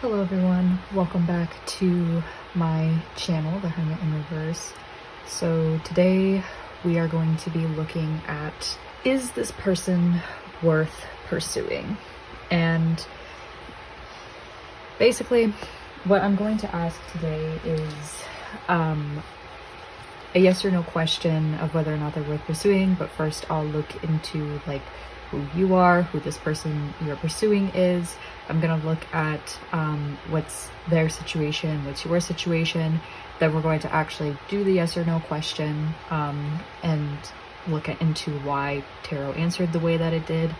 Hello everyone, welcome back to my channel, The Hermit in Reverse. So today we are going to be looking at, is this person worth pursuing? And basically what I'm going to ask today is a yes or no question of whether or not they're worth pursuing, but first I'll look into like who you are, who this person you're pursuing is. I'm gonna look at what's their situation, what's your situation. Then we're going to actually do the yes or no question and look into why tarot answered the way that it did.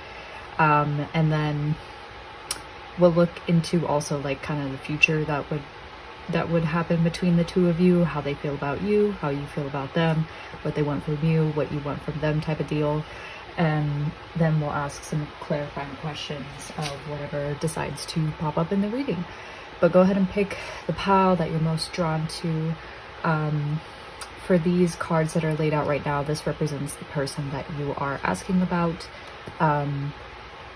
And then we'll look into also like kind of the future that would happen between the two of you, how they feel about you, how you feel about them, what they want from you, what you want from them type of deal. And then we'll ask some clarifying questions of whatever decides to pop up in the reading. But go ahead and pick the pile that you're most drawn to. For these cards that are laid out right now, this represents the person that you are asking about.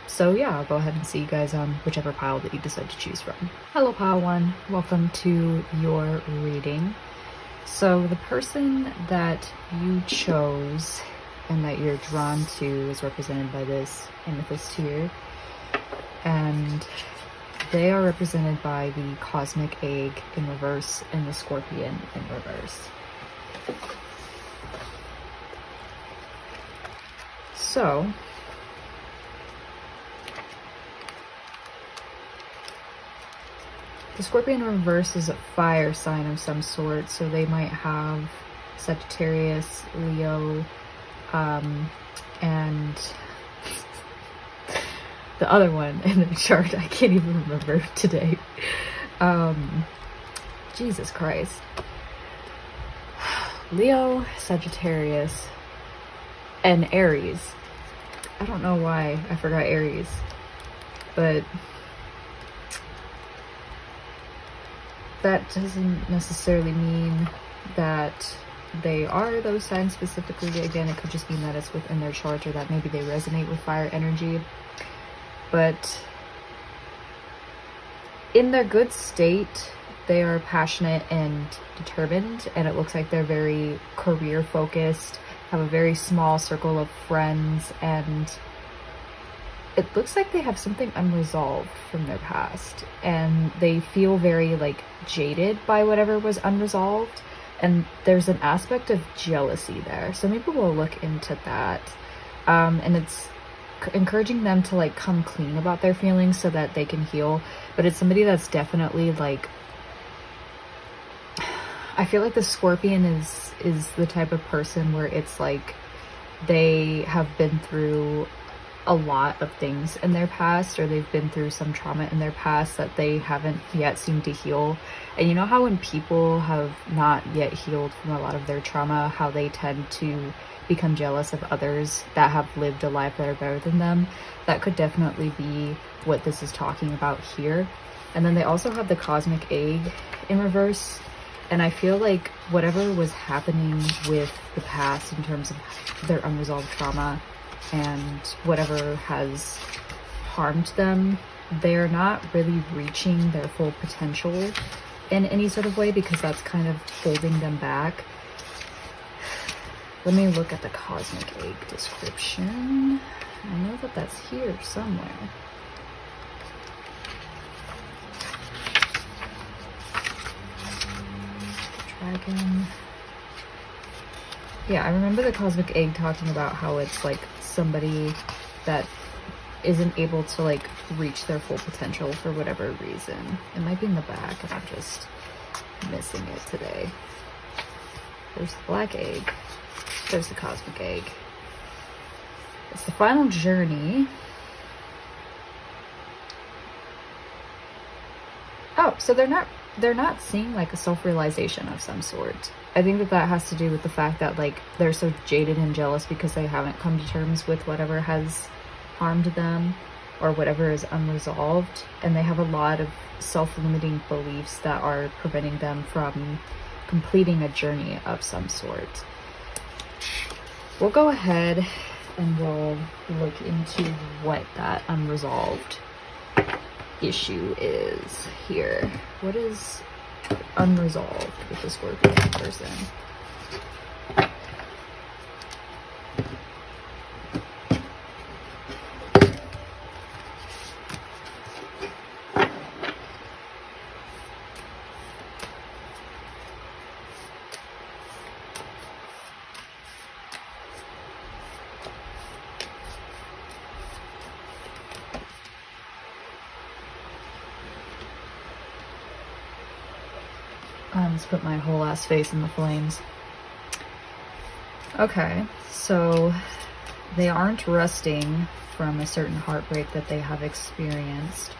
So yeah, I'll go ahead and see you guys on whichever pile that you decide to choose from. Hello pile one, welcome to your reading. So the person that you chose and that you're drawn to is represented by this amethyst here, and they are represented by the cosmic egg in reverse and the scorpion in reverse. So the scorpion in reverse is a fire sign of some sort, so they might have Sagittarius, Leo, and the other one in the chart I can't even remember today. Jesus Christ. Leo, Sagittarius, and Aries. I don't know why I forgot Aries, but that doesn't necessarily mean that they are those signs specifically. Again, it could just mean that it's within their chart or that maybe they resonate with fire energy. But in their good state, they are passionate and determined, and it looks like they're very career focused, have a very small circle of friends, and it looks like they have something unresolved from their past, and they feel very like jaded by whatever was unresolved. And there's an aspect of jealousy there, so maybe we'll look into that. And it's encouraging them to like come clean about their feelings so that they can heal. But it's somebody that's definitely like, I feel like the scorpion is the type of person where it's like they have been through a lot of things in their past, or they've been through some trauma in their past that they haven't yet seemed to heal. And you know how when people have not yet healed from a lot of their trauma, how they tend to become jealous of others that have lived a life that are better than them? That could definitely be what this is talking about here. And then they also have the cosmic egg in reverse, and I feel like whatever was happening with the past in terms of their unresolved trauma and whatever has harmed them, they're not really reaching their full potential in any sort of way, because that's kind of holding them back. Let me look at the cosmic egg description. I know that that's here somewhere. Dragon. Yeah, I remember the cosmic egg talking about how it's like somebody that isn't able to like reach their full potential for whatever reason. It might be in the back and I'm just missing it today. There's the black egg. There's the cosmic egg. It's the final journey. Oh, so they're not seeing like a self-realization of some sort. I think that has to do with the fact that like they're so jaded and jealous because they haven't come to terms with whatever has harmed them or whatever is unresolved, and they have a lot of self-limiting beliefs that are preventing them from completing a journey of some sort. We'll go ahead and we'll look into what that unresolved issue is here. What is unresolved with the Scorpio person? Let's put my whole ass face in the flames. Okay, so they aren't resting from a certain heartbreak that they have experienced.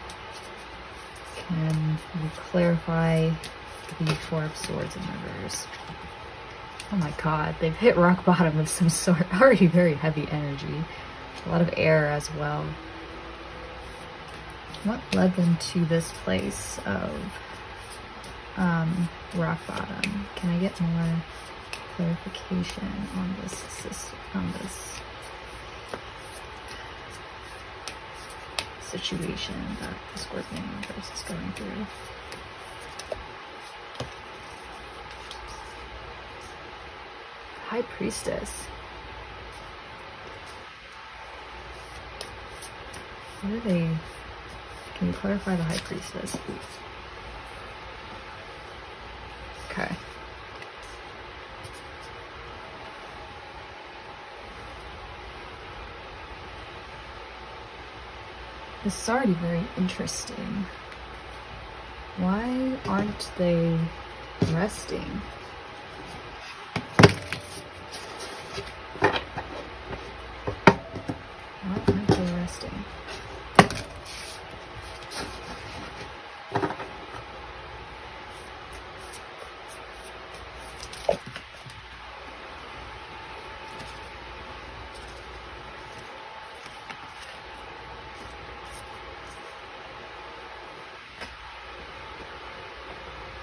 Can you clarify the Four of Swords in reverse? Oh my god, they've hit rock bottom of some sort. Already very heavy energy. A lot of air as well. What led them to this place of rock bottom? Can I get more clarification on this situation that the Scorpion universe is going through? High Priestess. What are they? Can you clarify the High Priestess? Okay. This is already very interesting. Why aren't they resting? Why aren't they resting?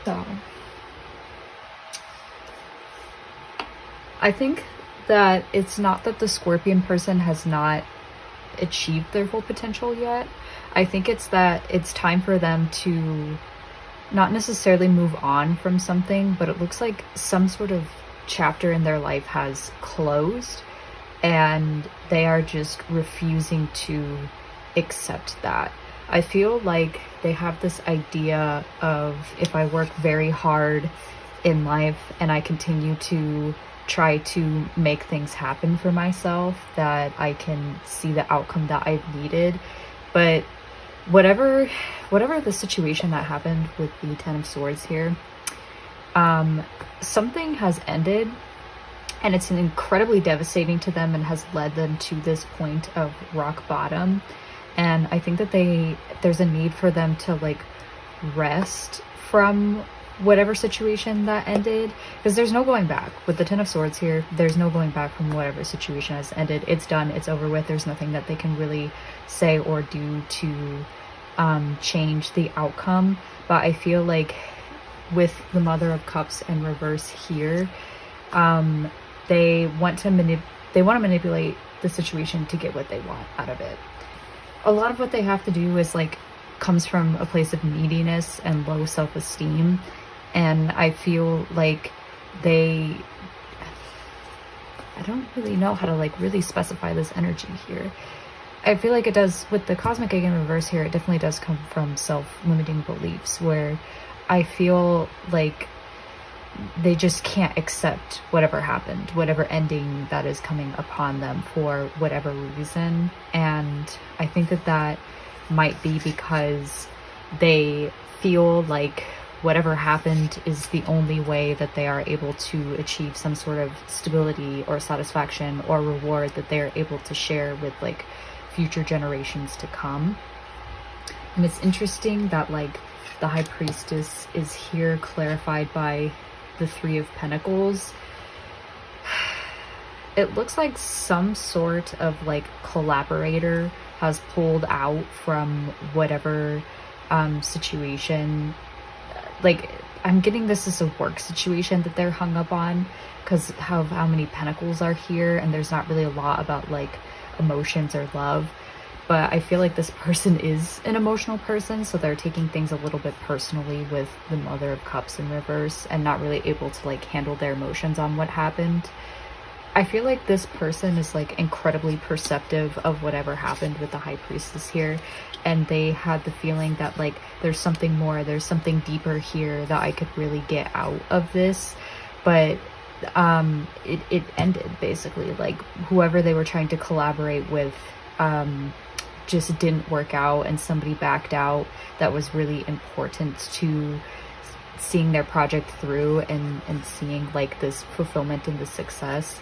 So, I think that it's not that the Scorpion person has not achieved their full potential yet. I think it's that it's time for them to not necessarily move on from something, but it looks like some sort of chapter in their life has closed and they are just refusing to accept that. I feel like they have this idea of, if I work very hard in life and I continue to try to make things happen for myself, that I can see the outcome that I've needed. But whatever the situation that happened with the Ten of Swords here, something has ended and it's incredibly devastating to them and has led them to this point of rock bottom. And I think that there's a need for them to like rest from whatever situation that ended, because there's no going back with the Ten of Swords here. There's no going back from whatever situation has ended. It's done, it's over with. There's nothing that they can really say or do to change the outcome. But I feel like with the Mother of Cups in reverse here, they want to manipulate the situation to get what they want out of it. A lot of what they have to do is like comes from a place of neediness and low self-esteem, and I feel like I don't really know how to like really specify this energy here. I feel like it does with the Cosmic Egg in reverse here. It definitely does come from self-limiting beliefs, where I feel like they just can't accept whatever happened, whatever ending that is coming upon them for whatever reason. And I think that might be because they feel like whatever happened is the only way that they are able to achieve some sort of stability or satisfaction or reward that they are able to share with like future generations to come. And it's interesting that like the High Priestess is here clarified by the Three of Pentacles. It looks like some sort of like collaborator has pulled out from whatever situation. Like, I'm getting this as a work situation that they're hung up on because of how many pentacles are here, and there's not really a lot about like emotions or love. but I feel like this person is an emotional person, so they're taking things a little bit personally with the Mother of Cups in reverse and not really able to like handle their emotions on what happened. I feel like this person is like incredibly perceptive of whatever happened with the High Priestess here, and they had the feeling that like there's something more, there's something deeper here that I could really get out of this, but it ended basically. Like whoever they were trying to collaborate with just didn't work out, and somebody backed out that was really important to seeing their project through and seeing like this fulfillment and the success.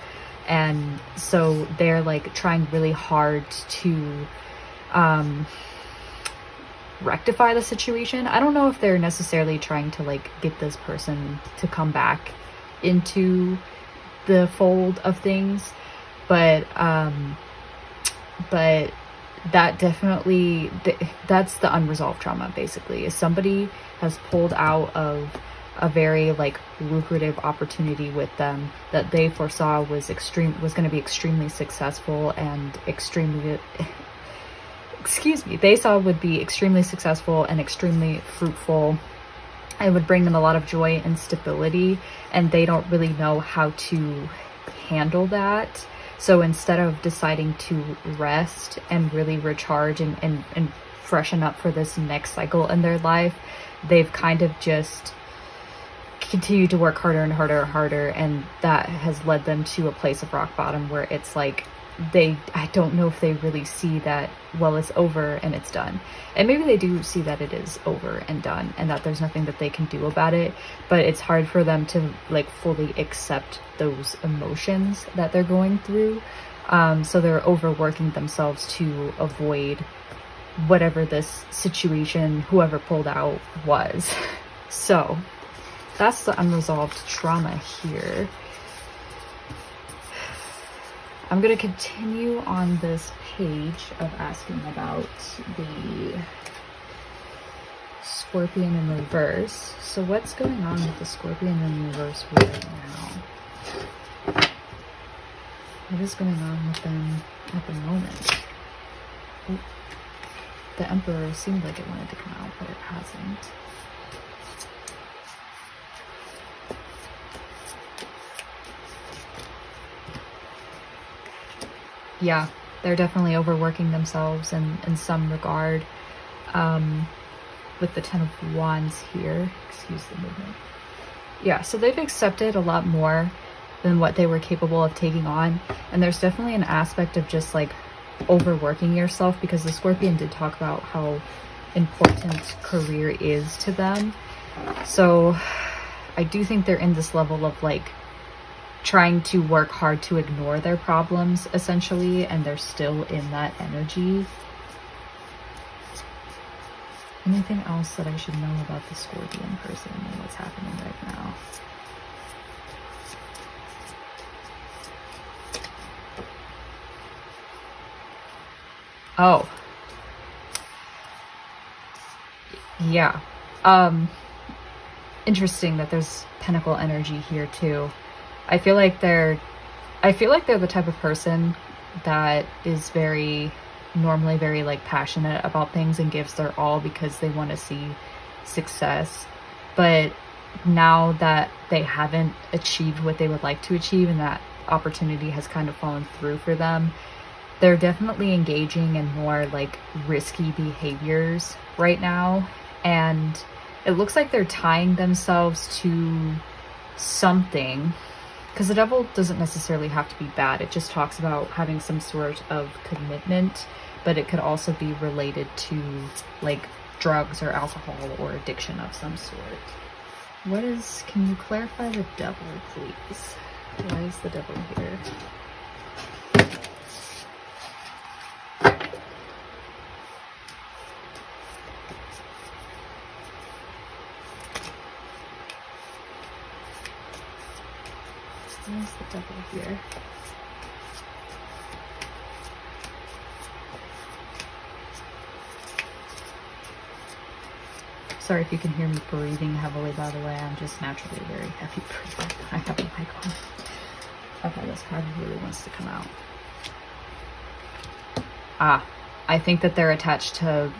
And so they're like trying really hard to rectify the situation. I don't know if they're necessarily trying to like get this person to come back into the fold of things, but that definitely, that's the unresolved trauma basically, is somebody has pulled out of a very like lucrative opportunity with them that they foresaw was going to be extremely successful and they saw would be extremely successful and extremely fruitful. It would bring them a lot of joy and stability, and they don't really know how to handle that. So instead of deciding to rest and really recharge and freshen up for this next cycle in their life, they've kind of just continued to work harder and harder and harder, and that has led them to a place of rock bottom where it's like I don't know if they really see that, well, it's over and it's done. And maybe they do see that it is over and done and that there's nothing that they can do about it, but it's hard for them to like fully accept those emotions that they're going through. So they're overworking themselves to avoid whatever this situation, whoever pulled out, was. So that's the unresolved trauma here. I'm going to continue on this page of asking about the Scorpion in reverse. So what's going on with the Scorpion in reverse right now? What is going on with them at the moment? Oh, the Emperor seemed like it wanted to come out, but it hasn't. Yeah, they're definitely overworking themselves in some regard. With the Ten of Wands here. Excuse the movement. Yeah, so they've accepted a lot more than what they were capable of taking on. And there's definitely an aspect of just like overworking yourself, because the Scorpion did talk about how important career is to them. So I do think they're in this level of like trying to work hard to ignore their problems essentially, and they're still in that energy. Anything else that I should know about the Scorpion person and what's happening right now? Oh. Yeah. Interesting that there's Pentacle energy here too. I feel like they're the type of person that is normally very like passionate about things and gives their all because they want to see success. But now that they haven't achieved what they would like to achieve and that opportunity has kind of fallen through for them, they're definitely engaging in more like risky behaviors right now. And it looks like they're tying themselves to something. Because the Devil doesn't necessarily have to be bad. It just talks about having some sort of commitment, but it could also be related to like drugs or alcohol or addiction of some sort. Can you clarify the Devil, please? Why is the Devil here? Where's the Devil here? Sorry if you can hear me breathing heavily, by the way. I'm just naturally a very heavy breather. I have a mic on. Okay, this card really wants to come out. I think that they're attached to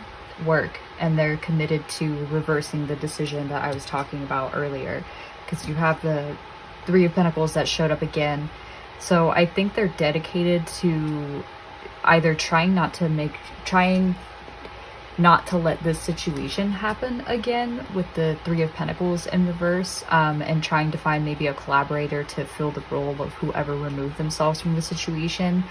work, and they're committed to reversing the decision that I was talking about earlier, because you have the Three of Pentacles that showed up again. So I think they're dedicated to either trying not to let this situation happen again with the Three of Pentacles in reverse, and trying to find maybe a collaborator to fill the role of whoever removed themselves from the situation.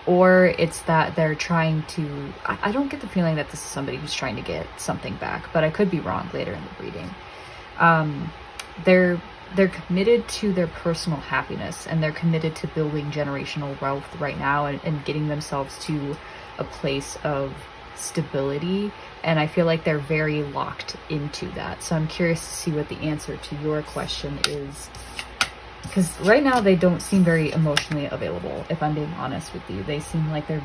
Or it's that they're trying to, I don't get the feeling that this is somebody who's trying to get something back, but I could be wrong later in the reading. They're committed to their personal happiness, and they're committed to building generational wealth right now, and getting themselves to a place of stability. And I feel like they're very locked into that. So I'm curious to see what the answer to your question is, because right now they don't seem very emotionally available, if I'm being honest with you. They seem like they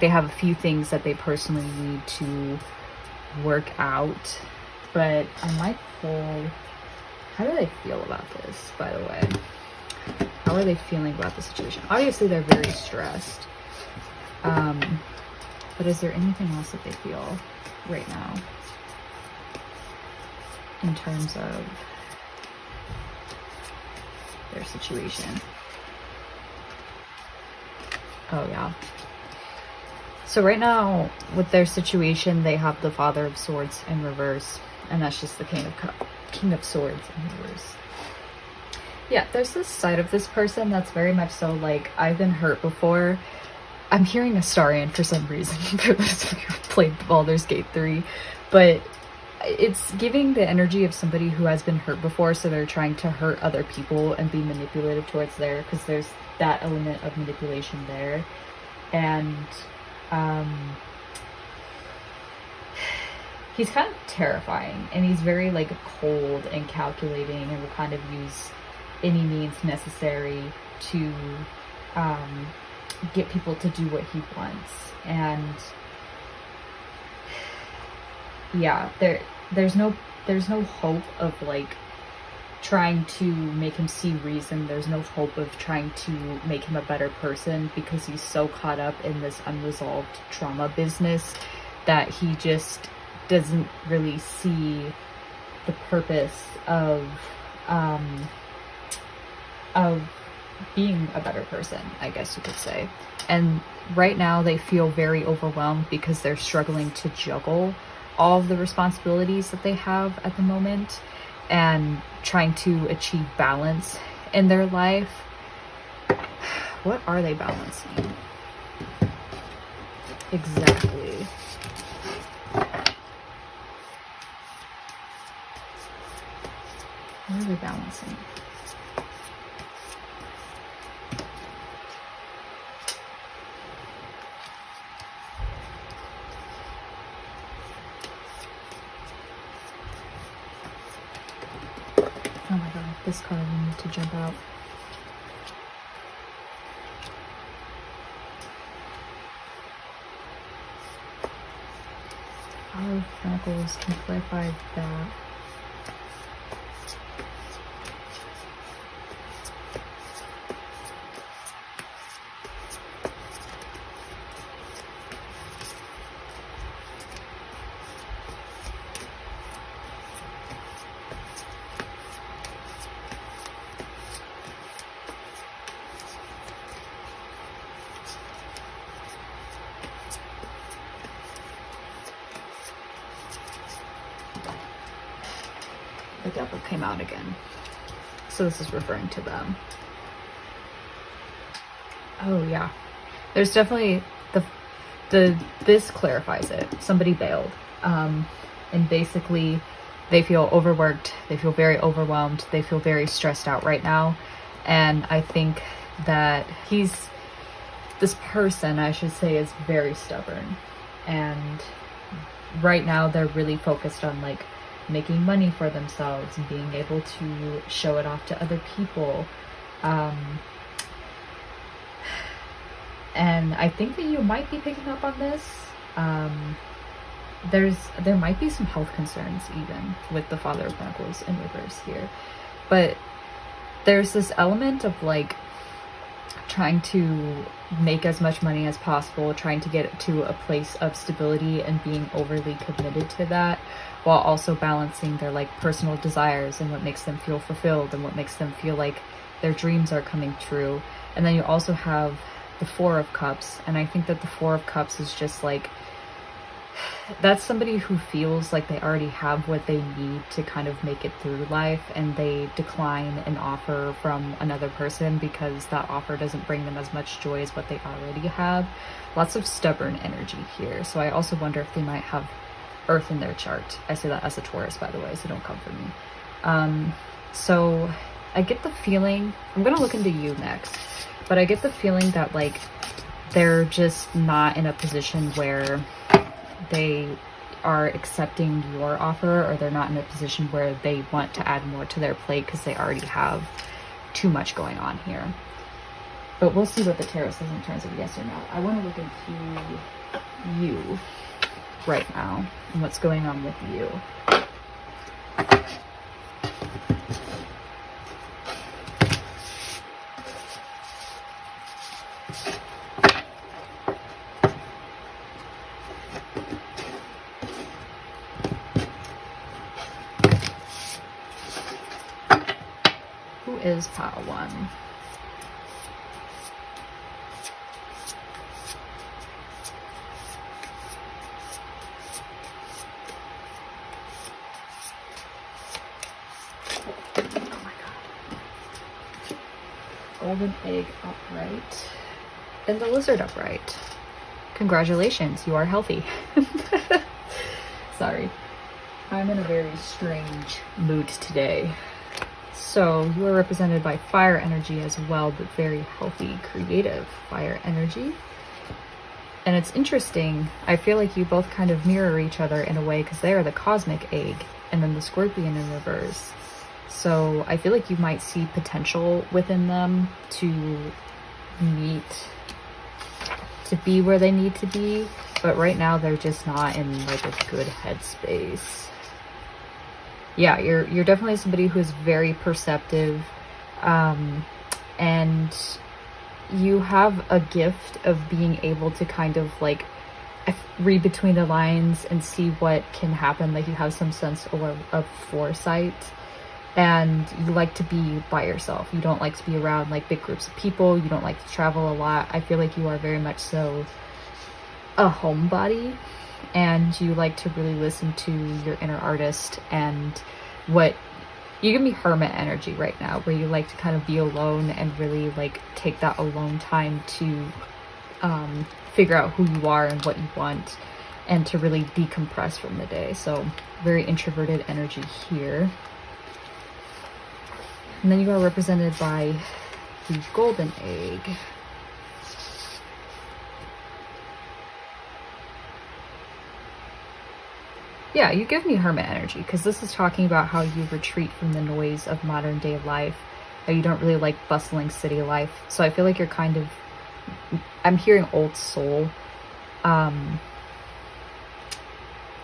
have a few things that they personally need to work out. But I might pull, how do they feel about this, by the way? How are they feeling about the situation? Obviously they're very stressed. But is there anything else that they feel right now in terms of their situation? Oh yeah. So right now with their situation, they have the Father of Swords in reverse, and that's just the King of Swords in reverse. Yeah, there's this side of this person that's very much so like, I've been hurt before. I'm hearing Astarian for some reason for those of you who played Baldur's Gate 3, but it's giving the energy of somebody who has been hurt before, so they're trying to hurt other people and be manipulative towards there, because there's that element of manipulation there. And he's kind of terrifying, and he's very like cold and calculating, and will kind of use any means necessary to get people to do what he wants. And yeah, there's no hope of like trying to make him see reason. There's no hope of trying to make him a better person, because he's so caught up in this unresolved trauma business that he just doesn't really see the purpose of being a better person, I guess you could say. And right now they feel very overwhelmed because they're struggling to juggle all of the responsibilities that they have at the moment, and trying to achieve balance in their life. What are they balancing? Exactly. What are they balancing? Oh my god, this card will need to jump out. Five of Pentacles can clarify that. The Devil came out again. So this is referring to them. Oh yeah. There's definitely this clarifies it. Somebody bailed. And basically they feel overworked, they feel very overwhelmed, they feel very stressed out right now. And I think that this person, I should say, is very stubborn. And right now they're really focused on like making money for themselves and being able to show it off to other people. And I think that you might be picking up on this. There might be some health concerns even with the Father of Pentacles in reverse here. But there's this element of like trying to make as much money as possible, trying to get to a place of stability and being overly committed to that, while also balancing their like personal desires and what makes them feel fulfilled and what makes them feel like their dreams are coming true. And then you also have the Four of Cups, and I think that the Four of Cups is just like, that's somebody who feels like they already have what they need to kind of make it through life, and they decline an offer from another person because that offer doesn't bring them as much joy as what they already have. Lots of stubborn energy here. So I also wonder if they might have Earth in their chart. I say that as a Taurus, by the way, so don't come for me. So I get the feeling, I'm gonna look into you next, but I get the feeling that like they're just not in a position where they are accepting your offer, or they're not in a position where they want to add more to their plate because they already have too much going on here. But we'll see what the tarot says in terms of yes or no. I want to look into you right now and what's going on with you. Is pile one. Oh my God. Golden egg upright and the lizard upright. Congratulations, you are healthy. Sorry, I'm in a very strange mood today. So you are represented by fire energy as well, but very healthy, creative fire energy. And it's interesting, I feel like you both kind of mirror each other in a way, because they are the cosmic egg and then the scorpion in reverse. So I feel like you might see potential within them to meet, to be where they need to be, but right now they're just not in like a good headspace. Yeah, you're definitely somebody who is very perceptive, and you have a gift of being able to kind of like read between the lines and see what can happen. Like you have some sense of foresight, and you like to be by yourself. You don't like to be around like big groups of people. You don't like to travel a lot. I feel like you are very much so a homebody. And you like to really listen to your inner artist, and what you give me hermit energy right now, where you like to kind of be alone and really like take that alone time to figure out who you are and what you want, and to really decompress from the day. So very introverted energy here. And then you are represented by the golden egg. Yeah, you give me hermit energy, because this is talking about how you retreat from the noise of modern day life, how you don't really like bustling city life. So I feel like you're kind of, I'm hearing old soul.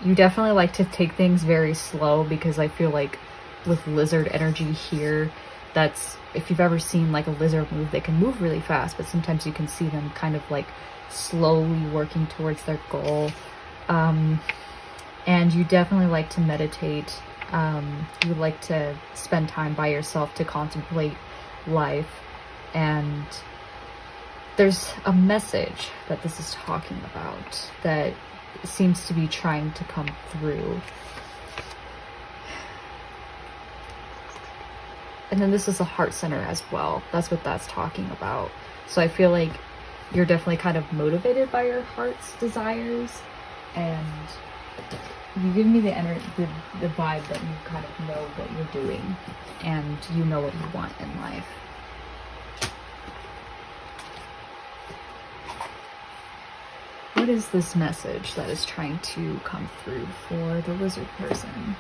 You definitely like to take things very slow, because I feel like with lizard energy here, that's, if you've ever seen like a lizard move, they can move really fast, but sometimes you can see them kind of like slowly working towards their goal. And you definitely like to meditate. You like to spend time by yourself to contemplate life. And there's a message that this is talking about that seems to be trying to come through. And then this is a heart center as well. That's what that's talking about. So I feel like you're definitely kind of motivated by your heart's desires, and you give me the vibe that you kind of know what you're doing, and you know what you want in life. What is this message that is trying to come through for the lizard person?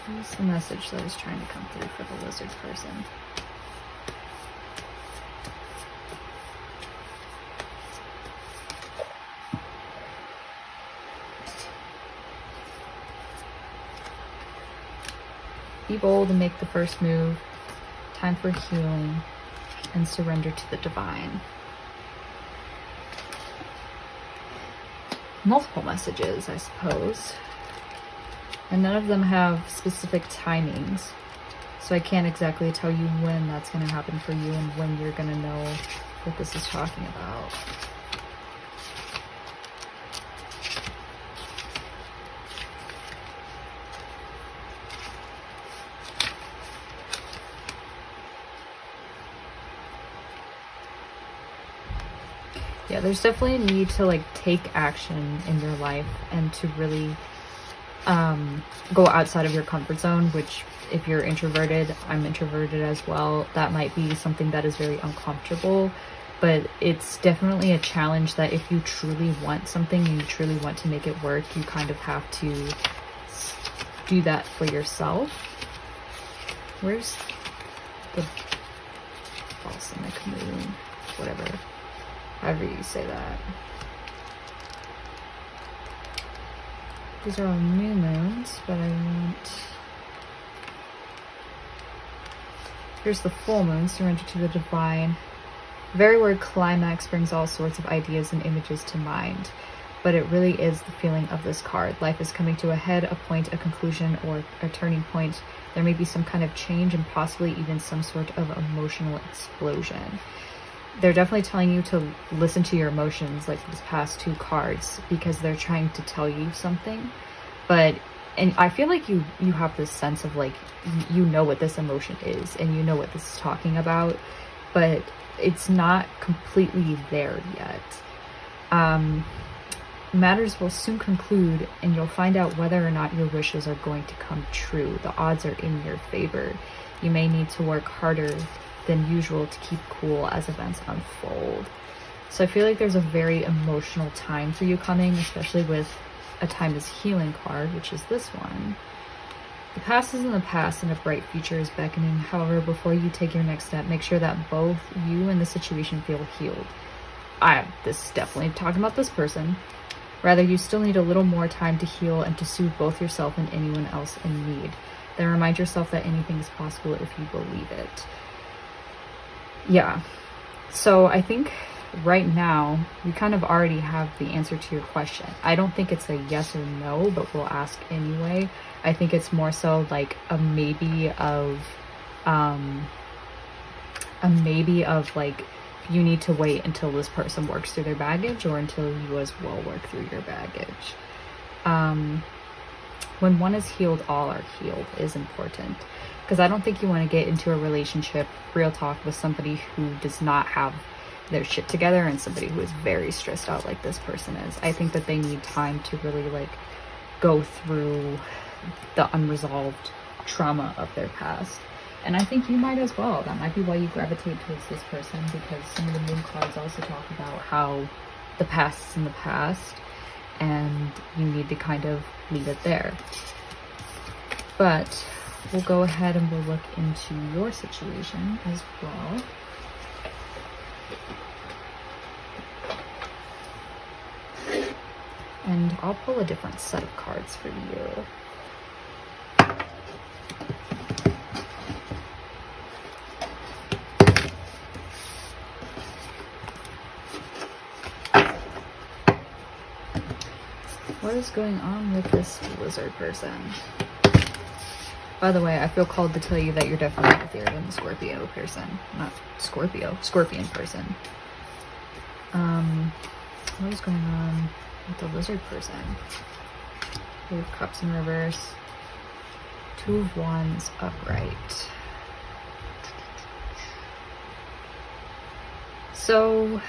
What is the message that is trying to come through for the lizard person? Be bold and make the first move. Time for healing and surrender to the divine. Multiple messages, I suppose. And none of them have specific timings. So I can't exactly tell you when that's going to happen for you and when you're going to know what this is talking about. Yeah, there's definitely a need to like take action in your life and to really go outside of your comfort zone, which if you're introverted, I'm introverted as well, that might be something that is very uncomfortable, but it's definitely a challenge that if you truly want something and you truly want to make it work, you kind of have to do that for yourself. Where's the balsamic moon? Whatever. However you say that. These are all new moons, but I want... Here's the full moon, surrender to the divine. The very word climax brings all sorts of ideas and images to mind, but it really is the feeling of this card. Life is coming to a head, a point, a conclusion, or a turning point. There may be some kind of change and possibly even some sort of emotional explosion. They're definitely telling you to listen to your emotions, like these past two cards, because they're trying to tell you something. And I feel like you have this sense of like, you know what this emotion is and you know what this is talking about, but it's not completely there yet. Matters will soon conclude and you'll find out whether or not your wishes are going to come true. The odds are in your favor. You may need to work harder than usual to keep cool as events unfold. So I feel like there's a very emotional time for you coming, especially with a time is healing card, which is this one. The past is in the past and a bright future is beckoning. However, before you take your next step, make sure that both you and the situation feel healed. This is definitely talking about this person. Rather, you still need a little more time to heal and to soothe both yourself and anyone else in need. Then remind yourself that anything is possible if you believe it. Yeah, so I think right now we kind of already have the answer to your question. I don't think it's a yes or no, but we'll ask anyway. I think it's more so like a maybe of like you need to wait until this person works through their baggage or until you as well work through your baggage. When one is healed, all are healed is important. Because I don't think you want to get into a relationship, real talk, with somebody who does not have their shit together and somebody who is very stressed out like this person is. I think that they need time to really like go through the unresolved trauma of their past. And I think you might as well. That might be why you gravitate towards this person, because some of the moon cards also talk about how the past is in the past and you need to kind of leave it there. But we'll go ahead and we'll look into your situation as well. And I'll pull a different set of cards for you. What is going on with this lizard person? By the way, I feel called to tell you that you're definitely healthier than the Scorpio person. Not Scorpio, Scorpion person. What is going on with the lizard person? Two of Cups in reverse. Two of Wands upright. So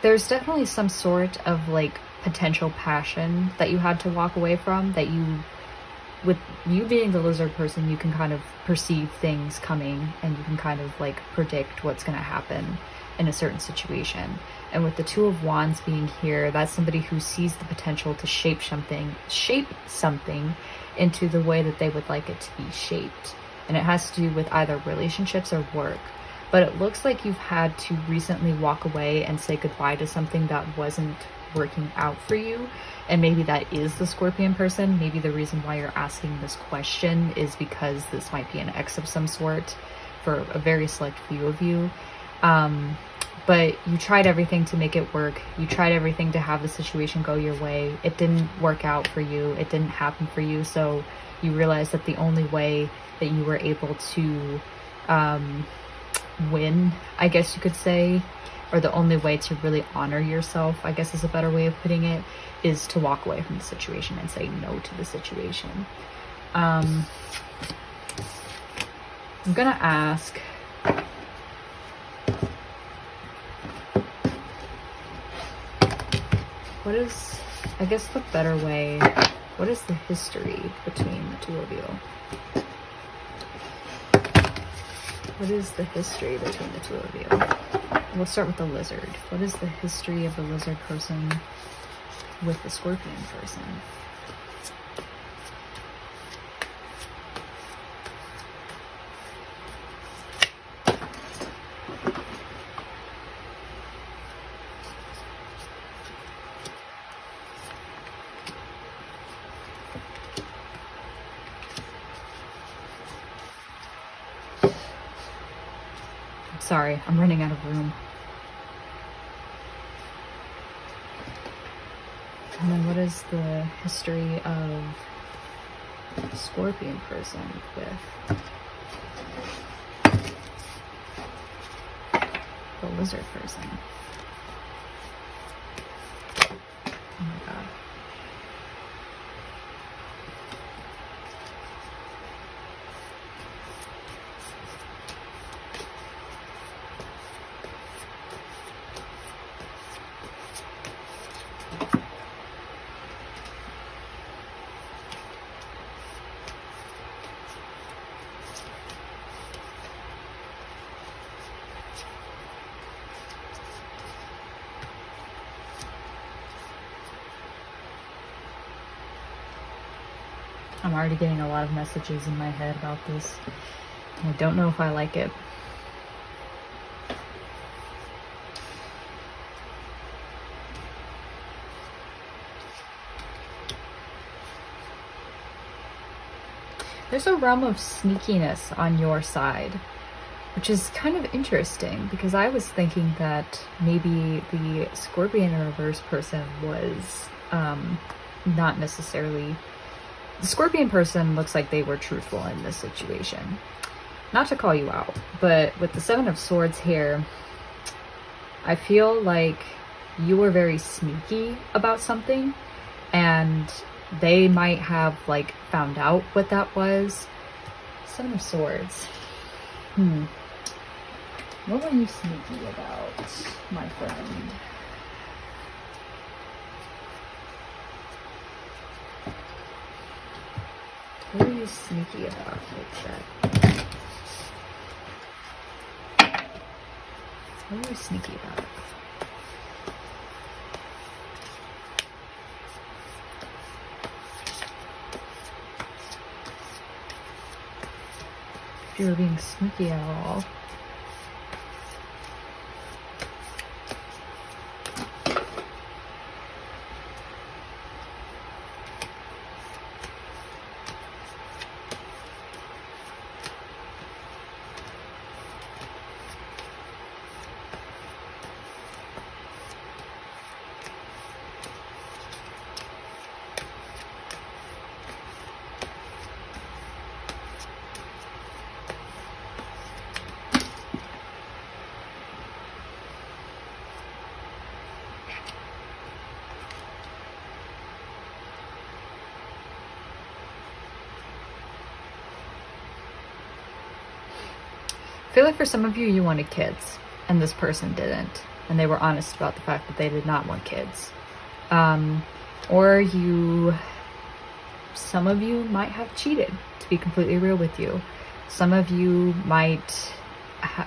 there's definitely some sort of like potential passion that you had to walk away from, that you, with you being the lizard person, you can kind of perceive things coming and you can kind of like predict what's going to happen in a certain situation. And with the Two of Wands being here, that's somebody who sees the potential to shape something into the way that they would like it to be shaped. And it has to do with either relationships or work. But it looks like you've had to recently walk away and say goodbye to something that wasn't working out for you. And maybe that is the Scorpion person. Maybe the reason why you're asking this question is because this might be an ex of some sort for a very select few of you. But you tried everything to make it work. You tried everything to have the situation go your way. It didn't work out for you. It didn't happen for you. So you realized that the only way that you were able to win, I guess you could say, or the only way to really honor yourself, I guess is a better way of putting it, is to walk away from the situation and say no to the situation. I'm gonna ask, what is, I guess the better way, what is the history between the two of you? What is the history between the two of you? We'll start with the lizard. What is the history of the lizard person with the scorpion person? Sorry, I'm running out of room. And then what is the history of the scorpion person with the lizard person? Oh my god. I'm already getting a lot of messages in my head about this. I don't know if I like it. There's a realm of sneakiness on your side, which is kind of interesting because I was thinking that maybe the Scorpion in reverse person was not necessarily... The Scorpion person looks like they were truthful in this situation. Not to call you out, but with the Seven of Swords here, I feel like you were very sneaky about something, and they might have like found out what that was. Seven of Swords. What were you sneaky about, my friend? What are you sneaky about like that? What are you sneaky about? If you were being sneaky at all. I feel like for some of you, you wanted kids, and this person didn't, and they were honest about the fact that they did not want kids. Or some of you might have cheated, to be completely real with you. Some of you might,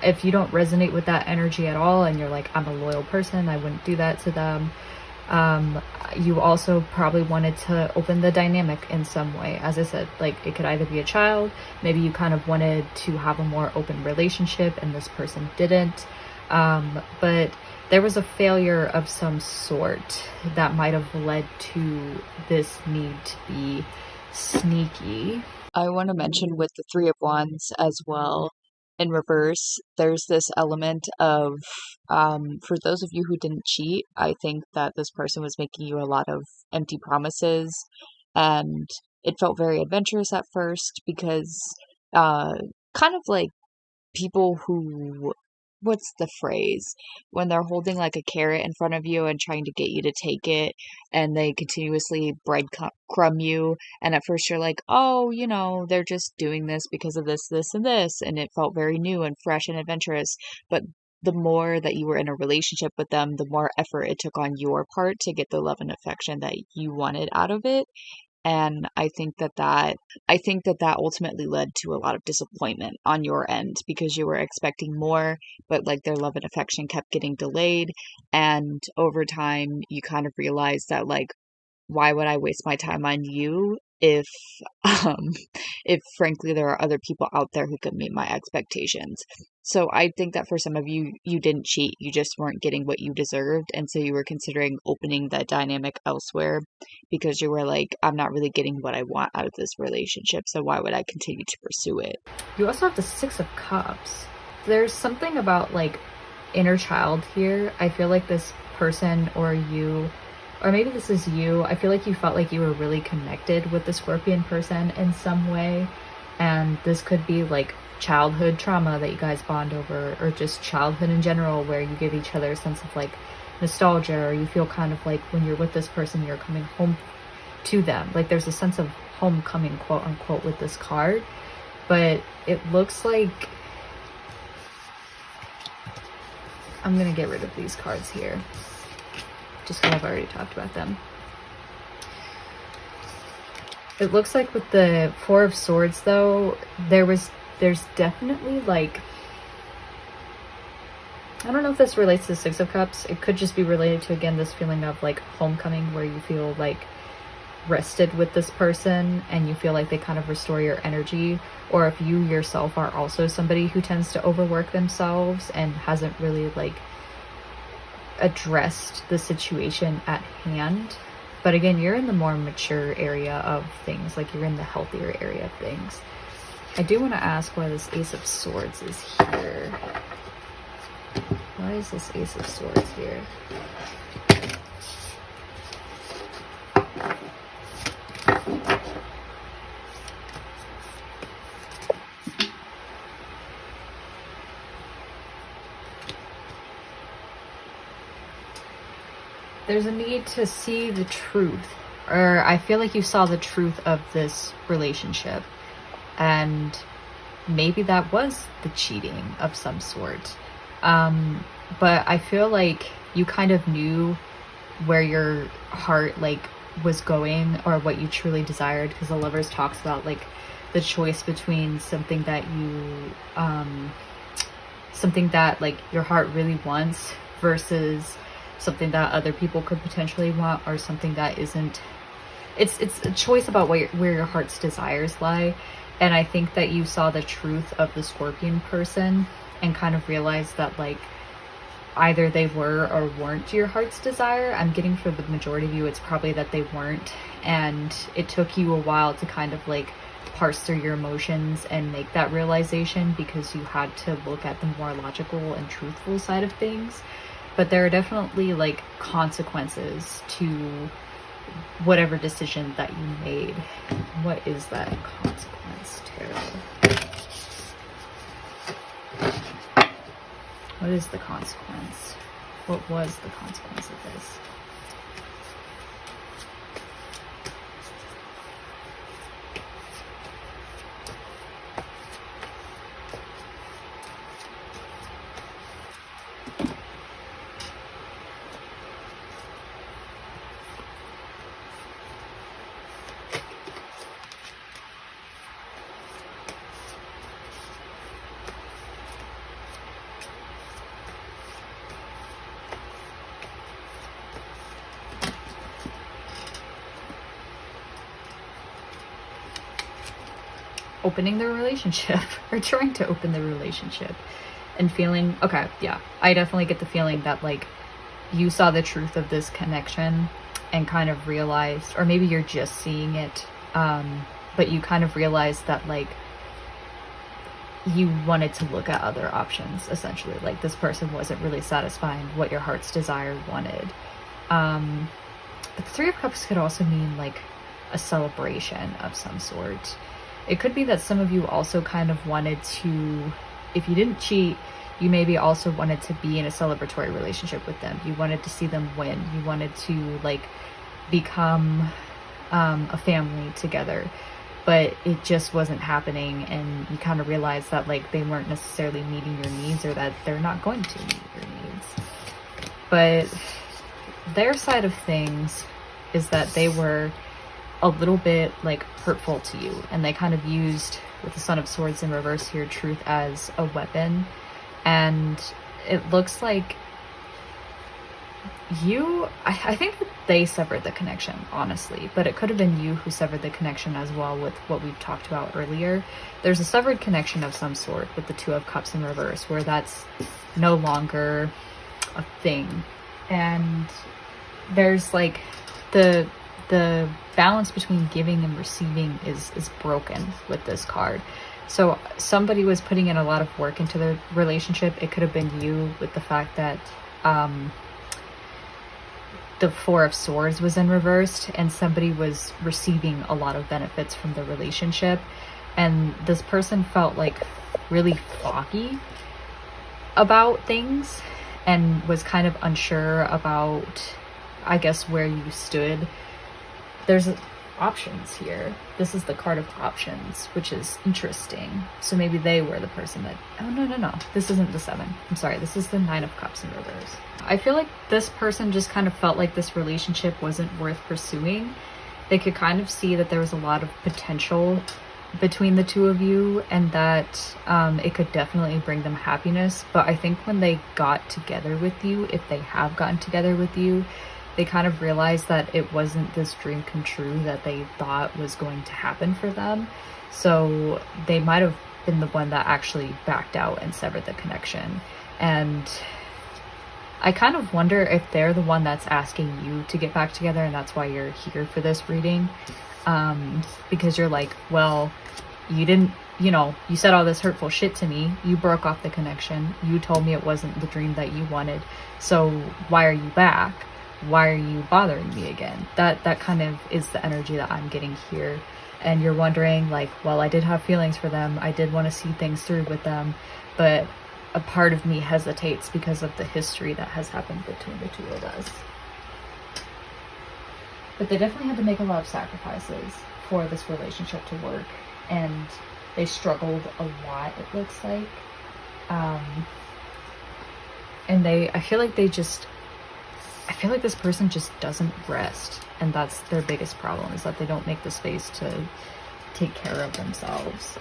if you don't resonate with that energy at all, and you're like, I'm a loyal person, I wouldn't do that to them. You also probably wanted to open the dynamic in some way. As I said, like it could either be a child, maybe you kind of wanted to have a more open relationship and this person didn't. But there was a failure of some sort that might have led to this need to be sneaky. I want to mention with the Three of Wands as well, in reverse, there's this element of, for those of you who didn't cheat, I think that this person was making you a lot of empty promises, and it felt very adventurous at first because, kind of like people who, what's the phrase, when they're holding like a carrot in front of you and trying to get you to take it, and they continuously breadcrumb you, and at first you're like, oh, you know, they're just doing this because of this, this, and this, and it felt very new and fresh and adventurous. But the more that you were in a relationship with them, the more effort it took on your part to get the love and affection that you wanted out of it. And I think that ultimately led to a lot of disappointment on your end because you were expecting more, but like their love and affection kept getting delayed. And over time, you kind of realized that, like, why would I waste my time on you if, um, if frankly there are other people out there who could meet my expectations? So I think that for some of you, you didn't cheat, you just weren't getting what you deserved, and so you were considering opening that dynamic elsewhere because you were like, I'm not really getting what I want out of this relationship, so why would I continue to pursue it? You also have the Six of Cups. There's something about like inner child here. I feel like this person or you, or maybe this is you, I feel like you felt like you were really connected with the Scorpion person in some way, and this could be like childhood trauma that you guys bond over, or just childhood in general where you give each other a sense of like nostalgia, or you feel kind of like when you're with this person you're coming home to them. Like there's a sense of homecoming, quote unquote, with this card. But it looks like I'm gonna get rid of these cards here just because I've already talked about them. It looks like with the Four of Swords though, there's definitely like, I don't know if this relates to the Six of Cups. It could just be related to, again, this feeling of like homecoming where you feel like rested with this person and you feel like they kind of restore your energy. Or if you yourself are also somebody who tends to overwork themselves and hasn't really like addressed the situation at hand. But again, you're in the more mature area of things, like you're in the healthier area of things. I do want to ask why this Ace of Swords is here. Why is this Ace of Swords here? There's a need to see the truth, or I feel like you saw the truth of this relationship, and maybe that was the cheating of some sort. But I feel like you kind of knew where your heart like was going, or what you truly desired, because the Lovers talks about like the choice between something that you something that like your heart really wants versus something that other people could potentially want, or something that isn't. It's a choice about where your heart's desires lie. And I think that you saw the truth of the Scorpion person and kind of realized that like either they were or weren't your heart's desire. I'm getting for the majority of you, it's probably that they weren't. And it took you a while to kind of like parse through your emotions and make that realization, because you had to look at the more logical and truthful side of things. But there are definitely like consequences to whatever decision that you made. What is that consequence, Tarot? What is the consequence? What was the consequence of this? Opening the relationship, or trying to open the relationship. and feeling, okay, yeah, I definitely get the feeling that like you saw the truth of this connection and kind of realized, or maybe you're just seeing it, but you kind of realized that like you wanted to look at other options, essentially. Like this person wasn't really satisfying what your heart's desire wanted. But the Three of Cups could also mean like a celebration of some sort. It could be that some of you also kind of wanted to, if you didn't cheat, you maybe also wanted to be in a celebratory relationship with them. You wanted to see them win. You wanted to like become a family together, but it just wasn't happening, and you kind of realized that like they weren't necessarily meeting your needs, or that they're not going to meet your needs. But their side of things is that they were a little bit like hurtful to you, and they kind of used, with the Son of Swords in reverse here, truth as a weapon. And it looks like you, I think that they severed the connection, honestly, but it could have been you who severed the connection as well with what we've talked about earlier. There's a severed connection of some sort with the Two of Cups in reverse, where that's no longer a thing. And there's like the balance between giving and receiving is broken with this card. So somebody was putting in a lot of work into the relationship. It could have been you, with the fact that the Four of Swords was in reversed, and somebody was receiving a lot of benefits from the relationship, and this person felt like really foggy about things and was kind of unsure about, I guess, where you stood. There's options here. This is the card of options, which is interesting. So maybe they were the person that, oh no, this isn't the 7. I'm sorry, this is the 9 of Cups in reverse. I feel like this person just kind of felt like this relationship wasn't worth pursuing. They could kind of see that there was a lot of potential between the two of you, and that it could definitely bring them happiness. But I think when they got together with you, if they have gotten together with you, they kind of realized that it wasn't this dream come true that they thought was going to happen for them. So they might have been the one that actually backed out and severed the connection. And I kind of wonder if they're the one that's asking you to get back together, and that's why you're here for this reading. Because you're like, well, you didn't, you said all this hurtful shit to me. You broke off the connection. You told me it wasn't the dream that you wanted. So why are you back? Why are you bothering me again? That kind of is the energy that I'm getting here. And you're wondering like, well, I did have feelings for them. I did want to see things through with them, but a part of me hesitates because of the history that has happened between the two of us. But they definitely had to make a lot of sacrifices for this relationship to work, and they struggled a lot, it looks like. And I feel like this person just doesn't rest, and that's their biggest problem, is that they don't make the space to take care of themselves.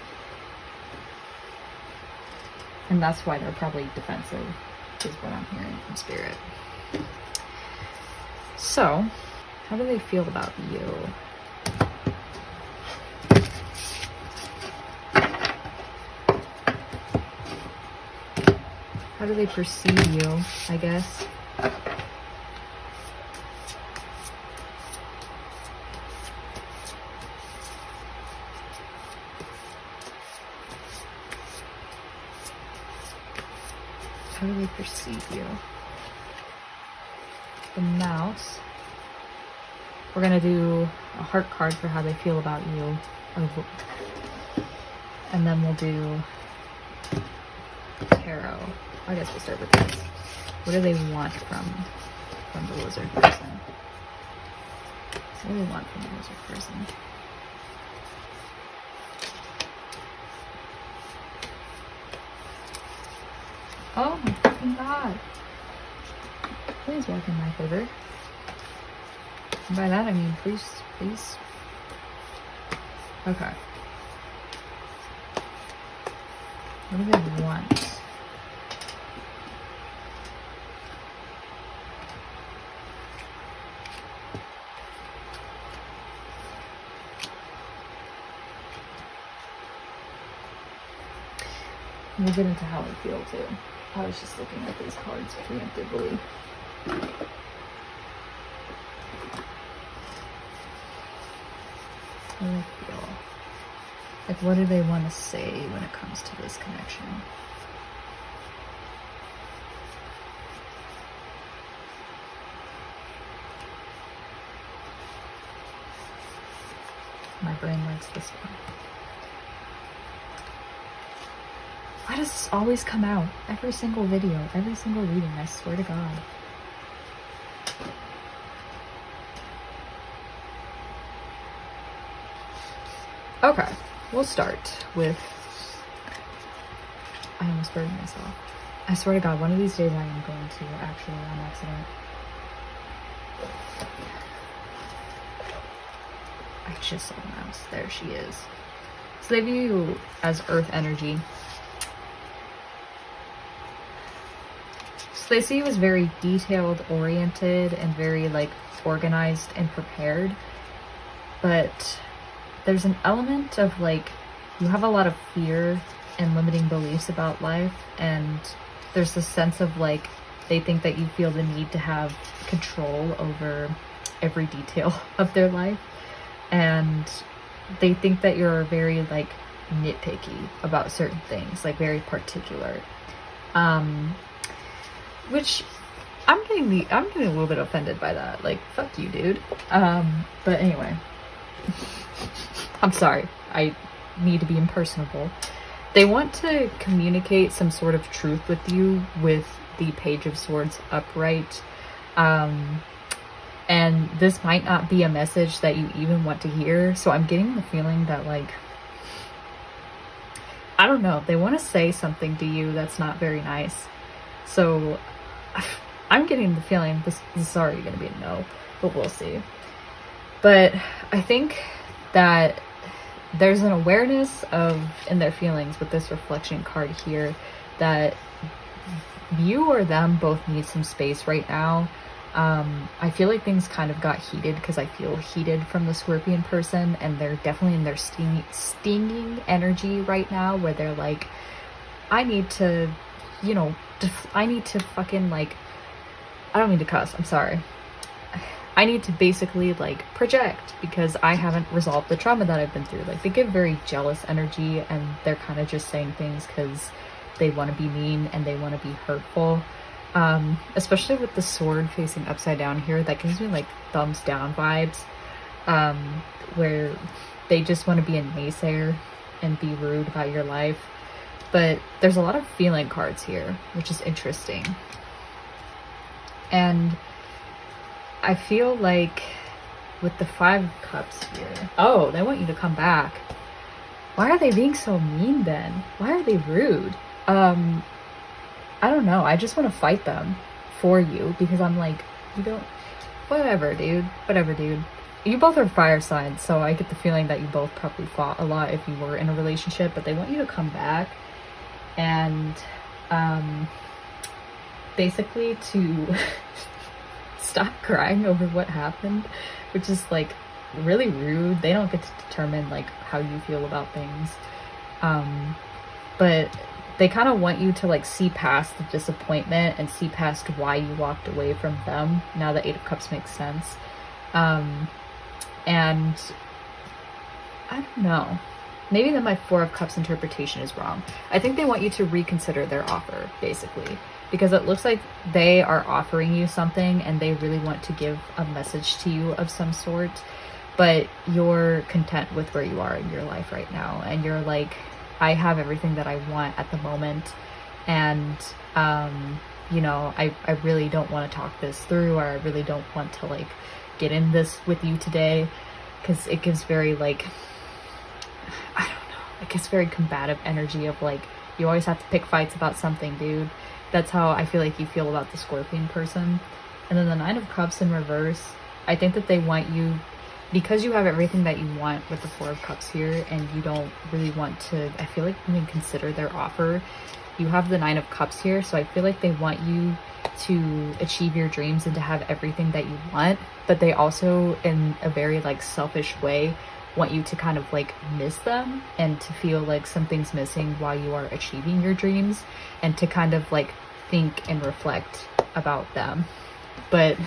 And that's why they're probably defensive, is what I'm hearing from Spirit. So, how do they feel about you? How do they perceive you, I guess? How do they perceive you? The Mouse. We're gonna do a heart card for how they feel about you. And then we'll do tarot. I guess we'll start with this. What do they want from the lizard person? What do they want from the lizard person? Oh my fucking god. Please work in my favor. And by that I mean please. Okay. What do they want? We'll get into how I feel too. I was just looking at these cards preemptively. How do I feel? Like, what do they want to say when it comes to this connection? My brain likes this one. Why does this always come out? Every single video, every single reading, I swear to God. Okay, we'll start with... I almost burned myself. I swear to God, one of these days I am going to actually on accident. I just saw the mouse. There she is. So they view you as earth energy. So they see you as very detailed oriented and very like organized and prepared. But there's an element of like, you have a lot of fear and limiting beliefs about life. And there's this sense of like, they think that you feel the need to have control over every detail of their life. And they think that you're very like nitpicky about certain things, like very particular. Which I'm getting a little bit offended by that. Like, fuck you, dude. But anyway, I'm sorry. I need to be impersonable. They want to communicate some sort of truth with you with the Page of Swords upright. And this might not be a message that you even want to hear. So I'm getting the feeling that like, I don't know, they want to say something to you that's not very nice. So I'm getting the feeling this is already going to be a no, but we'll see. But I think that there's an awareness of, in their feelings with this reflection card here, that you or them both need some space right now. I feel like things kind of got heated because I feel heated from the Scorpion person, and they're definitely in their stinging energy right now where they're like, I need to, you know, I need to fucking like, I don't mean to cuss, I'm sorry. I need to basically like project because I haven't resolved the trauma that I've been through. Like, they give very jealous energy and they're kind of just saying things because they want to be mean and they want to be hurtful. Especially with the sword facing upside down here, that gives me like thumbs down vibes, where they just want to be a naysayer and be rude about your life. But there's a lot of feeling cards here, which is interesting. And I feel like with the 5 of Cups here, oh, they want you to come back. Why are they being so mean then? Why are they rude? I don't know. I just want to fight them for you because I'm like, you don't, whatever, dude. Whatever, dude. You both are fire signs, so I get the feeling that you both probably fought a lot if you were in a relationship, but they want you to come back and basically to stop crying over what happened, which is like really rude. They don't get to determine like how you feel about things. But they kind of want you to like see past the disappointment and see past why you walked away from them. Now the 8 of Cups makes sense. And I don't know. Maybe then my 4 of Cups interpretation is wrong. I think they want you to reconsider their offer, basically. Because it looks like they are offering you something and they really want to give a message to you of some sort. But you're content with where you are in your life right now. And you're like, I have everything that I want at the moment, and you know, I really don't want to talk this through, or I really don't want to like get in this with you today, because it gives very like, I don't know, it gives very combative energy of like, you always have to pick fights about something, dude. That's how I feel like you feel about the Scorpion person. And then the 9 of Cups in reverse, I think that they want you, because you have everything that you want with the 4 of Cups here, and you don't really want to, I feel like, even consider their offer. You have the 9 of Cups here, so I feel like they want you to achieve your dreams and to have everything that you want, but they also, in a very like selfish way, want you to kind of like miss them and to feel like something's missing while you are achieving your dreams, and to kind of like think and reflect about them. But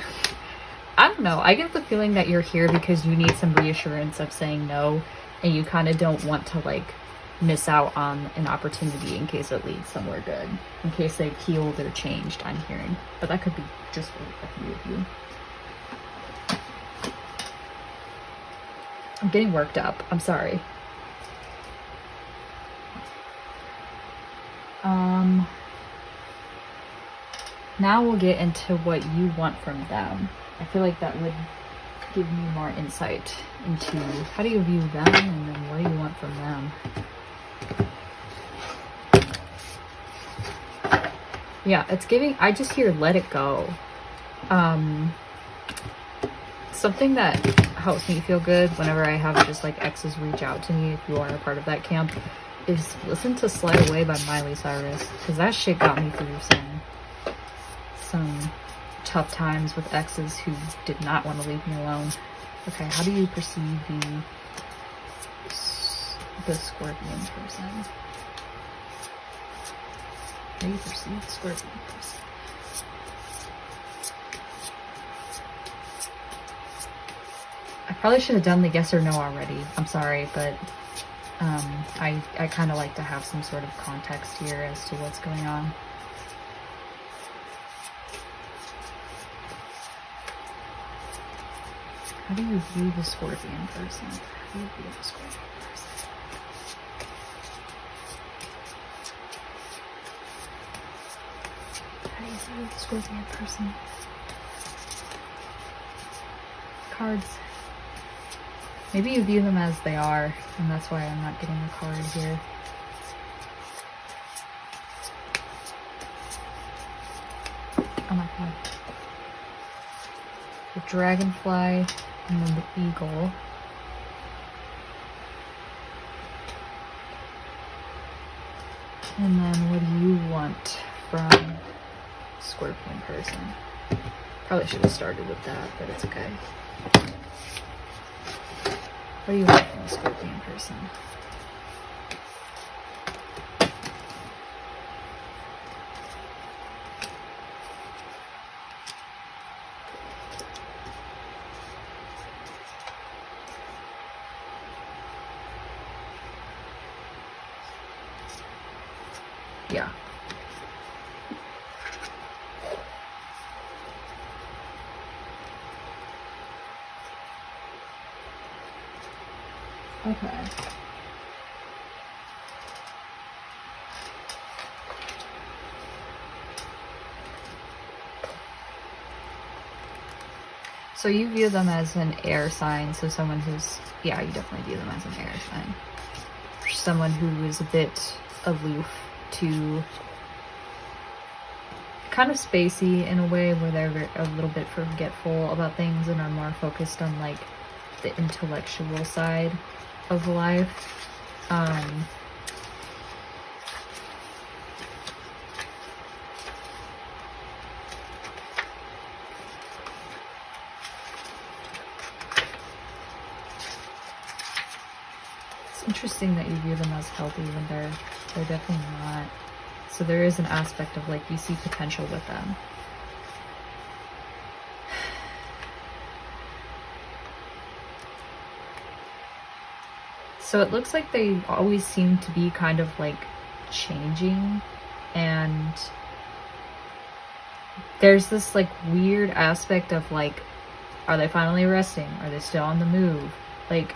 I don't know, I get the feeling that you're here because you need some reassurance of saying no, and you kind of don't want to like miss out on an opportunity in case it leads somewhere good, in case they've healed or changed, I'm hearing. But that could be just for a few of you. I'm getting worked up, I'm sorry. Now we'll get into what you want from them. I feel like that would give me more insight into how do you view them, and then what do you want from them. Yeah, it's giving, I just hear let it go. Something that helps me feel good whenever I have just like exes reach out to me, if you are a part of that camp, is listen to Slide Away by Miley Cyrus, because that shit got me through some tough times with exes who did not want to leave me alone. Okay, how do you perceive the Scorpion person? How do you perceive the Scorpion person? I probably should have done the yes or no already. I'm sorry, but I kind of like to have some sort of context here as to what's going on. How do you view the Scorpion person? How do you view the Scorpion person? How do you view the Scorpion person? Cards. Maybe you view them as they are, and that's why I'm not getting a card here. Oh my god. The dragonfly, and then the eagle. And then what do you want from Scorpion person? Probably should have started with that, but it's okay. What do you want from a Scorpion person? Yeah. Okay. So you view them as an air sign, so someone who's, yeah, you definitely view them as an air sign. Someone who is a bit aloof to, kind of spacey in a way, where they're a little bit forgetful about things and are more focused on like the intellectual side of life. It's interesting that you view them as healthy when they're definitely not. So there is an aspect of like you see potential with them. So it looks like they always seem to be kind of like changing, and there's this like weird aspect of like, are they finally resting? Are they still on the move? Like,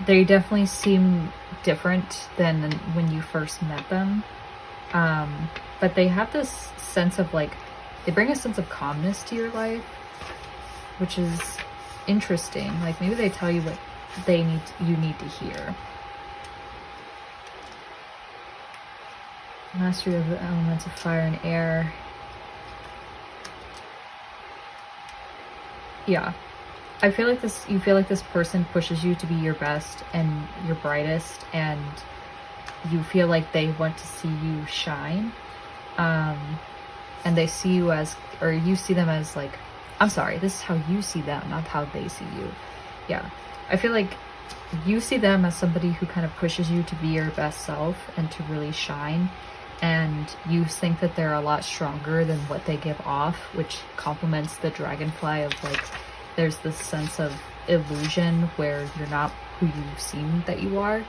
they definitely seem different than when you first met them. But they have this sense of like, they bring a sense of calmness to your life, which is interesting. Like maybe they tell you what you need to hear. Mastery of the elements of fire and air. Yeah. I feel like you feel like this person pushes you to be your best and your brightest, and you feel like they want to see you shine. And they see you as, or you see them as like I'm sorry, this is how you see them, not how they see you. Yeah, I feel like you see them as somebody who kind of pushes you to be your best self and to really shine, and you think that they're a lot stronger than what they give off, which complements the dragonfly of like, there's this sense of illusion where you're not who you seem that you are.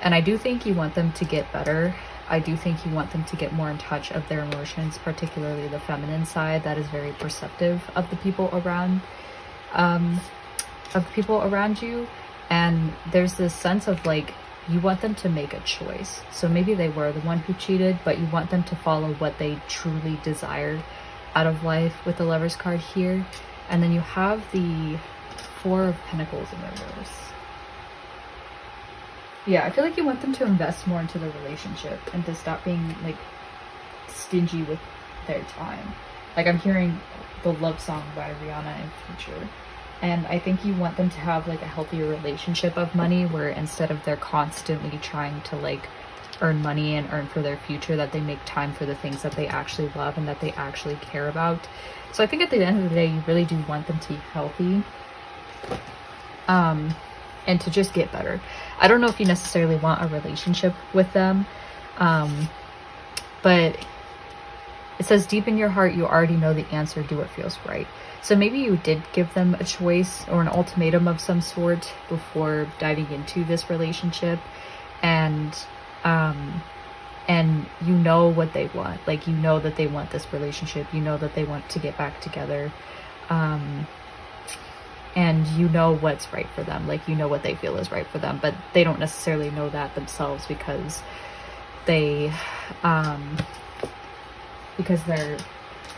And I do think you want them to get better. I do think you want them to get more in touch of their emotions, particularly the feminine side that is very perceptive of the people around you. And there's this sense of like, you want them to make a choice. So maybe they were the one who cheated, but you want them to follow what they truly desire out of life with the Lover's card here. And then you have the Four of Pentacles in reverse. Yeah, I feel like you want them to invest more into the relationship and to stop being like stingy with their time. Like I'm hearing the love song by Rihanna in Future. And I think you want them to have like a healthier relationship of money, where instead of they're constantly trying to like earn money and earn for their future, that they make time for the things that they actually love and that they actually care about. So I think at the end of the day, you really do want them to be healthy. And to just get better. I don't know if you necessarily want a relationship with them, but it says deep in your heart, you already know the answer, do what feels right. So maybe you did give them a choice or an ultimatum of some sort before diving into this relationship, and you know what they want. Like, you know that they want this relationship, you know that they want to get back together, and you know what's right for them. Like, you know what they feel is right for them, but they don't necessarily know that themselves because they're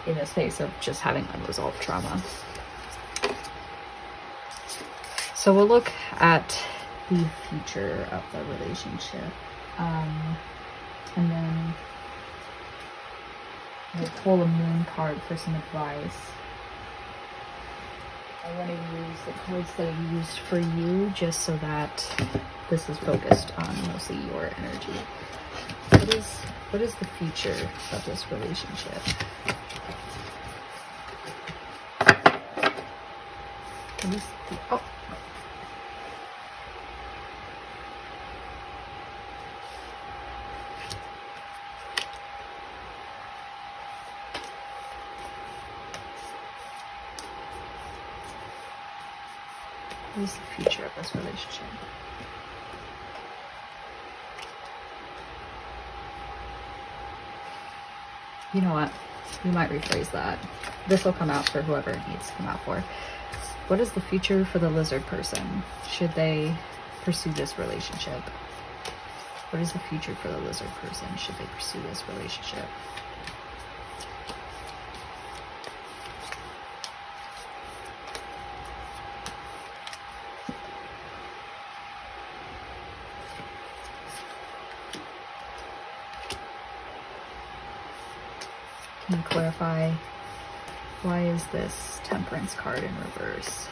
in a space of just having unresolved trauma. So we'll look at the future of the relationship, and then we'll pull a moon card for some advice. I want to use the cards that I used for you just so that this is focused on mostly your energy. What is the future of this relationship? What is the, oh. What is the future of this relationship? You know what? We might rephrase that. This will come out for whoever it needs to come out for. What is the future for the lizard person? Should they pursue this relationship? What is the future for the lizard person? Should they pursue this relationship? Can you clarify, why is this Temperance card in reverse?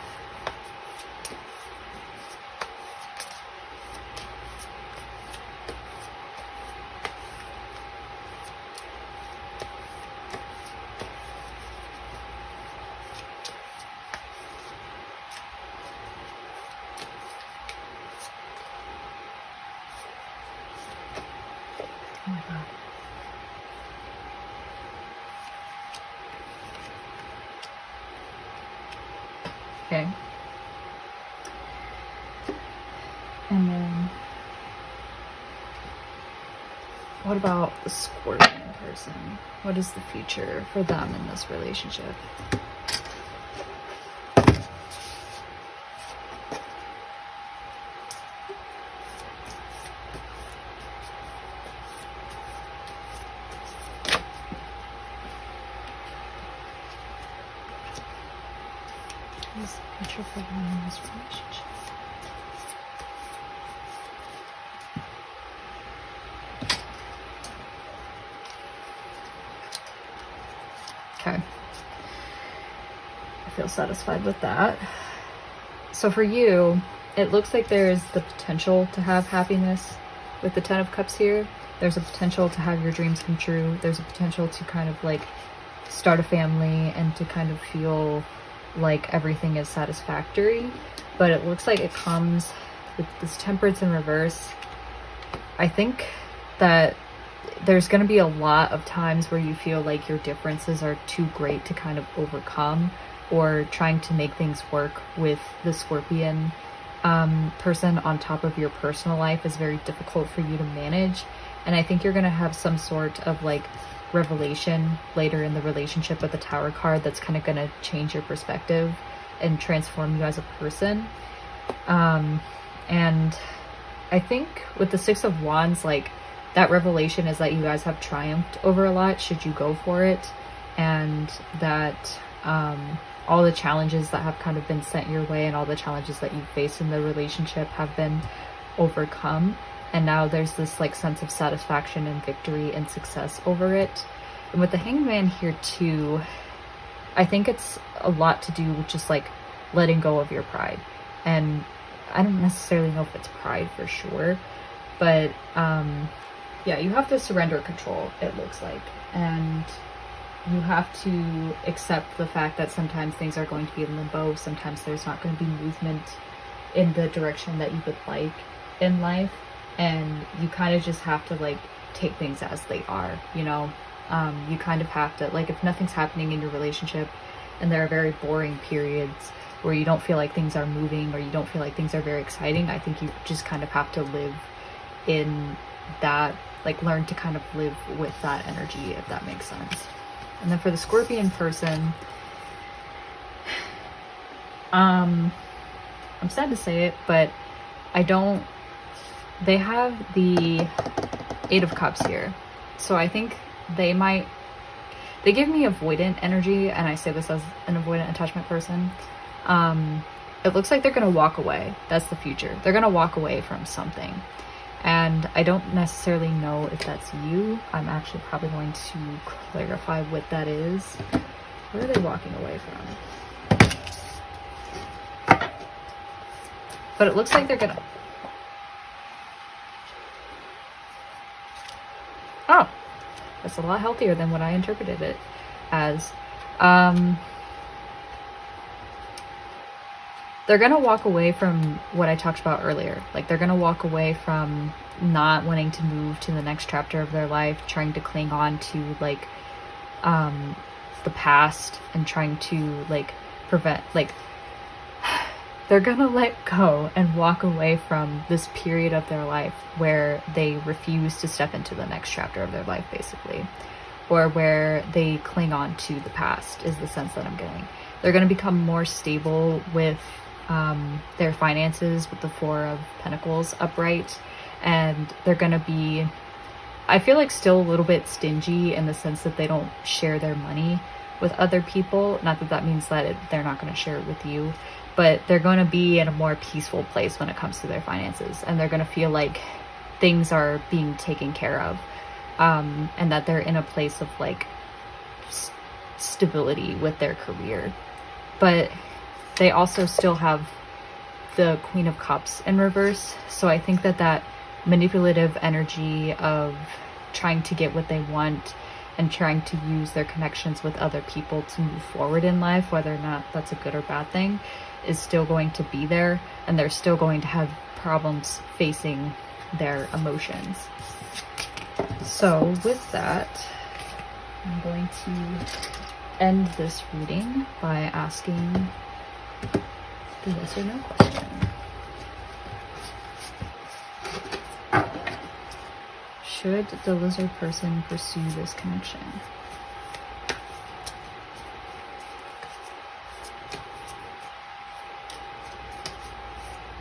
Oh my God. Okay. And then what about the Scorpion person? What is the future for them in this relationship? What is the future for them in this relationship? Okay. I feel satisfied with that. So for you, it looks like there's the potential to have happiness with the Ten of Cups here. There's a potential to have your dreams come true. There's a potential to kind of like start a family and to kind of feel like everything is satisfactory, but it looks like it comes with this Temperance in reverse. I think that there's going to be a lot of times where you feel like your differences are too great to kind of overcome, or trying to make things work with the Scorpion person on top of your personal life is very difficult for you to manage. And I think you're going to have some sort of like revelation later in the relationship with the Tower card that's kind of going to change your perspective and transform you as a person. And I think with the Six of Wands, like, that revelation is that you guys have triumphed over a lot should you go for it, and that all the challenges that have kind of been sent your way and all the challenges that you faced in the relationship have been overcome, and now there's this like sense of satisfaction and victory and success over it. And with the Hangman here too, I think it's a lot to do with just like letting go of your pride. And I don't necessarily know if it's pride for sure, but yeah, you have to surrender control, it looks like, and you have to accept the fact that sometimes things are going to be in limbo, sometimes there's not going to be movement in the direction that you would like in life, and you kind of just have to like take things as they are, you know. You kind of have to, like, if nothing's happening in your relationship and there are very boring periods where you don't feel like things are moving or you don't feel like things are very exciting, I think you just kind of have to live in that, like learn to kind of live with that energy, if that makes sense. And then for the Scorpion person, I'm sad to say it, but they have the Eight of Cups here. So I think they give me avoidant energy, and I say this as an avoidant attachment person. It looks like they're going to walk away. That's the future. They're going to walk away from something. And I don't necessarily know if that's you. I'm actually probably going to clarify what that is. Where are they walking away from? But it looks like they're gonna... Oh! That's a lot healthier than what I interpreted it as. They're going to walk away from what I talked about earlier. Like, they're going to walk away from not wanting to move to the next chapter of their life, trying to cling on to, like, the past and trying to, like, prevent, like, they're going to let go and walk away from this period of their life where they refuse to step into the next chapter of their life, basically. Or where they cling on to the past, is the sense that I'm getting. They're going to become more stable with their finances with the Four of Pentacles upright, and they're gonna be, I feel like, still a little bit stingy in the sense that they don't share their money with other people. Not that that means that they're not going to share it with you, but they're going to be in a more peaceful place when it comes to their finances, and they're going to feel like things are being taken care of, and that they're in a place of like stability with their career. But they also still have the Queen of Cups in reverse. So I think that that manipulative energy of trying to get what they want and trying to use their connections with other people to move forward in life, whether or not that's a good or bad thing, is still going to be there. And they're still going to have problems facing their emotions. So with that, I'm going to end this reading by asking the yes or no question. Should the lizard person pursue this connection?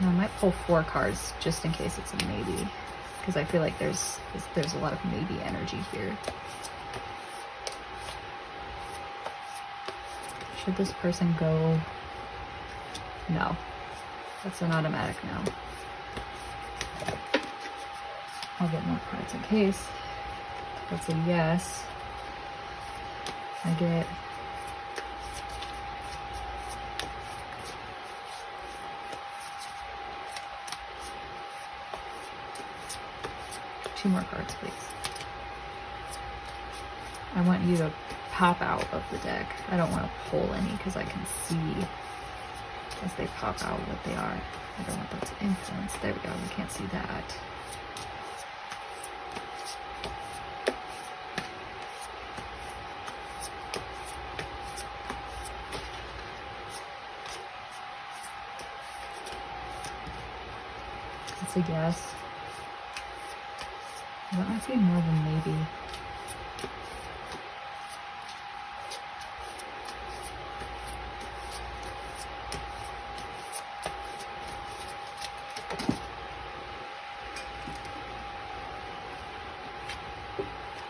Now I might pull 4 cards just in case it's a maybe, because I feel like there's a lot of maybe energy here. Should this person go? No. That's an automatic no. I'll get more cards in case. That's a yes. I get two more cards, please. I want you to pop out of the deck. I don't want to pull any because I can see as they pop out what they are. I don't want that to influence. There we go. We can't see that. It's a yes. That might be more than maybe.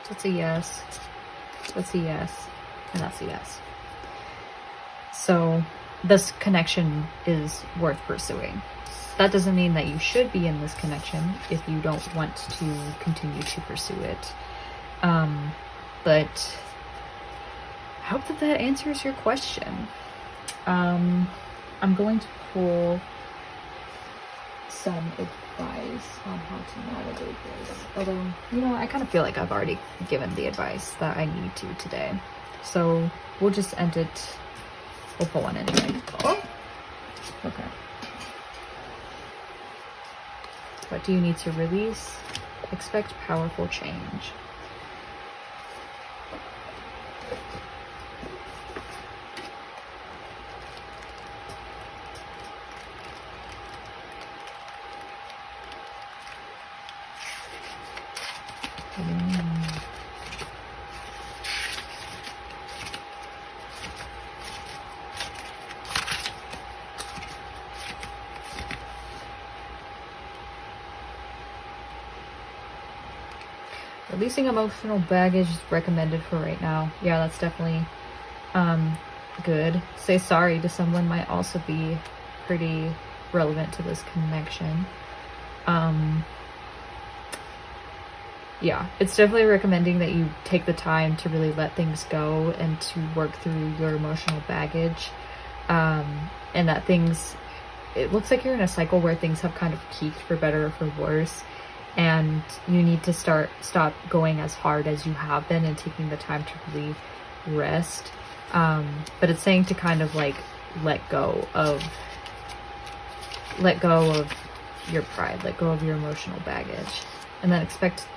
That's a yes. That's a yes. And that's a yes. So this connection is worth pursuing. That doesn't mean that you should be in this connection if you don't want to continue to pursue it. But I hope that that answers your question. I'm going to pull some advice on how to navigate this. Although, you know, I kind of feel like I've already given the advice that I need to today. So we'll just end it. We'll pull one anyway. Oh, okay. What do you need to release? Expect powerful change. Releasing emotional baggage is recommended for right now. Yeah, that's definitely good. Say sorry to someone might also be pretty relevant to this connection. Yeah, it's definitely recommending that you take the time to really let things go and to work through your emotional baggage. And that things, it looks like you're in a cycle where things have kind of peaked for better or for worse. And you need to stop going as hard as you have been and taking the time to really rest. But it's saying to kind of like let go of your pride, let go of your emotional baggage, and then expect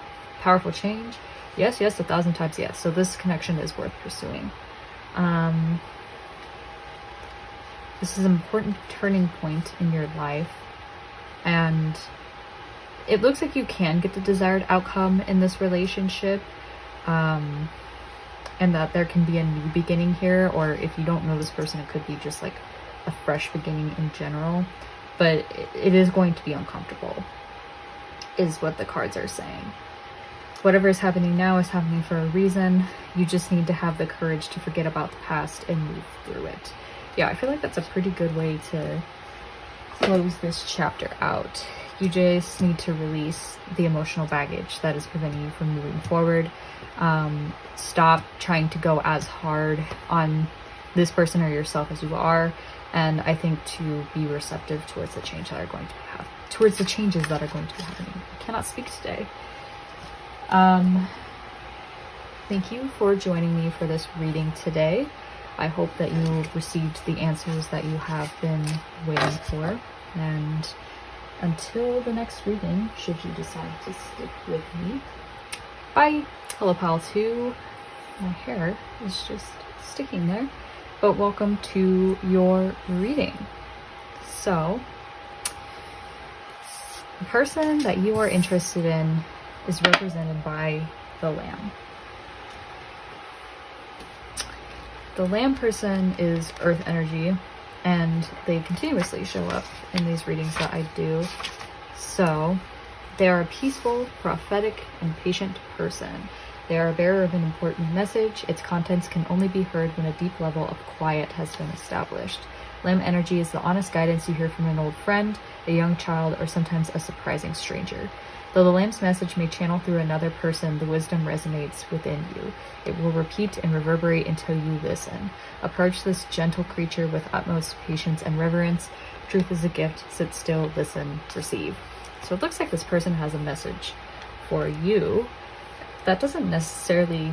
powerful change. Yes, 1,000 times yes. So this connection is worth pursuing. This is an important turning point in your life, and it looks like you can get the desired outcome in this relationship, and that there can be a new beginning here, or if you don't know this person, it could be just like a fresh beginning in general, but it is going to be uncomfortable, is what the cards are saying. Whatever is happening now is happening for a reason. You just need to have the courage to forget about the past and move through it. Yeah, I feel like that's a pretty good way to close this chapter out. You just need to release the emotional baggage that is preventing you from moving forward. Stop trying to go as hard on this person or yourself as you are, and I think to be receptive towards the changes that are going to be happening. I cannot speak today. Thank you for joining me for this reading today. I hope that you received the answers that you have been waiting for, and until the next reading, should you decide to stick with me, bye! Hello, pal 2. My hair is just sticking there, but welcome to your reading. So, the person that you are interested in is represented by the Lamb. The Lamb person is earth energy, and they continuously show up in these readings that I do. So they are a peaceful, prophetic, and patient person. They are a bearer of an important message. Its contents can only be heard when a deep level of quiet has been established. Lamb energy is the honest guidance you hear from an old friend, a young child, or sometimes a surprising stranger. Though the Lamb's message may channel through another person, the wisdom resonates within you. It will repeat and reverberate until you listen. Approach this gentle creature with utmost patience and reverence. Truth is a gift. Sit still, listen, receive. So it looks like this person has a message for you. That doesn't necessarily...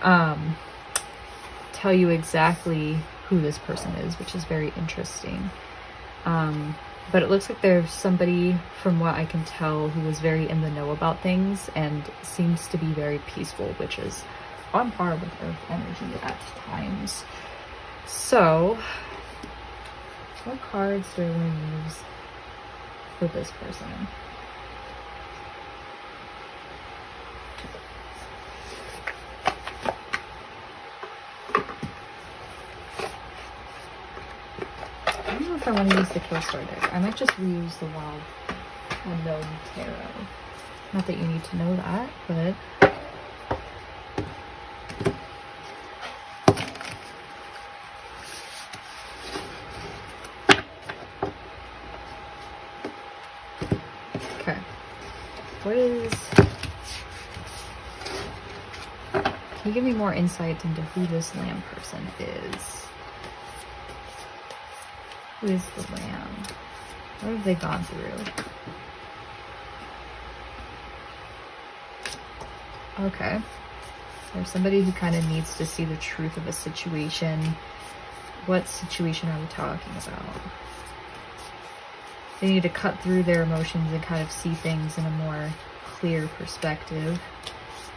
tell you exactly who this person is, which is very interesting. But it looks like there's somebody, from what I can tell, who is very in the know about things and seems to be very peaceful, which is on par with Earth energy at times. So, what cards do I want to use for this person? I don't know if I want to use the Killstar deck. I might just reuse the Wild Unknown Tarot. Not that you need to know that, but... Okay. What is... Can you give me more insight into who this lamb person is? Who is the lamb? What have they gone through? Okay. There's somebody who kind of needs to see the truth of a situation. What situation are we talking about? They need to cut through their emotions and kind of see things in a more clear perspective.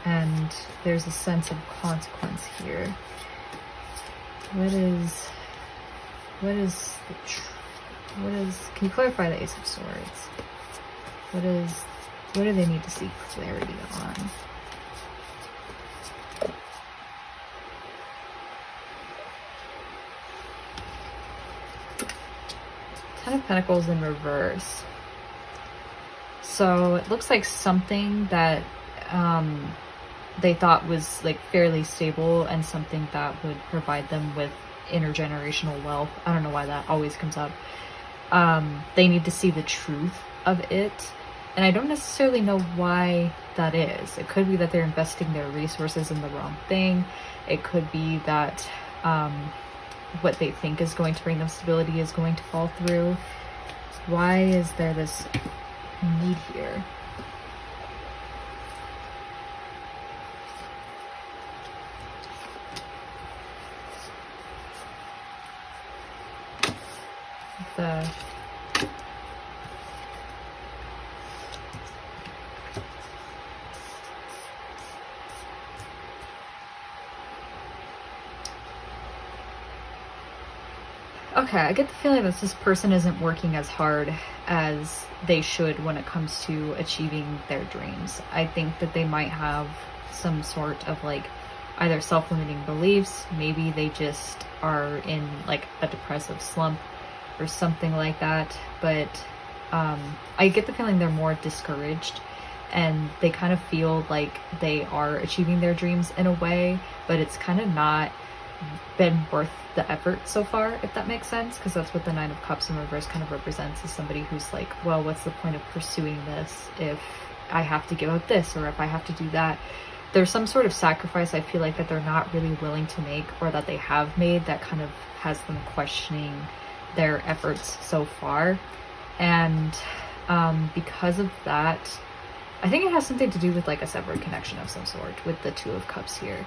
And there's a sense of consequence here. What is can you clarify the Ace of Swords? What do they need to seek clarity on? Ten of Pentacles in reverse. So it looks like something that they thought was like fairly stable and something that would provide them with intergenerational wealth. I don't know why that always comes up. They need to see the truth of it, and I don't necessarily know why that is. It could be that they're investing their resources in the wrong thing. It could be that what they think is going to bring them stability is going to fall through. Why is there this need here? Okay, I get the feeling that this person isn't working as hard as they should when it comes to achieving their dreams. I think that they might have some sort of like either self-limiting beliefs, maybe they just are in like a depressive slump or something like that, but I get the feeling they're more discouraged and they kind of feel like they are achieving their dreams in a way, but it's kind of not been worth the effort so far, if that makes sense, because that's what the Nine of Cups in reverse kind of represents, is somebody who's like, well, what's the point of pursuing this if I have to give up this or if I have to do that? There's some sort of sacrifice I feel like that they're not really willing to make, or that they have made, that kind of has them questioning their efforts so far. And because of that, I think it has something to do with like a severed connection of some sort with the Two of Cups here.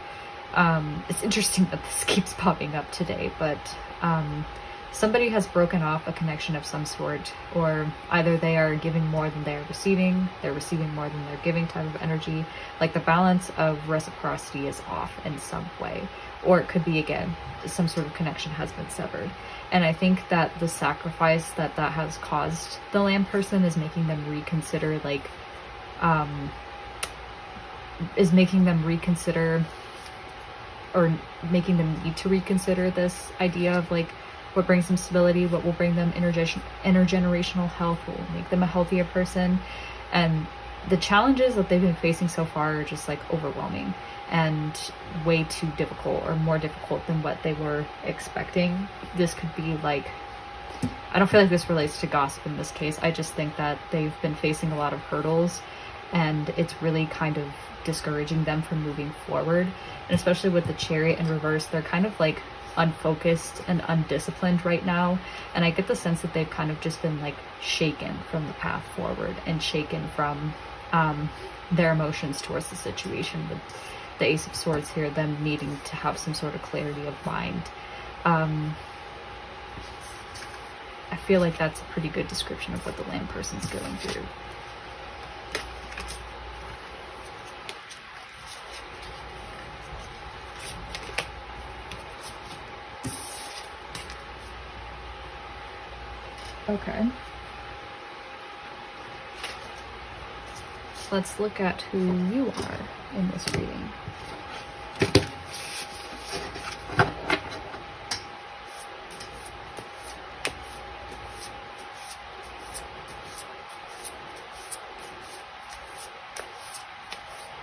It's interesting that this keeps popping up today, but somebody has broken off a connection of some sort, or either they are giving more than they're receiving more than they're giving type of energy. Like the balance of reciprocity is off in some way, or it could be, again, some sort of connection has been severed. And I think that the sacrifice that has caused the Lamb person is making them reconsider, like, is making them reconsider, or making them need to reconsider this idea of like what brings them stability, what will bring them intergenerational health, what will make them a healthier person. And the challenges that they've been facing so far are just like overwhelming and way too difficult, or more difficult than what they were expecting. This could be like, I don't feel like this relates to gossip in this case. I just think that they've been facing a lot of hurdles and it's really kind of discouraging them from moving forward. And especially with the Chariot in reverse, they're kind of like unfocused and undisciplined right now. And I get the sense that they've kind of just been like shaken from the path forward and shaken from their emotions towards the situation. But the Ace of Swords here, them needing to have some sort of clarity of mind. I feel like that's a pretty good description of what the land person's going through. Okay. Let's look at who you are in this reading.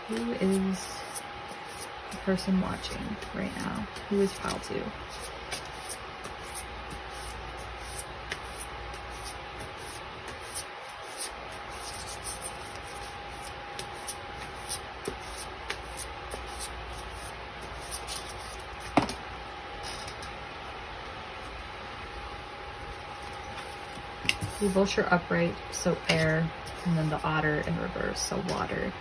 Who is the person watching right now? Who is pile 2? The vulture upright, so air, and then the otter in reverse, so water.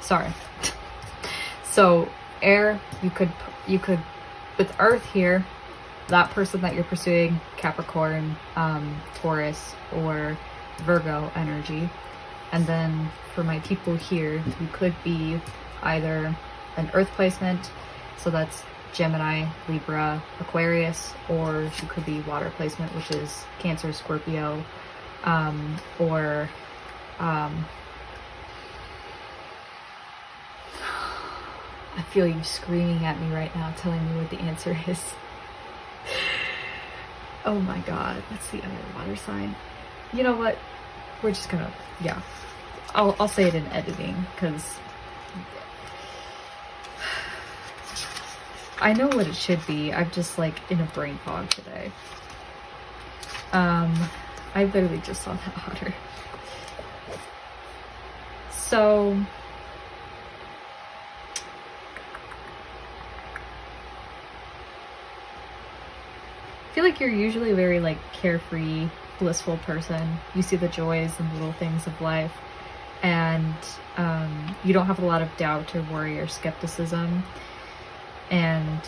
Sorry. So air, you could with earth here, that person that you're pursuing, Capricorn, Taurus, or Virgo energy. And then for my people here, you could be either an earth placement, so that's Gemini, Libra, Aquarius, or you could be water placement, which is Cancer, Scorpio, or I feel you screaming at me right now, telling me what the answer is. Oh my god, what's the other water sign? You know what? We're just gonna, yeah. I'll say it in editing, because I know what it should be. I'm just like in a brain fog today. I literally just saw that otter. So I feel like you're usually a very like carefree, blissful person. You see the joys and little things of life, and you don't have a lot of doubt or worry or skepticism, and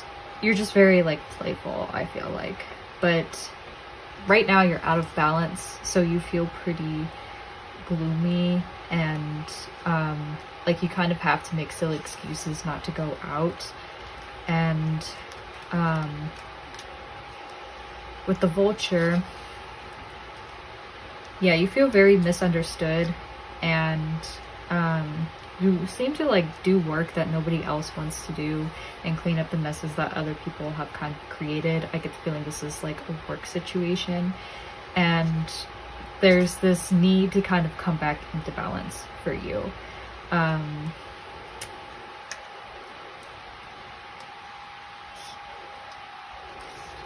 you're just very like playful, I feel like. But right now you're out of balance, so you feel pretty gloomy, and like you kind of have to make silly excuses not to go out. And with the vulture, yeah, you feel very misunderstood, and you seem to like do work that nobody else wants to do and clean up the messes that other people have kind of created. I get the feeling this is like a work situation, and there's this need to kind of come back into balance for you.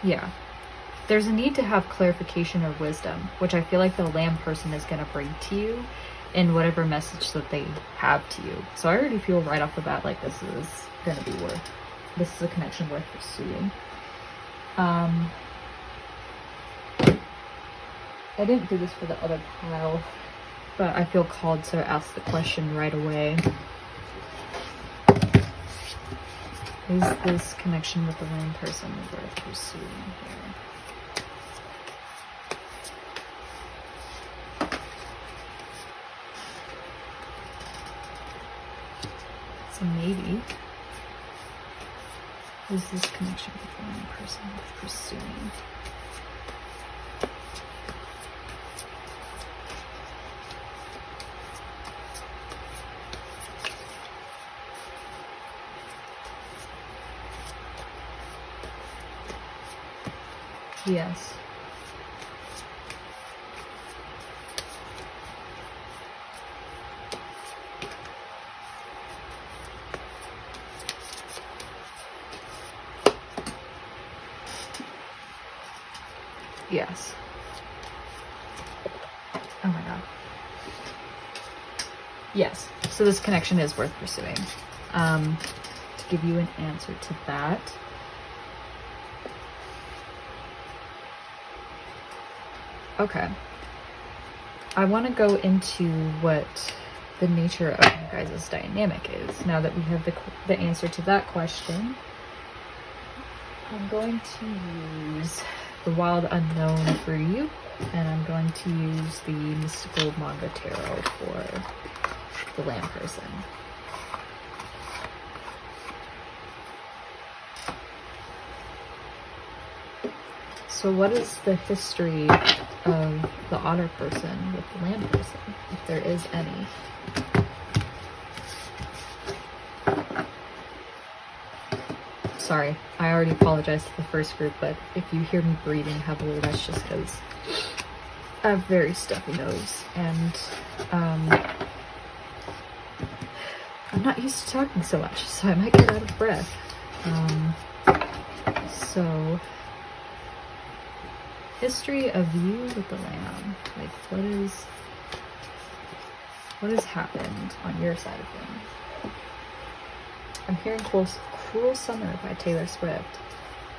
Yeah. There's a need to have clarification or wisdom, which I feel like the lamb person is going to bring to you in whatever message that they have to you. So I already feel right off the bat like this is going to be this is a connection worth pursuing. I didn't do this for the other pile, but I feel called to ask the question right away. Is this connection with the lamb person worth pursuing here? So maybe, is this connection with the one person worth pursuing? Yes. Yes. Oh my god. Yes. So this connection is worth pursuing. To give you an answer to that. Okay. I want to go into what the nature of you guys' dynamic is. Now that we have the answer to that question, I'm going to use the Wild Unknown for you, and I'm going to use the Mystical Manga Tarot for the Lamb person. So what is the history of the Otter person with the Lamb person, if there is any? Sorry, I already apologized to the first group, but if you hear me breathing heavily, that's just because I have a very stuffy nose, and I'm not used to talking so much, so I might get out of breath. So, history of you with the lamb. Like, what has happened on your side of things? I'm hearing Cruel Summer by Taylor Swift,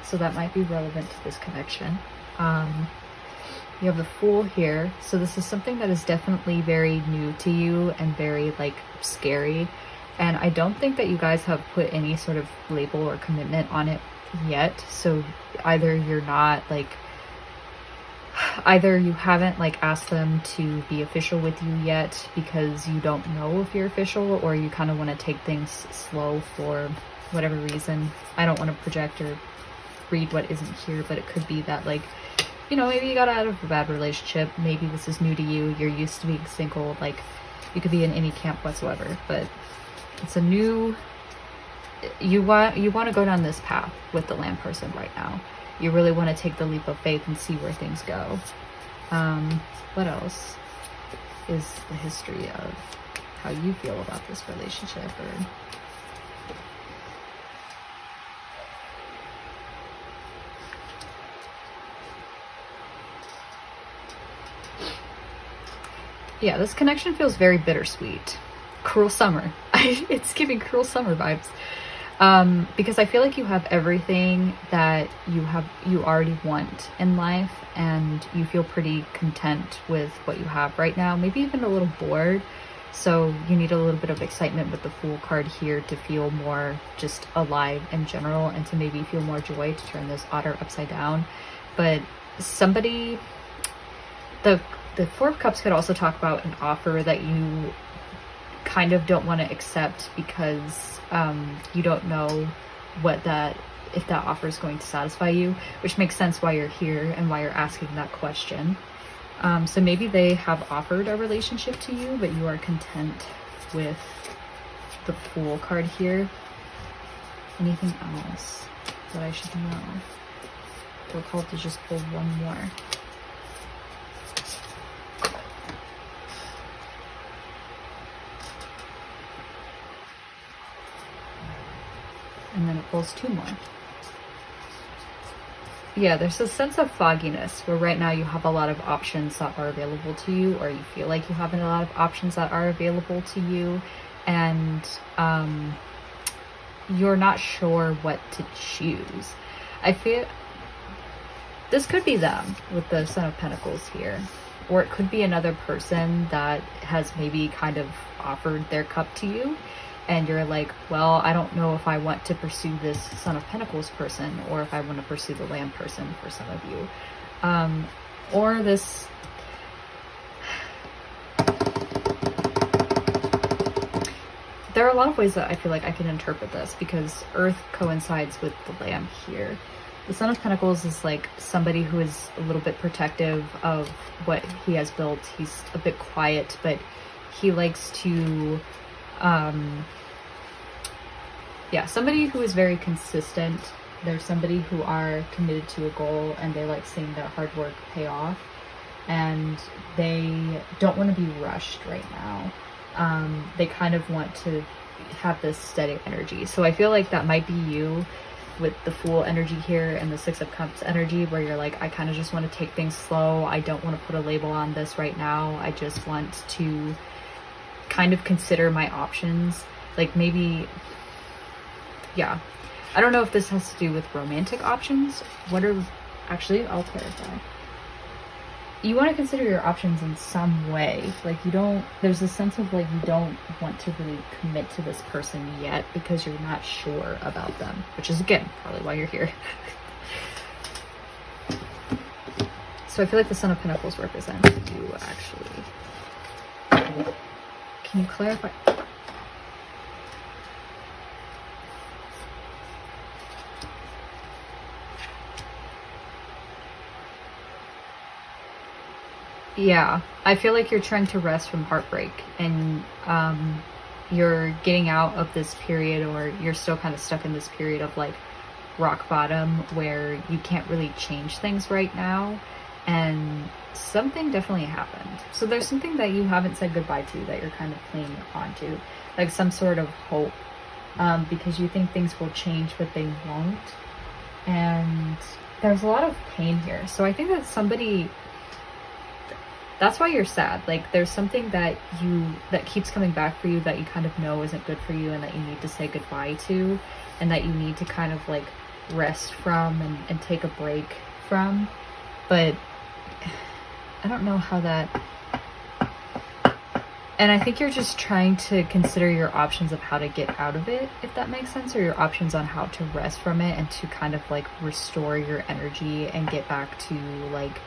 so that might be relevant to this connection. You have the Fool here, so this is something that is definitely very new to you and very, like, scary. And I don't think that you guys have put any sort of label or commitment on it yet, so either you're not, like, either you haven't, like, asked them to be official with you yet because you don't know if you're official, or you kind of want to take things slow for whatever reason. I don't want to project or read what isn't here, but it could be that, like, you know, maybe you got out of a bad relationship, maybe this is new to you, you're used to being single, like, you could be in any camp whatsoever, but it's a new, you want to go down this path with the Lamb person right now. You really want to take the leap of faith and see where things go. What else is the history of how you feel about this relationship? Or yeah, this connection feels very bittersweet. Cruel Summer. It's giving Cruel Summer vibes. Because I feel like you have everything that you already want in life, and you feel pretty content with what you have right now, maybe even a little bored. So you need a little bit of excitement with the Fool card here to feel more just alive in general, and to maybe feel more joy to turn this otter upside down. But somebody, the Four of Cups could also talk about an offer that you kind of don't want to accept because you don't know if that offer is going to satisfy you, which makes sense why you're here and why you're asking that question. So maybe they have offered a relationship to you, but you are content with the Fool card here. Anything else that I should know? We're called to just pull one more. And then it pulls two more. Yeah, there's a sense of fogginess where right now you have a lot of options that are available to you, or you feel like you have a lot of options that are available to you, and you're not sure what to choose. I feel this could be them with the Son of Pentacles here, or it could be another person that has maybe kind of offered their cup to you, and you're like, well, I don't know if I want to pursue this Son of Pentacles person, or if I want to pursue the Lamb person for some of you. Or this... There are a lot of ways that I feel like I can interpret this, because Earth coincides with the Lamb here. The Son of Pentacles is like somebody who is a little bit protective of what he has built. He's a bit quiet, but he likes to... yeah, somebody who is very consistent. There's somebody who are committed to a goal, and they like seeing their hard work pay off, and they don't want to be rushed right now. They kind of want to have this steady energy. So I feel like that might be you with the Fool energy here and the Six of Cups energy, where you're like, I kind of just want to take things slow. I don't want to put a label on this right now. I just want to kind of consider my options. Like maybe, yeah. I don't know if this has to do with romantic options. Actually, I'll clarify. You want to consider your options in some way. Like there's a sense of like you don't want to really commit to this person yet because you're not sure about them, which is again, probably why you're here. So I feel like the Son of Pentacles represents you actually. Can you clarify? Yeah, I feel like you're trying to rest from heartbreak, and you're getting out of this period, or you're still kind of stuck in this period of like rock bottom where you can't really change things right now, and something definitely happened. So there's something that you haven't said goodbye to that you're kind of clinging onto, like some sort of hope, because you think things will change, but they won't. And there's a lot of pain here. So I think that that's why you're sad. Like there's something that keeps coming back for you that you kind of know isn't good for you, and that you need to say goodbye to, and that you need to kind of like rest from and take a break from. But I don't know how that, and I think you're just trying to consider your options of how to get out of it, if that makes sense, or your options on how to rest from it and to kind of like restore your energy and get back to like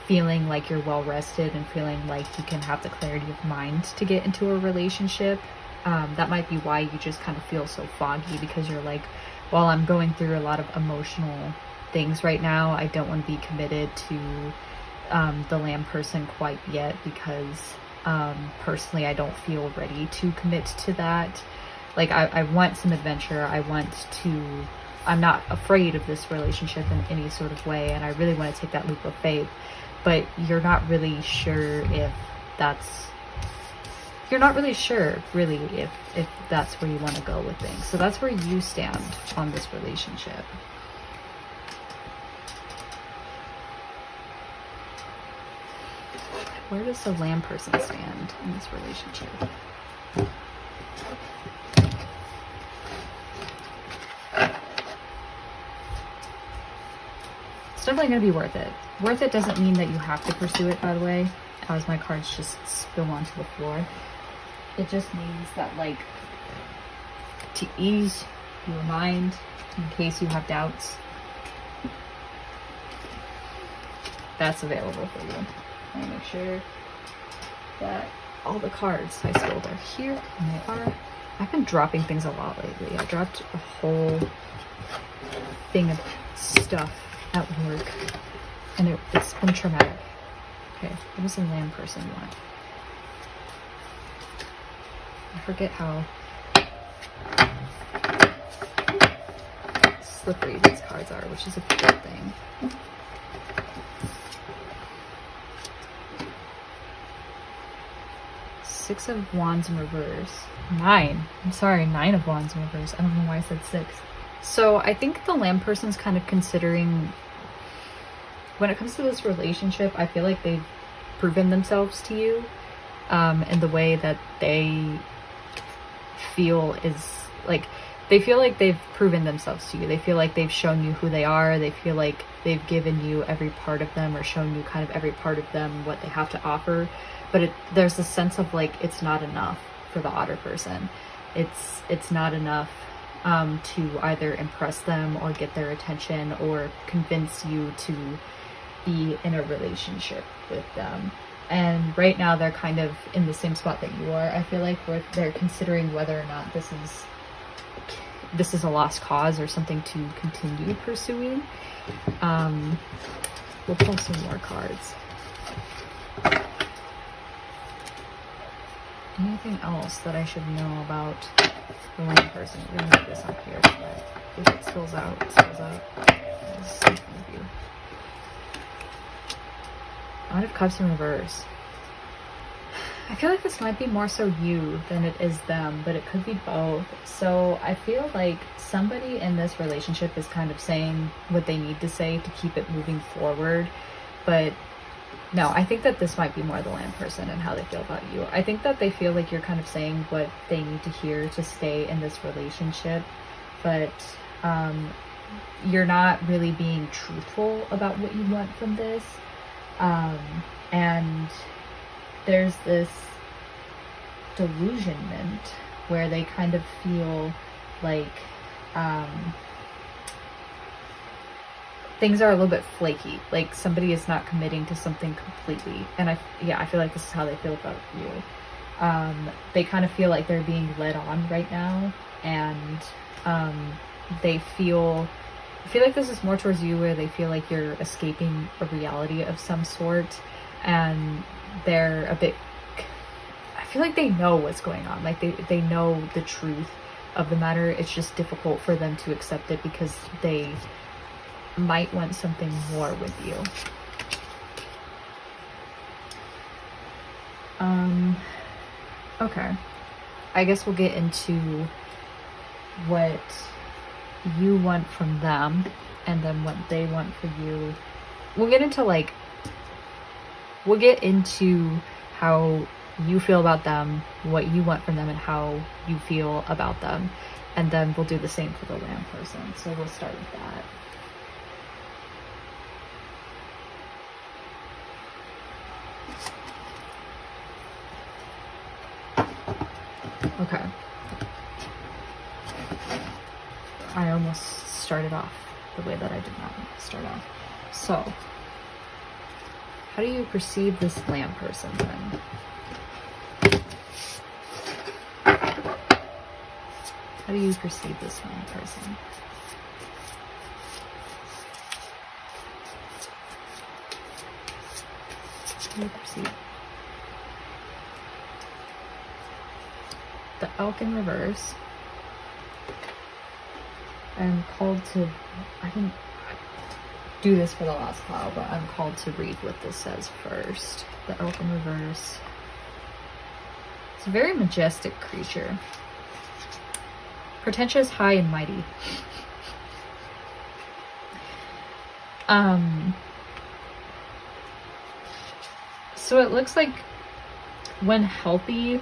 feeling like you're well rested and feeling like you can have the clarity of mind to get into a relationship. That might be why you just kind of feel so foggy, because you're like, well, I'm going through a lot of emotional things right now. I don't want to be committed to the lamb person quite yet, because personally I don't feel ready to commit to that. Like I want some adventure. I'm not afraid of this relationship in any sort of way, and I really want to take that leap of faith. But you're not really sure if that's where you want to go with things. So that's where you stand on this relationship. Where does the lamb person stand in this relationship? It's definitely going to be worth it. Worth it doesn't mean that you have to pursue it, by the way, as my cards just spill onto the floor. It just means that, like, to ease your mind in case you have doubts, that's available for you. I want to make sure that all the cards I spilled are here, and they are. I've been dropping things a lot lately. I dropped a whole thing of stuff at work, and it's been traumatic. Okay, what does a lamb person want? I forget how slippery these cards are, which is a good thing. Six of Wands in reverse. Nine of Wands in reverse. I don't know why I said six. So I think the lamb person's kind of considering, when it comes to this relationship, I feel like they've proven themselves to you in the way that they feel is like, they feel like they've proven themselves to you. They feel like they've shown you who they are. They feel like they've given you every part of them, or shown you kind of every part of them, what they have to offer. But there's a sense of like, it's not enough for the otter person. It's not enough to either impress them or get their attention or convince you to be in a relationship with them. And right now they're kind of in the same spot that you are. I feel like where they're considering whether or not this is a lost cause or something to continue pursuing. We'll pull some more cards. Anything else that I should know about the one person? We're gonna put this up here so that if it spills out, it spills out. Knight of Cups in reverse. I feel like this might be more so you than it is them, but it could be both. So I feel like somebody in this relationship is kind of saying what they need to say to keep it moving forward, but No, I think that this might be more the land person and how they feel about you. I think that they feel like you're kind of saying what they need to hear to stay in this relationship, but you're not really being truthful about what you want from this. And there's this delusionment where they kind of feel like things are a little bit flaky, like somebody is not committing to something completely. And I feel like this is how they feel about you. They kind of feel like they're being led on right now, and I feel like this is more towards you, where they feel like you're escaping a reality of some sort, and they're a bit, I feel like they know what's going on, like they know the truth of the matter. It's just difficult for them to accept it because they might want something more with you. Okay, I guess we'll get into what you want from them and then what they want for you. We'll get into how you feel about them, what you want from them, and how you feel about them, and then we'll do the same for the land person. So we'll start with that. Okay. I almost started off the way that I did not want to start off. So, how do you perceive this land person then? How do you perceive this land person? How do you perceive? The elk in reverse. I'm called to, I didn't do this for the last pile, but I'm called to read what this says first. The elk in reverse. It's a very majestic creature. Pretentious, high, and mighty. So it looks like when healthy,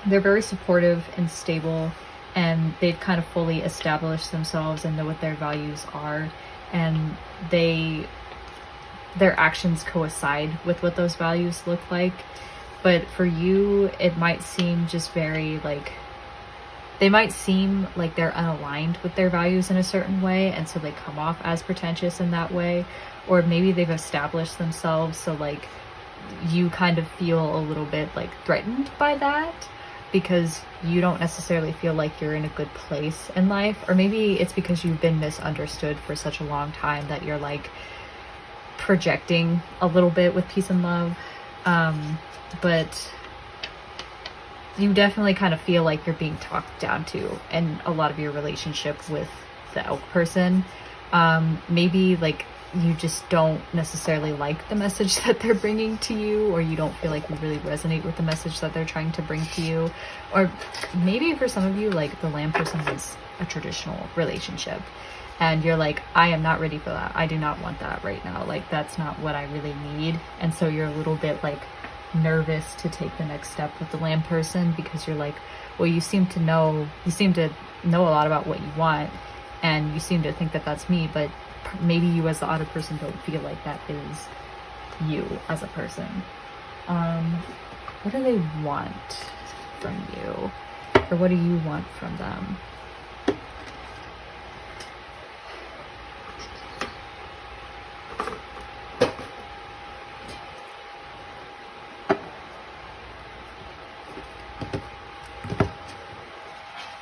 they're very supportive and stable, and they've kind of fully established themselves and know what their values are, and their actions coincide with what those values look like. But for you, it might seem just very they might seem like they're unaligned with their values in a certain way, and so they come off as pretentious in that way. Or maybe they've established themselves, so you kind of feel a little bit threatened by that, because you don't necessarily feel like you're in a good place in life. Or maybe it's because you've been misunderstood for such a long time that you're projecting a little bit with peace and love. But you definitely kind of feel like you're being talked down to in a lot of your relationship with the elk person. Maybe you just don't necessarily like the message that they're bringing to you, or you don't feel like you really resonate with the message that they're trying to bring to you. Or maybe for some of you, the land person was a traditional relationship, and you're I am not ready for that. I do not want that right now. That's not what I really need. And so you're a little bit nervous to take the next step with the land person, because you're well, you seem to know a lot about what you want, and you seem to think that that's me, but maybe you as the other person don't feel like that is you as a person. What do they want from you? Or what do you want from them?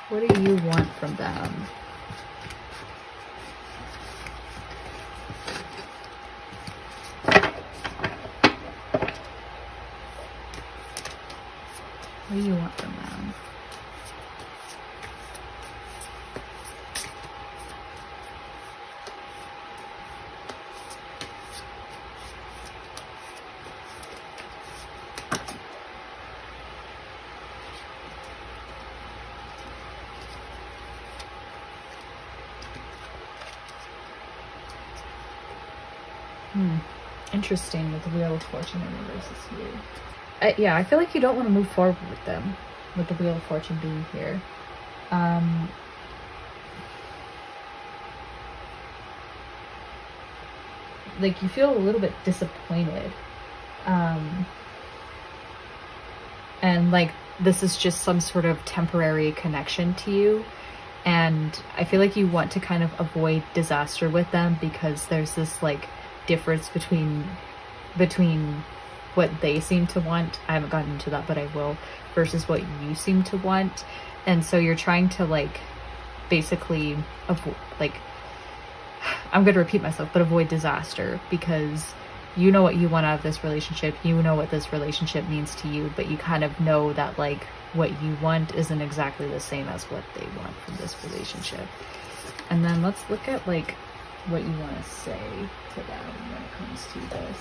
What do you want from them? What do you want from them? Interesting with the Wheel of Fortune in reverses here. Yeah, I feel like you don't want to move forward with them, with the Wheel of Fortune being here. Like, you feel a little bit disappointed. And, like, this is just some sort of temporary connection to you. And I feel like you want to kind of avoid disaster with them because there's this, like, difference between what they seem to want. I haven't gotten into that, but I will, versus what you seem to want. And so you're trying to, like, basically avoid, like, I'm going to repeat myself, but avoid disaster, because you know what you want out of this relationship, you know what this relationship means to you, but you kind of know that, like, what you want isn't exactly the same as what they want from this relationship. And then let's look at, like, what you want to say to them when it comes to this.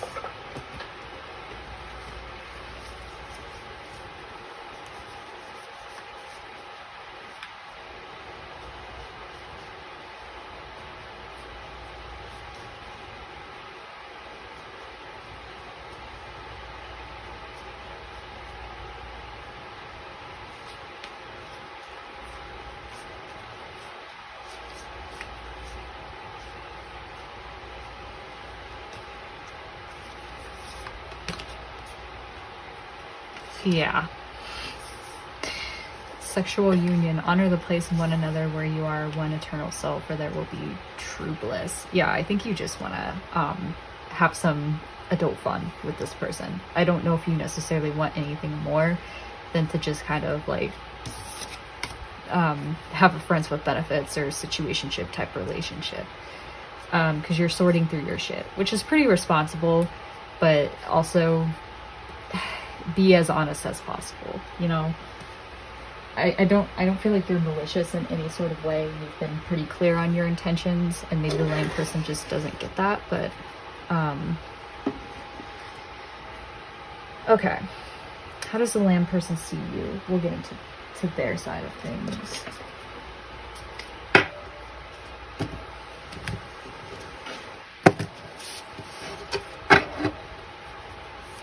Yeah. Sexual union. Honor the place in one another where you are one eternal self, or there will be true bliss. Yeah, I think you just want to have some adult fun with this person. I don't know if you necessarily want anything more than to just kind of, like, have a friends with benefits or situationship type relationship. Because you're sorting through your shit, which is pretty responsible, but also be as honest as possible, you know? I don't feel like you're malicious in any sort of way. You've been pretty clear on your intentions, and maybe the lame person just doesn't get that, but okay. How does the lamb person see you? We'll get into their side of things.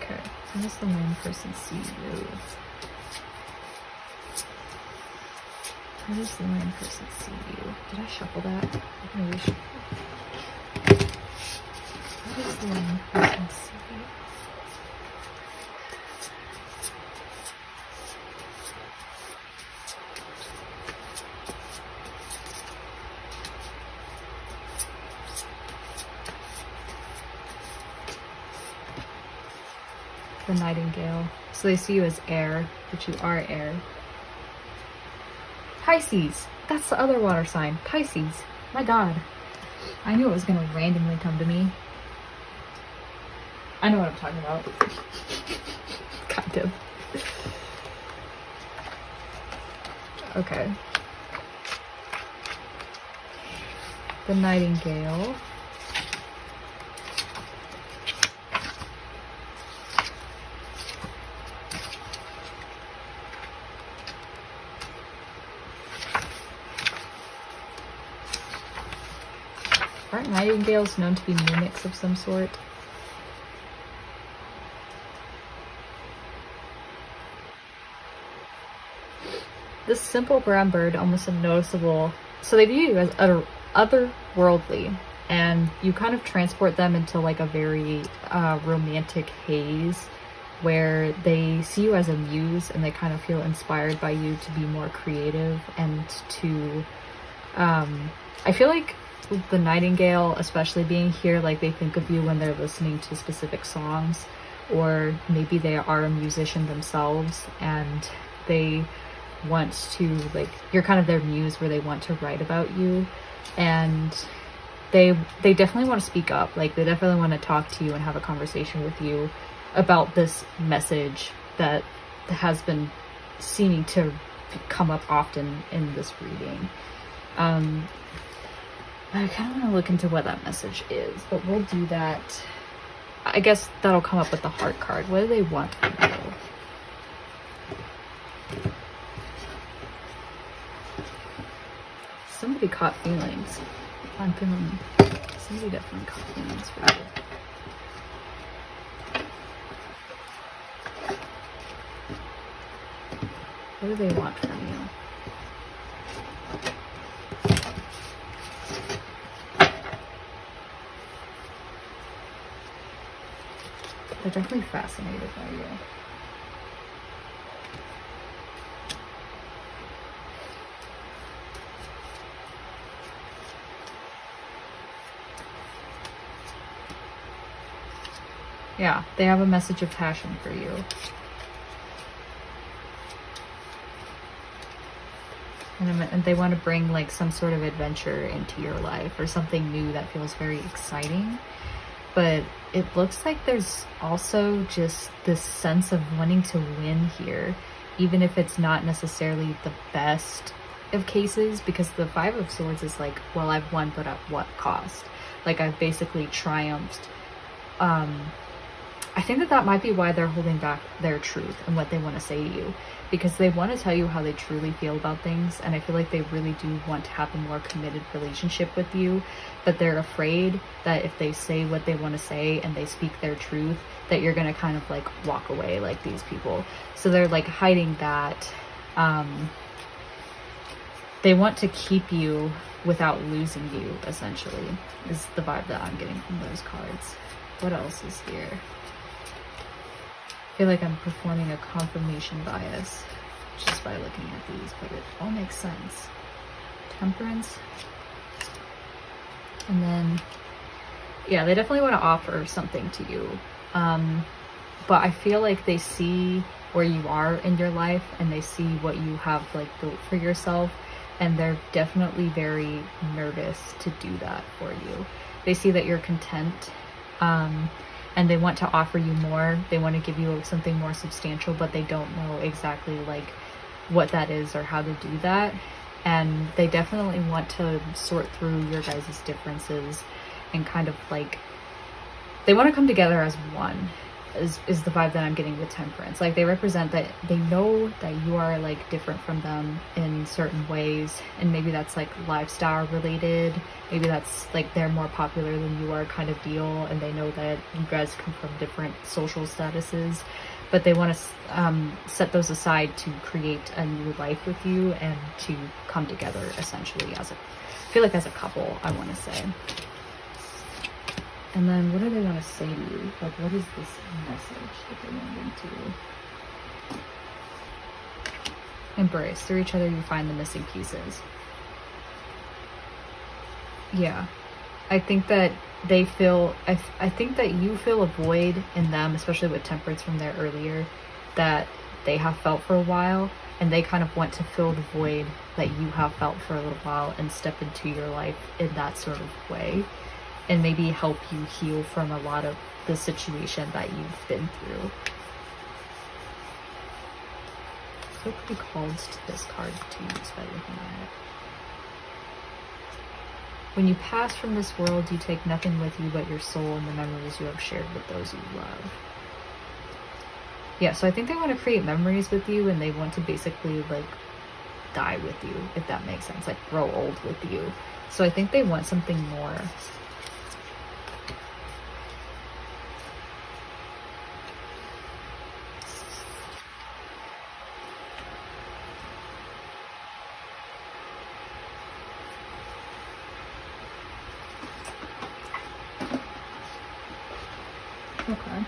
Okay, how does the lamb person see you? How does the lamb person see you? Did I shuffle that? Maybe shuffle. How does the lamb person see you? The nightingale. So they see you as air, but you are air. Pisces. That's the other water sign. Pisces. My God. I knew it was going to randomly come to me. I know what I'm talking about. Kind of. Okay. The nightingale. Aren't nightingales known to be mimics of some sort? This simple brown bird, almost unnoticeable. So they view you as otherworldly, and you kind of transport them into, like, a very romantic haze where they see you as a muse, and they kind of feel inspired by you to be more creative and to I feel like the nightingale, especially being here, like, they think of you when they're listening to specific songs, or maybe they are a musician themselves and they want to, like, you're kind of their muse where they want to write about you, and they definitely want to speak up. Like, they definitely want to talk to you and have a conversation with you about this message that has been seeming to come up often in this reading. I kind of want to look into what that message is, but we'll do that. I guess that'll come up with the heart card. What do they want from you? Somebody caught feelings. I'm feeling somebody definitely caught feelings for you. What do they want from you? They're definitely fascinated by you. Yeah, they have a message of passion for you. And they want to bring like some sort of adventure into your life or something new that feels very exciting. But it looks like there's also just this sense of wanting to win here, even if it's not necessarily the best of cases, because the Five of Swords is like, well, I've won, but at what cost? Like, I've basically triumphed. I think that that might be why they're holding back their truth and what they want to say to you, because they want to tell you how they truly feel about things, and I feel like they really do want to have a more committed relationship with you, but they're afraid that if they say what they want to say and they speak their truth, that you're going to kind of like walk away like these people. So they're like hiding that. They want to keep you without losing you, essentially, is the vibe that I'm getting from those cards. What else is here? I feel like I'm performing a confirmation bias just by looking at these, but it all makes sense. Temperance. And then, yeah, they definitely want to offer something to you. But I feel like they see where you are in your life and they see what you have like built for yourself, and they're definitely very nervous to do that for you. They see that you're content, and they want to offer you more. They want to give you something more substantial, but they don't know exactly like what that is or how to do that. And they definitely want to sort through your guys' differences and kind of like, they want to come together as one, is the vibe that I'm getting with Temperance. Like, they represent that they know that you are like different from them in certain ways, and maybe that's like lifestyle related, maybe that's like they're more popular than you are kind of deal, and they know that you guys come from different social statuses, but they want to set those aside to create a new life with you and to come together essentially as a, I feel like as a couple, I want to say. And then what do they want to say to you? Like, what is this message that they want them to embrace? Through each other, you find the missing pieces. Yeah. I think that they feel, I think that you feel a void in them, especially with Temperance from there earlier, that they have felt for a while, and they kind of want to fill the void that you have felt for a little while and step into your life in that sort of way, and maybe help you heal from a lot of the situation that you've been through. I feel pretty called to this card too, just by looking at it. When you pass from this world, you take nothing with you but your soul and the memories you have shared with those you love. Yeah, so I think they want to create memories with you, and they want to basically like die with you, if that makes sense, like grow old with you. So I think they want something more. Okay,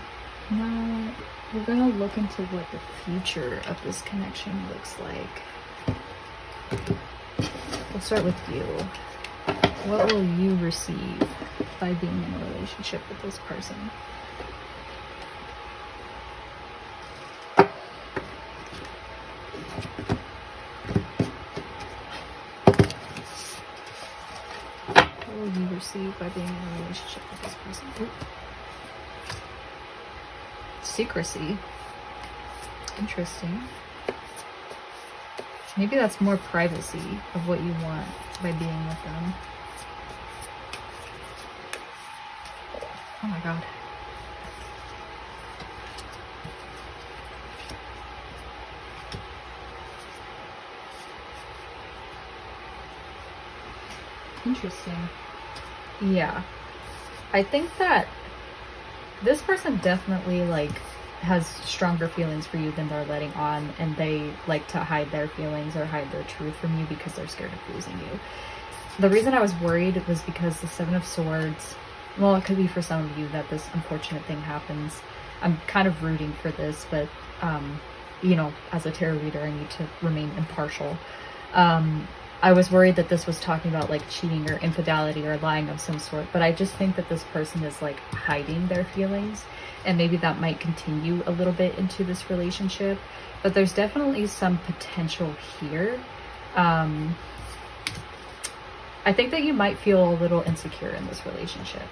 now we're gonna look into what the future of this connection looks like. We'll start with you. What will you receive by being in a relationship with this person? What will you receive by being in a relationship with this person? Ooh. Secrecy. Interesting. Maybe that's more privacy of what you want by being with them. Oh my god. Interesting. Yeah. I think that this person definitely like has stronger feelings for you than they're letting on, and they like to hide their feelings or hide their truth from you because they're scared of losing you. The reason I was worried was because the Seven of Swords, well, it could be for some of you that this unfortunate thing happens. I'm kind of rooting for this, but, you know, as a tarot reader, I need to remain impartial. I was worried that this was talking about like cheating or infidelity or lying of some sort, but I just think that this person is like hiding their feelings, and maybe that might continue a little bit into this relationship, but there's definitely some potential here. I think that you might feel a little insecure in this relationship.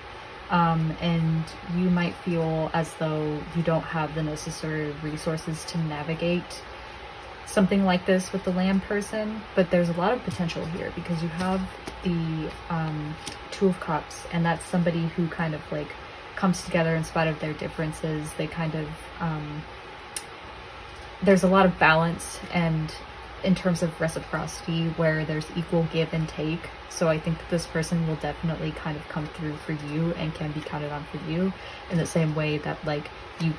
And you might feel as though you don't have the necessary resources to navigate something like this with the Lamb person, but there's a lot of potential here because you have the Two of Cups, and that's somebody who kind of like comes together in spite of their differences. They kind of there's a lot of balance and in terms of reciprocity where there's equal give and take. So I think that this person will definitely kind of come through for you and can be counted on for you in the same way that like they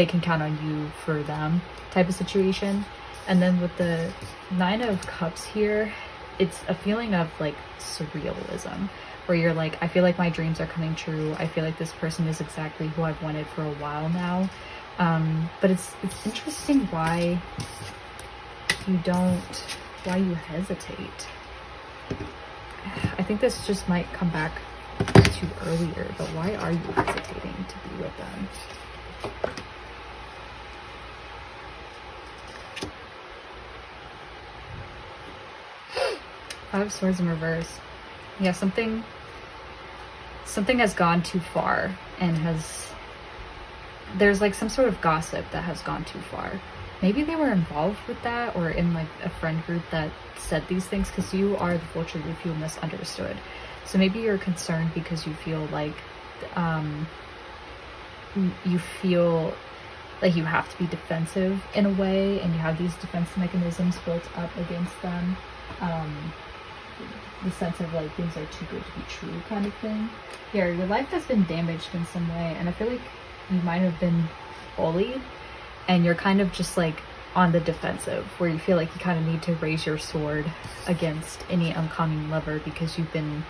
can count on you for them type of situation. And then with the Nine of Cups here, it's a feeling of like surrealism where you're like, I feel like my dreams are coming true. I feel like this person is exactly who I've wanted for a while now. But it's interesting why you hesitate. I think this just might come back to earlier, but why are you hesitating to be with them? Five of Swords in reverse. Yeah, something has gone too far and there's like some sort of gossip that has gone too far. Maybe they were involved with that or in like a friend group that said these things, because you are the vulture, you feel misunderstood. So maybe you're concerned because you feel like you feel like you have to be defensive in a way, and you have these defense mechanisms built up against them. The sense of like things are too good to be true kind of thing. Yeah, your life has been damaged in some way, and I feel like you might have been bullied, and you're kind of just like on the defensive where you feel like you kind of need to raise your sword against any oncoming lover because you've been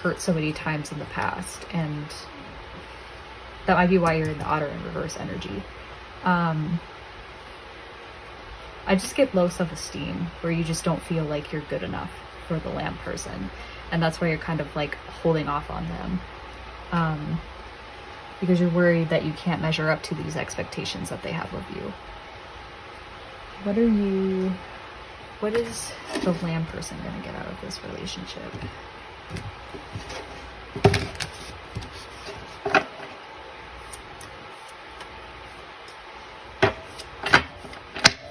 hurt so many times in the past, and that might be why you're in the Otter in reverse energy. I just get low self-esteem where you just don't feel like you're good enough for the Lamb person, and that's why you're kind of like holding off on them, because you're worried that you can't measure up to these expectations that they have of you. What is the Lamb person gonna get out of this relationship?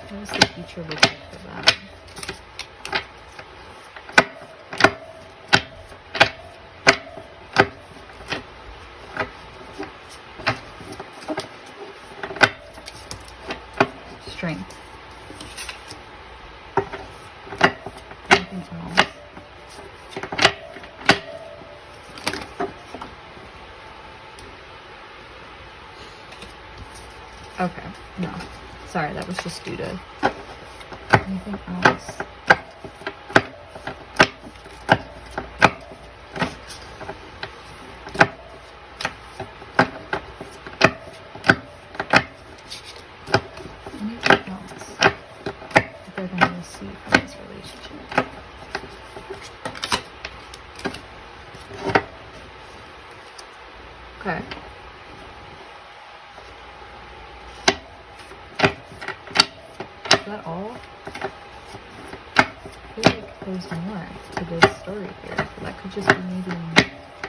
What is the future look like for them? Strength. Anything else? Okay, no. Sorry, that was just due to anything else. Anything else that they're going to receive from this relationship? Okay. Is that all? I feel like there's more to this story here. That could just be maybe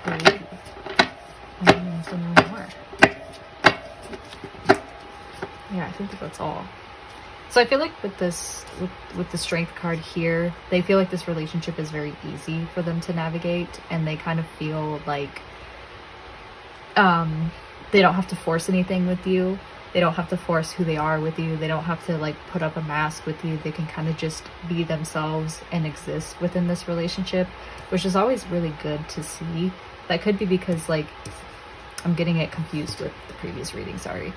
the lady. And some more. Yeah, I think that's all. So I feel like with this, with the Strength card here, they feel like this relationship is very easy for them to navigate, and they kind of feel like they don't have to force anything with you. They don't have to force who they are with you. They don't have to like put up a mask with you. They can kind of just be themselves and exist within this relationship, which is always really good to see. That could be because like I'm getting it confused with the previous reading, sorry.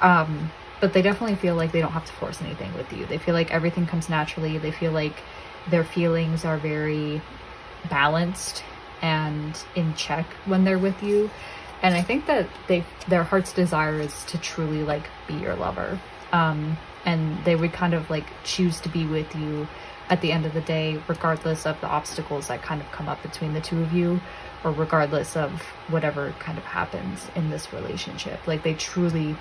But they definitely feel like they don't have to force anything with you. They feel like everything comes naturally. They feel like their feelings are very balanced and in check when they're with you. And I think that their heart's desire is to truly like be your lover. And they would kind of like choose to be with you at the end of the day, regardless of the obstacles that kind of come up between the two of you, or regardless of whatever kind of happens in this relationship. Like they truly,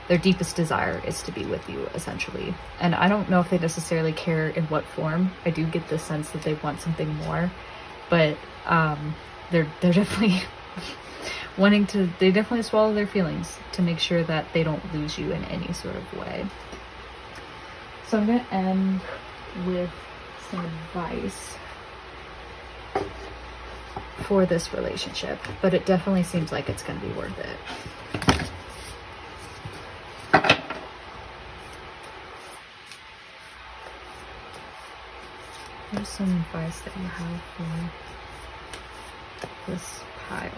their deepest desire is to be with you, essentially. And I don't know if they necessarily care in what form. I do get the sense that they want something more, but they're definitely wanting to, they definitely swallow their feelings to make sure that they don't lose you in any sort of way. So I'm going to end with some advice for this relationship, but it definitely seems like it's going to be worth it. Here's some advice that you have for this pile.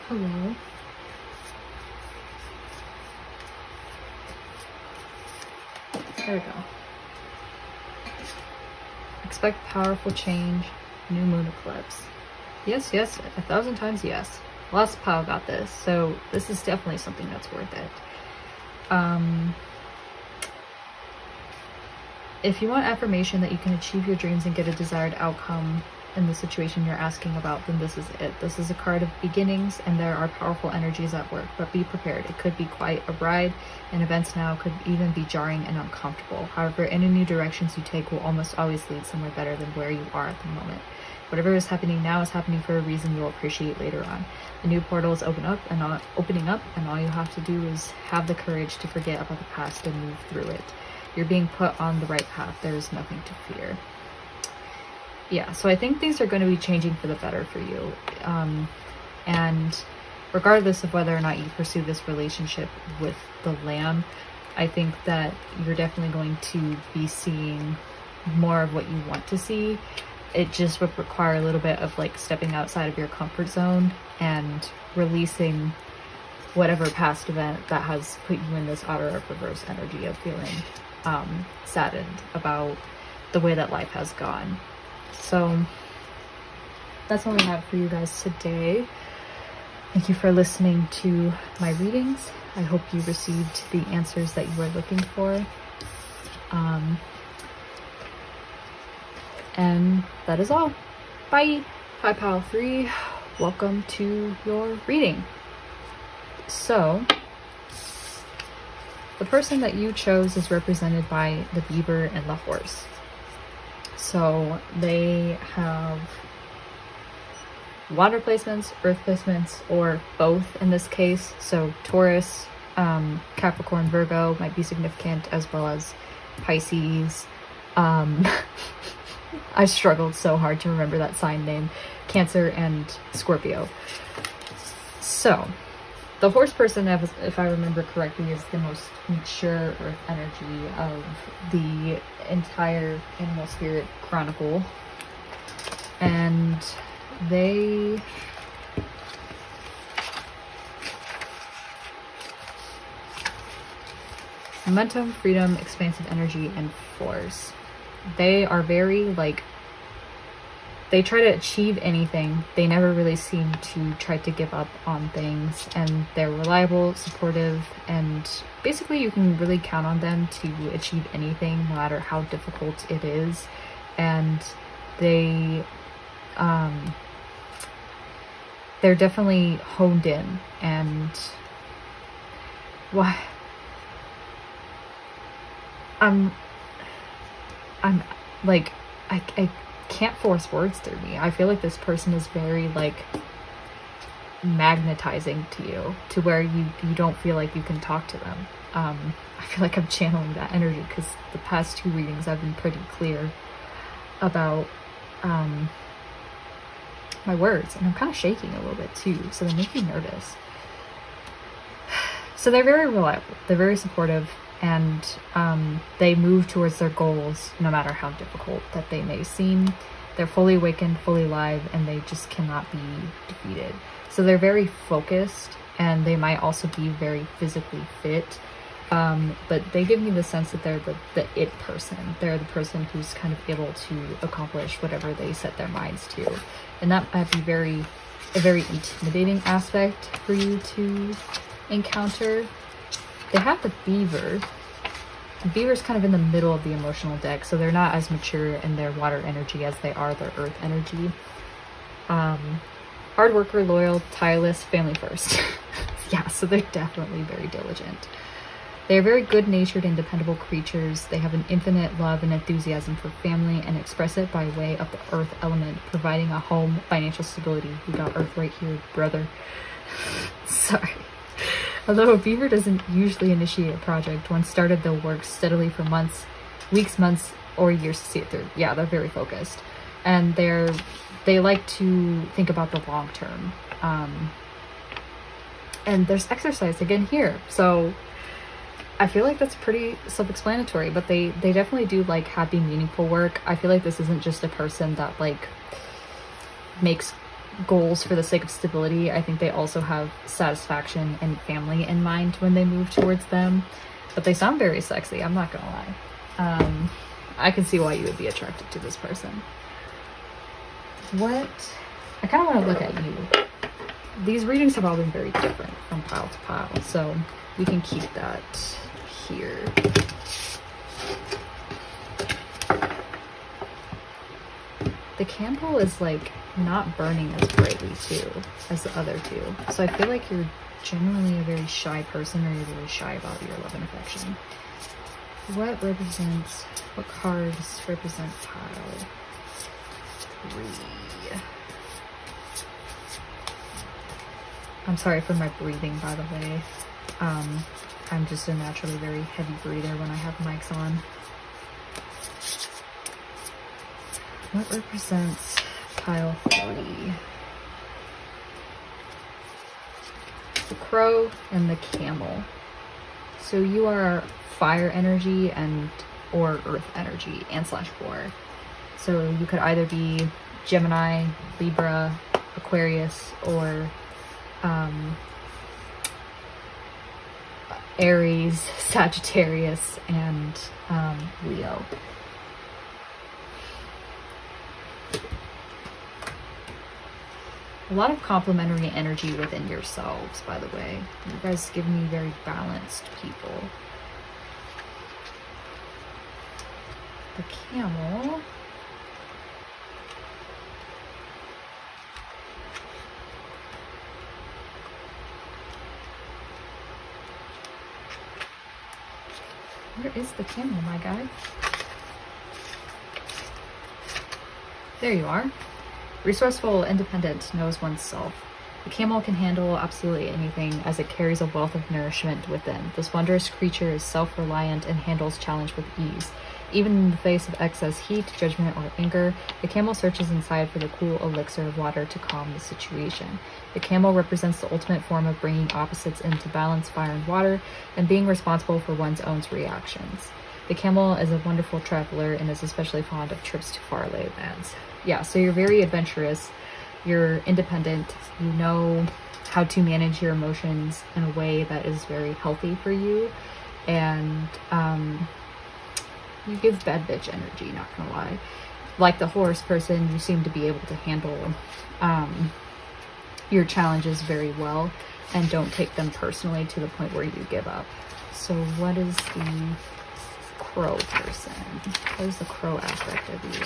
Hello. There we go. Expect powerful change, new moon eclipse. Yes, yes, 1,000 times yes. Lost pile got this, so this is definitely something that's worth it. If you want affirmation that you can achieve your dreams and get a desired outcome in the situation you're asking about, then this is it. This is a card of beginnings, and there are powerful energies at work, but be prepared. It could be quite a ride, and events now could even be jarring and uncomfortable. However, any new directions you take will almost always lead somewhere better than where you are at the moment. Whatever is happening now is happening for a reason you'll appreciate later on. The new portal is opening up, and all you have to do is have the courage to forget about the past and move through it. You're being put on the right path. There is nothing to fear. Yeah, so I think things are going to be changing for the better for you. And regardless of whether or not you pursue this relationship with the lamb, I think that you're definitely going to be seeing more of what you want to see. It just would require a little bit of like stepping outside of your comfort zone and releasing whatever past event that has put you in this outer or reverse energy of feeling saddened about the way that life has gone. So that's all I have for you guys today. Thank you for listening to my readings. I hope you received the answers that you were looking for. And that is all. Bye. Hi, Pile 3. Welcome to your reading. So, the person that you chose is represented by the beaver and the horse. So, they have water placements, earth placements, or both in this case. So, Taurus, Capricorn, Virgo might be significant, as well as Pisces. I struggled so hard to remember that sign name. Cancer and Scorpio. So, the horse person, if I remember correctly, is the most mature earth energy of the entire Animal Spirit Chronicle. And they... momentum, freedom, expansive energy, and force. They are very, like, they try to achieve anything. They never really seem to try to give up on things, and they're reliable, supportive, and basically you can really count on them to achieve anything, no matter how difficult it is. And they're definitely honed in, and why I'm like, I can't force words through me. I feel like this person is very, like, magnetizing to you, to where you don't feel like you can talk to them. I feel like I'm channeling that energy because the past 2 readings I've been pretty clear about my words, and I'm kind of shaking a little bit too, so they make me nervous. So they're very reliable, they're very supportive, and they move towards their goals no matter how difficult that they may seem. They're fully awakened, fully alive, and they just cannot be defeated. So they're very focused, and they might also be very physically fit. But they give me the sense that they're the it person. They're the person who's kind of able to accomplish whatever they set their minds to. And that might be a very intimidating aspect for you to encounter. They have the beaver. The beaver's kind of in the middle of the emotional deck, so they're not as mature in their water energy as they are their earth energy. Hard worker, loyal, tireless, family first. Yeah, so they're definitely very diligent. They are very good-natured and dependable creatures. They have an infinite love and enthusiasm for family and express it by way of the earth element, providing a home, financial stability. We got earth right here, brother. Sorry. Although a beaver doesn't usually initiate a project, once started they'll work steadily for months, weeks, months, or years to see it through. Yeah, they're very focused. And they like to think about the long term. And there's exercise again here. So I feel like that's pretty self-explanatory, but they definitely do like happy, meaningful work. I feel like this isn't just a person that like makes goals for the sake of stability. I think they also have satisfaction and family in mind when they move towards them. But they sound very sexy, I'm not gonna lie. I can see why you would be attracted to this person. I kind of want to look at you. These readings have all been very different from pile to pile, so we can keep that here. The candle is like not burning as brightly too as the other two, so I feel like you're generally a very shy person, or you're very shy about your love and affection. What cards represent pile 3? I'm sorry for my breathing, by the way. I'm just a naturally very heavy breather when I have mics on. What represents pile 3? The crow and the camel. So you are fire energy or earth energy and /war. So you could either be Gemini, Libra, Aquarius, or Aries, Sagittarius, and Leo. A lot of complementary energy within yourselves, by the way. You guys give me very balanced people. The camel. Where is the camel, my guy? There you are. Resourceful, independent, knows oneself. The camel can handle absolutely anything as it carries a wealth of nourishment within. This wondrous creature is self-reliant and handles challenge with ease. Even in the face of excess heat, judgment, or anger, the camel searches inside for the cool elixir of water to calm the situation. The camel represents the ultimate form of bringing opposites into balance, fire and water, and being responsible for one's own reactions. The camel is a wonderful traveler and is especially fond of trips to faraway lands. Yeah, so you're very adventurous, you're independent, you know how to manage your emotions in a way that is very healthy for you, and you give bad bitch energy, not gonna lie. Like the horse person, you seem to be able to handle your challenges very well and don't take them personally to the point where you give up. So what is the crow person? What is the crow aspect of you?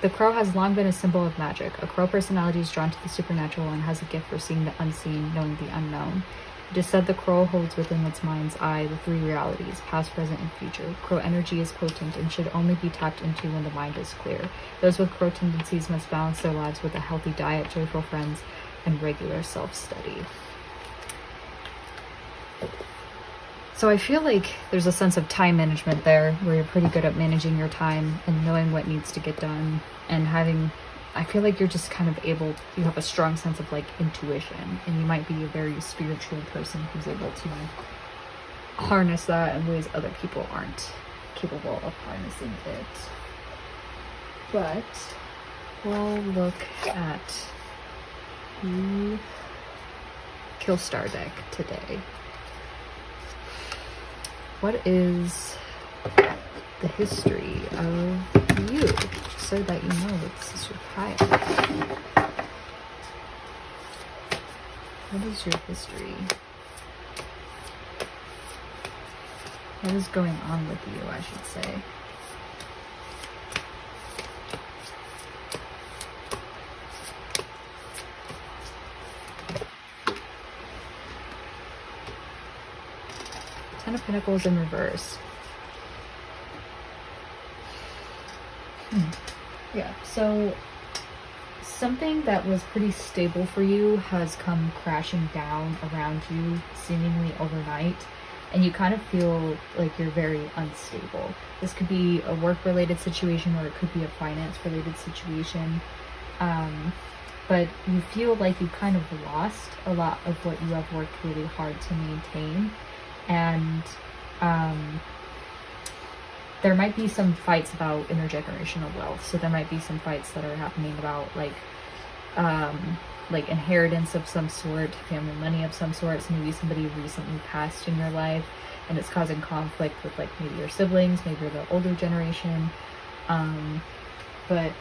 The crow has long been a symbol of magic. A crow personality is drawn to the supernatural and has a gift for seeing the unseen, knowing the unknown. It is said the crow holds within its mind's eye the three realities, past, present, and future. Crow energy is potent and should only be tapped into when the mind is clear. Those with crow tendencies must balance their lives with a healthy diet, joyful friends, and regular self-study. So I feel like there's a sense of time management there, where you're pretty good at managing your time and knowing what needs to get done, and I feel like you're just kind of you have a strong sense of like intuition, and you might be a very spiritual person who's able to harness that in ways other people aren't capable of harnessing it. But we'll look at the Killstar deck today. What is the history of you? Just so that you know that this is your pile. What is your history? What is going on with you, I should say? Ten of Pentacles in reverse. Yeah, so something that was pretty stable for you has come crashing down around you seemingly overnight, and you kind of feel like you're very unstable. This could be a work-related situation, or it could be a finance-related situation, but you feel like you kind of lost a lot of what you have worked really hard to maintain. And there might be some fights about intergenerational wealth. So there might be some fights that are happening about like inheritance of some sort, family money of some sort. So maybe somebody recently passed in your life, and it's causing conflict with like maybe your siblings, maybe you're the older generation. But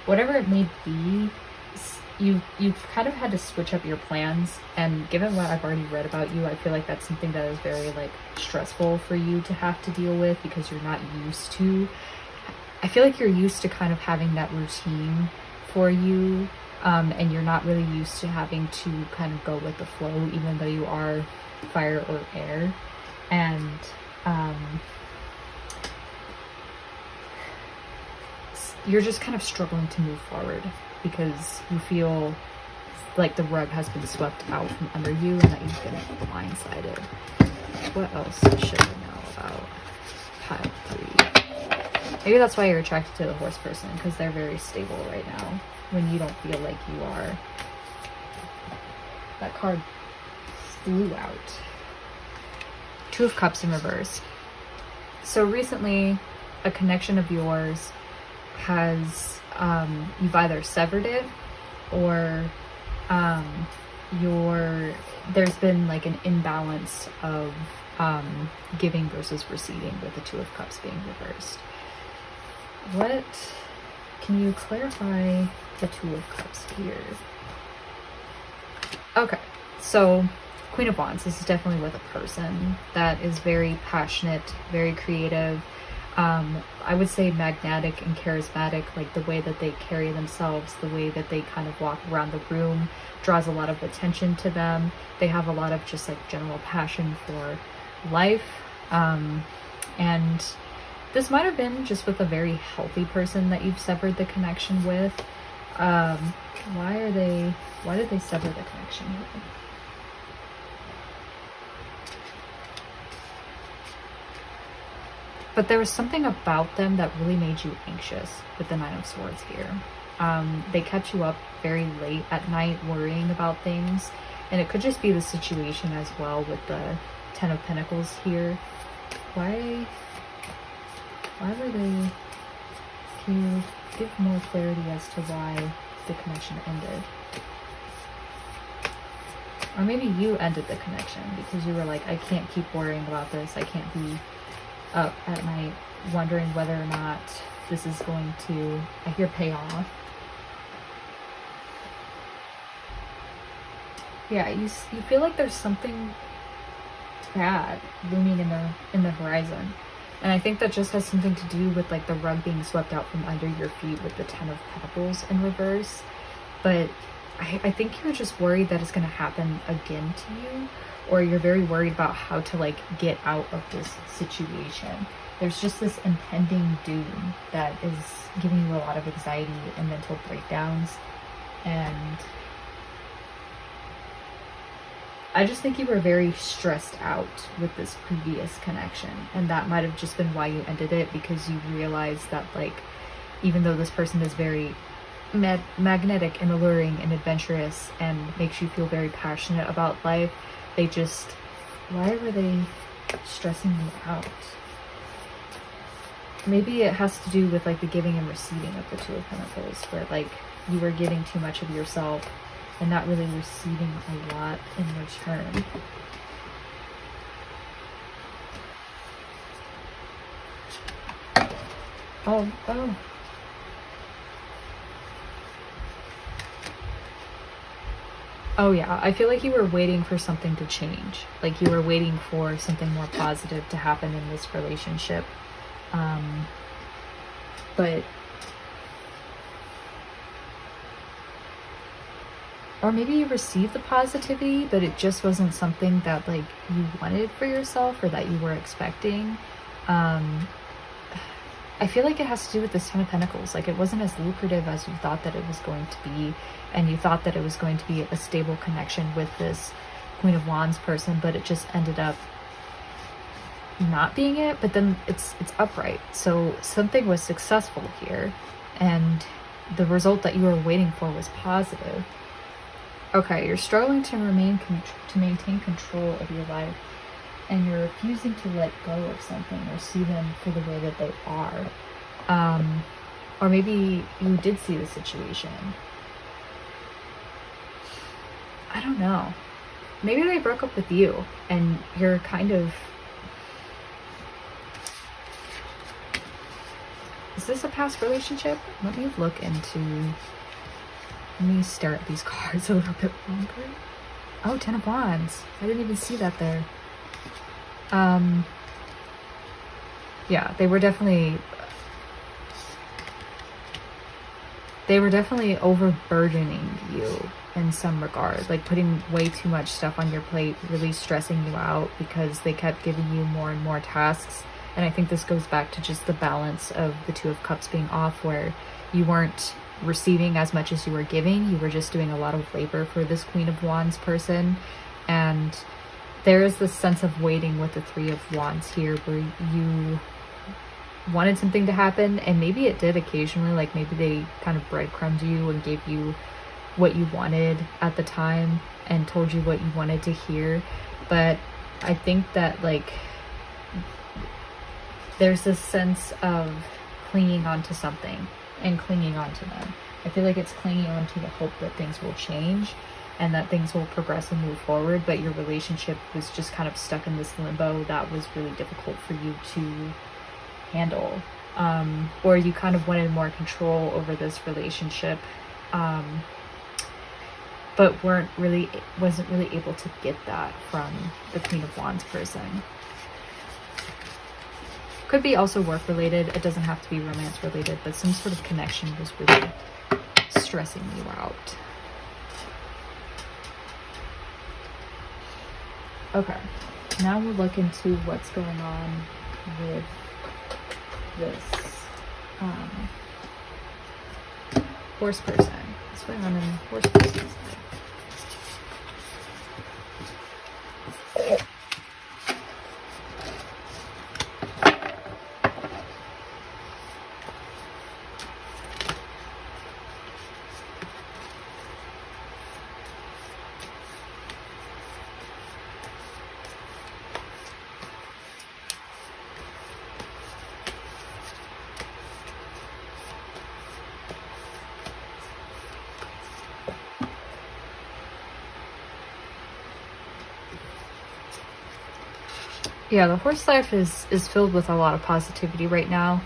whatever it may be, you've kind of had to switch up your plans, and given what I've already read about you, I feel like that's something that is very like stressful for you to have to deal with, because you're not used to, I feel like you're used to kind of having that routine for you, and you're not really used to having to kind of go with the flow, even though you are fire or air. And you're just kind of struggling to move forward, because you feel like the rug has been swept out from under you and that you've been blindsided. What else should I know about pile 3? Maybe that's why you're attracted to the horse person, because they're very stable right now when you don't feel like you are. That card flew out. Two of Cups in reverse. So recently, a connection of yours has you've either severed it, or there's been like an imbalance of giving versus receiving, with the Two of Cups being reversed. What can you clarify the Two of Cups here? Okay, so Queen of Wands, this is definitely with a person that is very passionate, very creative, I would say magnetic and charismatic. Like the way that they carry themselves, the way that they kind of walk around the room draws a lot of attention to them. They have a lot of just like general passion for life, and this might have been just with a very healthy person that you've severed the connection with. Why did they sever the connection with? But there was something about them that really made you anxious with the Nine of Swords here. They kept you up very late at night worrying about things. And it could just be the situation as well with the Ten of Pentacles here. Why were they... Can you give more clarity as to why the connection ended? Or maybe you ended the connection because you were like, I can't keep worrying about this. I can't be up at night wondering whether or not this is going to, I hear, pay off. Yeah, you feel like there's something bad looming in the horizon. And I think that just has something to do with like the rug being swept out from under your feet with the Ten of Pentacles in reverse. But I think you're just worried that it's going to happen again to you, or you're very worried about how to like get out of this situation. There's just this impending doom that is giving you a lot of anxiety and mental breakdowns. And I just think you were very stressed out with this previous connection, and that might have just been why you ended it, because you realized that like, even though this person is very magnetic and alluring and adventurous and makes you feel very passionate about life, they just, why were they stressing you out? Maybe it has to do with like the giving and receiving of the Two of Pentacles, where like you were giving too much of yourself and not really receiving a lot in return. Oh. Oh yeah, I feel like you were waiting for something to change. Like you were waiting for something more positive to happen in this relationship. But, or maybe you received the positivity, but it just wasn't something that like you wanted for yourself or that you were expecting. I feel like it has to do with this Ten of Pentacles. Like it wasn't as lucrative as you thought that it was going to be, and you thought that it was going to be a stable connection with this Queen of Wands person, but it just ended up not being it. But then it's upright, so something was successful here, and the result that you were waiting for was positive. Okay, you're struggling to maintain control of your life, and you're refusing to let go of something or see them for the way that they are. Or maybe you did see the situation. I don't know. Maybe they broke up with you and you're kind of... Is this a past relationship? Let me look into... Let me stare at these cards a little bit longer. Oh, Ten of Wands. I didn't even see that there. Yeah, they were definitely overburdening you in some regard, like putting way too much stuff on your plate, really stressing you out because they kept giving you more and more tasks. And I think this goes back to just the balance of the Two of Cups being off, where you weren't receiving as much as you were giving. You were just doing a lot of labor for this Queen of Wands person. And there is this sense of waiting with the Three of Wands here, where you wanted something to happen, and maybe it did occasionally, like maybe they kind of breadcrumbed you and gave you what you wanted at the time and told you what you wanted to hear. But I think that like there's this sense of clinging onto something and clinging onto them. I feel like it's clinging onto the hope that things will change and that things will progress and move forward, but your relationship was just kind of stuck in this limbo that was really difficult for you to handle. Or you kind of wanted more control over this relationship, but wasn't really able to get that from the Queen of Wands person. Could be also work related. It doesn't have to be romance related, but some sort of connection was really stressing you out. Okay, now we'll look into what's going on with this horse person. What's going on in the horse person's life? Yeah, the horse life is filled with a lot of positivity right now.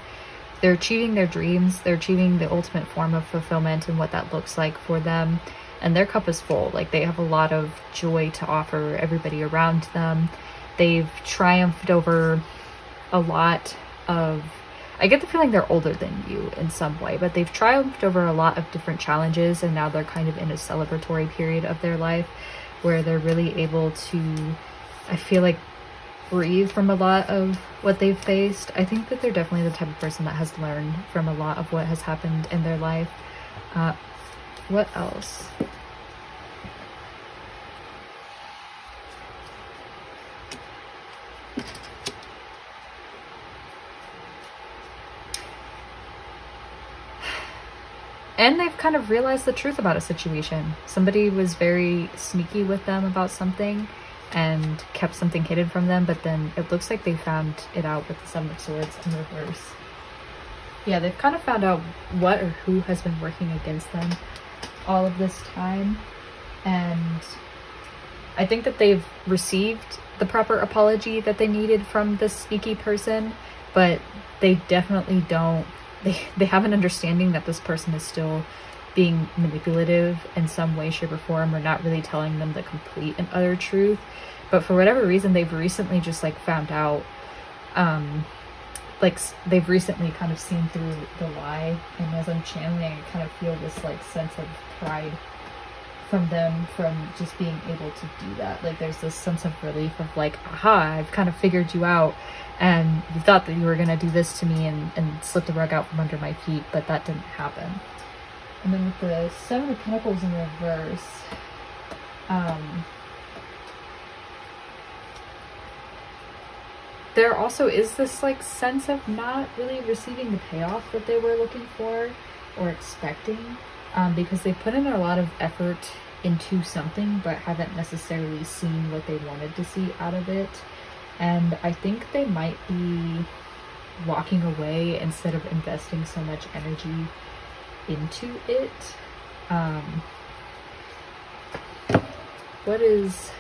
They're achieving their dreams. They're achieving the ultimate form of fulfillment and what that looks like for them. And their cup is full. Like, they have a lot of joy to offer everybody around them. They've triumphed over a lot of... I get the feeling they're older than you in some way, but they've triumphed over a lot of different challenges, and now they're kind of in a celebratory period of their life where they're really able to, I feel like, breathe from a lot of what they've faced. I think that they're definitely the type of person that has learned from a lot of what has happened in their life. What else? And they've kind of realized the truth about a situation. Somebody was very sneaky with them about something and kept something hidden from them, but then it looks like they found it out with the Seven of Swords in reverse. Yeah, they've kind of found out what or who has been working against them all of this time. And I think that they've received the proper apology that they needed from this sneaky person, but they definitely don't. They have an understanding that this person is still being manipulative in some way, shape, or form, or not really telling them the complete and utter truth. But for whatever reason, they've recently just like found out, like they've recently kind of seen through the lie. And as I'm channeling, I kind of feel this like sense of pride from them from just being able to do that. Like there's this sense of relief of like, aha, I've kind of figured you out. And you thought that you were going to do this to me and slip the rug out from under my feet, but that didn't happen. And then with the Seven of Pentacles in reverse, there also is this like sense of not really receiving the payoff that they were looking for or expecting, because they put in a lot of effort into something but haven't necessarily seen what they wanted to see out of it. And I think they might be walking away instead of investing so much energy into it. What is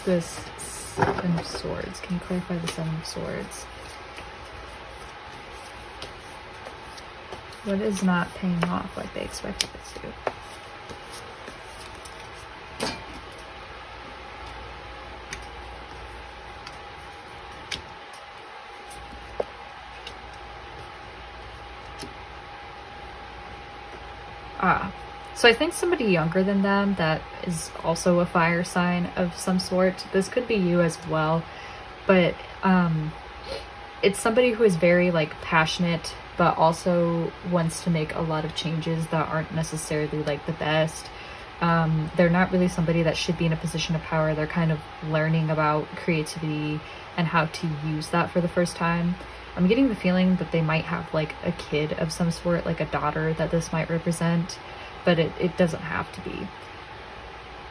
this Seven of Swords? Can you clarify the Seven of Swords? What is not paying off like they expected it to? So I think somebody younger than them that is also a fire sign of some sort. This could be you as well, but it's somebody who is very like passionate, but also wants to make a lot of changes that aren't necessarily like the best. They're not really somebody that should be in a position of power. They're kind of learning about creativity and how to use that for the first time. I'm getting the feeling that they might have like a kid of some sort, like a daughter that this might represent, but it doesn't have to be.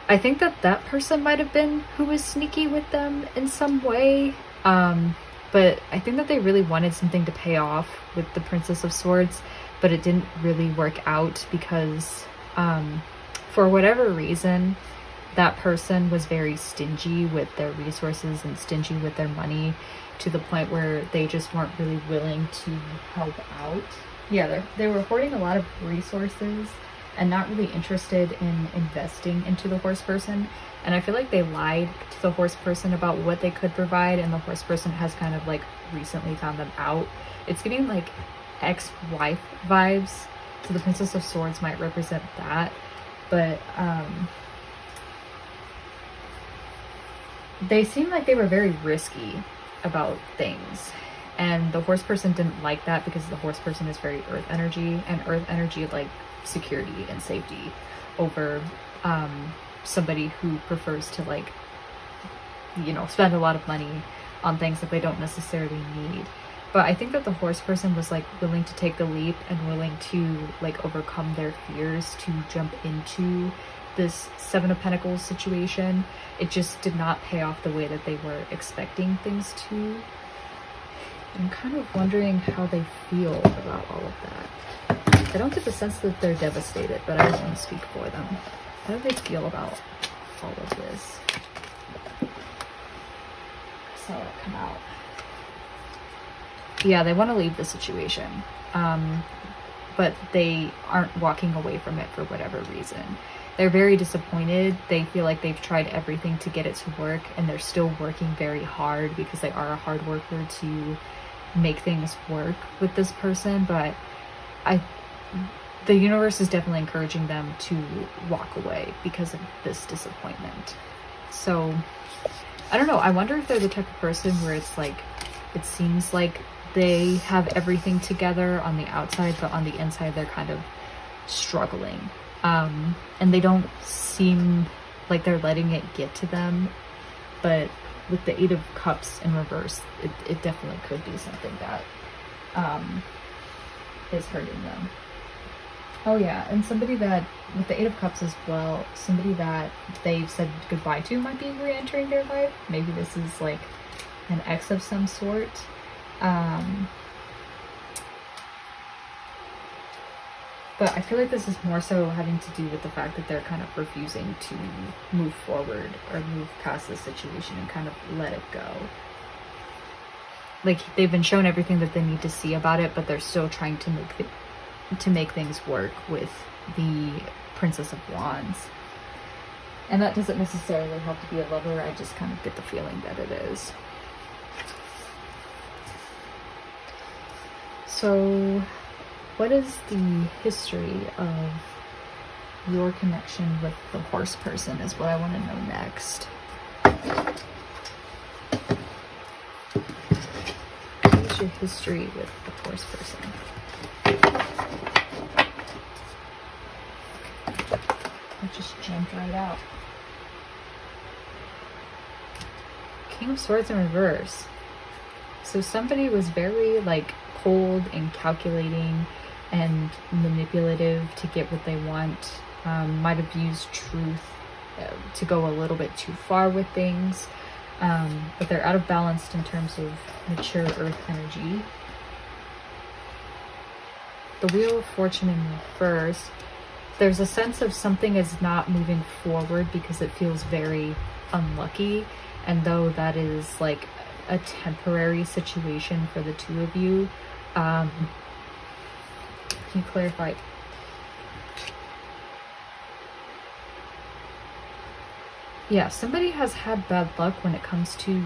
I think that that person might have been who was sneaky with them in some way, but I think that they really wanted something to pay off with the Princess of Swords, but it didn't really work out because for whatever reason, that person was very stingy with their resources and stingy with their money, to the point where they just weren't really willing to help out. Yeah, they were hoarding a lot of resources and not really interested in investing into the horse person. And I feel like they lied to the horse person about what they could provide, and the horse person has kind of like recently found them out. It's getting like ex-wife vibes, so the Princess of Swords might represent that. But they seem like they were very risky about things, and the horse person didn't like that because the horse person is very earth energy, and earth energy like security and safety over somebody who prefers to like, you know, spend a lot of money on things that they don't necessarily need. But I think that the horse person was like willing to take the leap and willing to like overcome their fears to jump into this Seven of Pentacles situation. It just did not pay off the way that they were expecting things to. I'm kind of wondering how they feel about all of that. I don't get the sense that they're devastated, but I just want to speak for them. How do they feel about all of this? I saw it come out. Yeah, they want to leave the situation, but they aren't walking away from it for whatever reason. they're very disappointed. They feel like they've tried everything to get it to work, and they're still working very hard because they are a hard worker to make things work with this person. But the universe is definitely encouraging them to walk away because of this disappointment. So I don't know, I wonder if they're the type of person where it's like, it seems like they have everything together on the outside, but on the inside they're kind of struggling. And they don't seem like they're letting it get to them, but with the Eight of Cups in reverse, it definitely could be something that is hurting them. Oh yeah, and somebody that, with the Eight of Cups as well, somebody that they've said goodbye to might be re-entering their life. Maybe this is like an ex of some sort. But I feel like this is more so having to do with the fact that they're kind of refusing to move forward or move past the situation and kind of let it go. Like, they've been shown everything that they need to see about it, but they're still trying to make things work with the Princess of Wands. And that doesn't necessarily have to be a lover, I just kind of get the feeling that it is. So, what is the history of your connection with the horse person is what I want to know next. What is your history with the horse person? It just jumped right out. King of Swords in reverse. So somebody was very like cold and calculating and manipulative to get what they want. Might have used truth to go a little bit too far with things, but they're out of balance in terms of mature earth energy. The Wheel of Fortune in reverse. There's a sense of something is not moving forward because it feels very unlucky, and though that is like a temporary situation for the two of you, can you clarify? Yeah, somebody has had bad luck when it comes to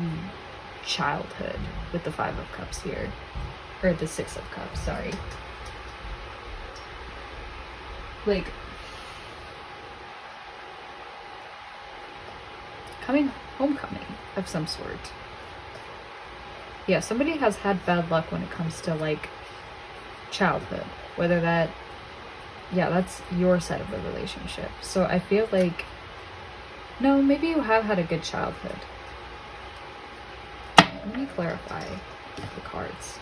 childhood with the Five of Cups here, or the Six of Cups, sorry. Like, homecoming of some sort. Yeah, somebody has had bad luck when it comes to like childhood, whether that, yeah, that's your side of the relationship. So I feel like, no, maybe you have had a good childhood. Let me clarify the cards.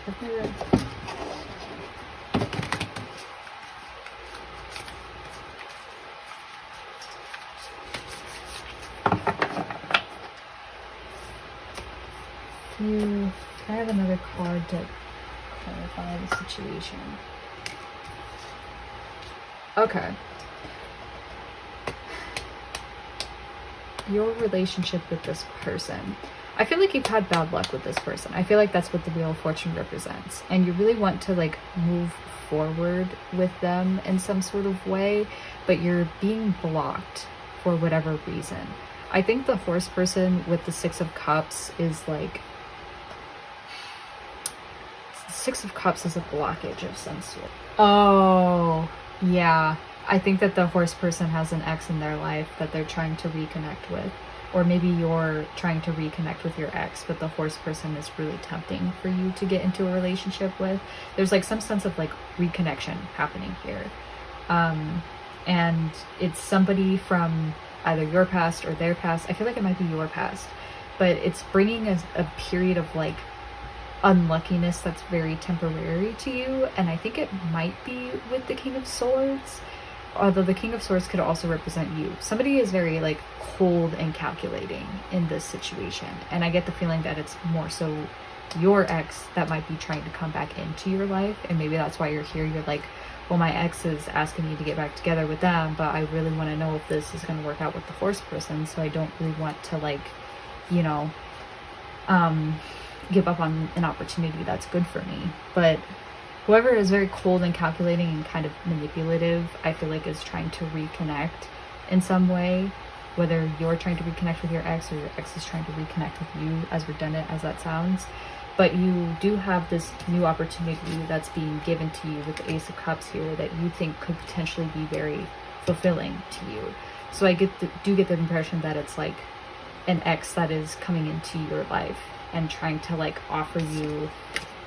Can I have another card to clarify the situation? Okay. Your relationship with this person. I feel like you've had bad luck with this person. I feel like that's what the Wheel of Fortune represents. And you really want to like move forward with them in some sort of way, but you're being blocked for whatever reason. I think the horse person with the Six of Cups is like, Six of Cups is a blockage of some sort. Oh, yeah. I think that the horse person has an ex in their life that they're trying to reconnect with. Or maybe you're trying to reconnect with your ex, but the horse person is really tempting for you to get into a relationship with. There's like some sense of like reconnection happening here. And it's somebody from either your past or their past. I feel like it might be your past. But it's bringing a period of like unluckiness that's very temporary to you, and I think it might be with the King of Swords, although the King of Swords could also represent you. Somebody is very like cold and calculating in this situation, and I get the feeling that it's more so your ex that might be trying to come back into your life, and maybe that's why you're here. You're like, well, my ex is asking me to get back together with them, but I really want to know if this is going to work out with the horse person, so I don't really want to like, you know, give up on an opportunity that's good for me. But whoever is very cold and calculating and kind of manipulative, I feel like is trying to reconnect. in some way, whether you're trying to reconnect with your ex or your ex is trying to reconnect with you, as redundant as that sounds. But you do have this new opportunity that's being given to you with the Ace of Cups here that you think could potentially be very fulfilling to you. So I do get the impression that it's like an ex that is coming into your life and trying to like offer you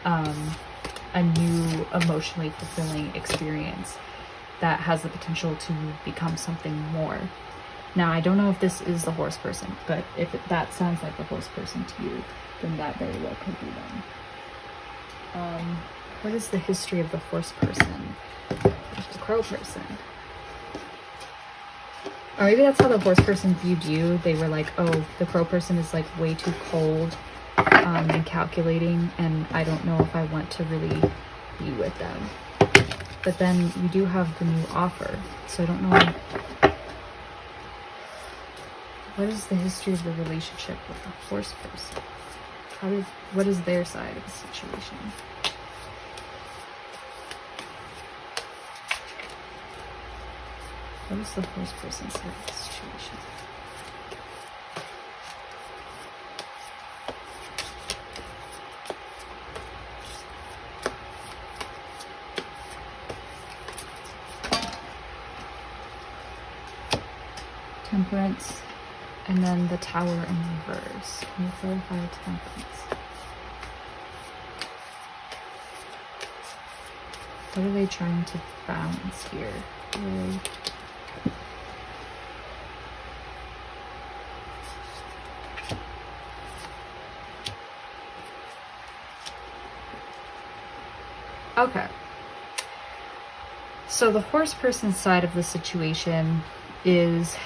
a new emotionally fulfilling experience that has the potential to become something more. Now, I don't know if this is the horse person, but if that sounds like the horse person to you, then that very well could be them. What is the history of the horse person? The crow person. Or maybe that's how the horse person viewed you. They were like, oh, the crow person is like way too cold and calculating, and I don't know if I want to really be with them. But then you do have the new offer, so I don't know. What is the history of the relationship with the horse person? What is their side of the situation? What is the horse person's side of the situation? Temperance, and then the Tower in reverse. Can you clarify Temperance? What are they trying to balance here? Really? Okay. So the horse person's side of the situation is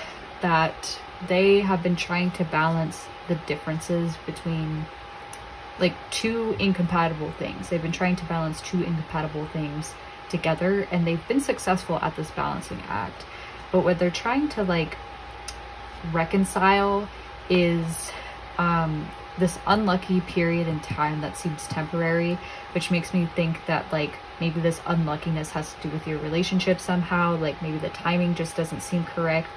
that they have been trying to balance the differences between like two incompatible things. They've been trying to balance two incompatible things together, and they've been successful at this balancing act. But what they're trying to like reconcile is this unlucky period in time that seems temporary, which makes me think that like maybe this unluckiness has to do with your relationship somehow. Like maybe the timing just doesn't seem correct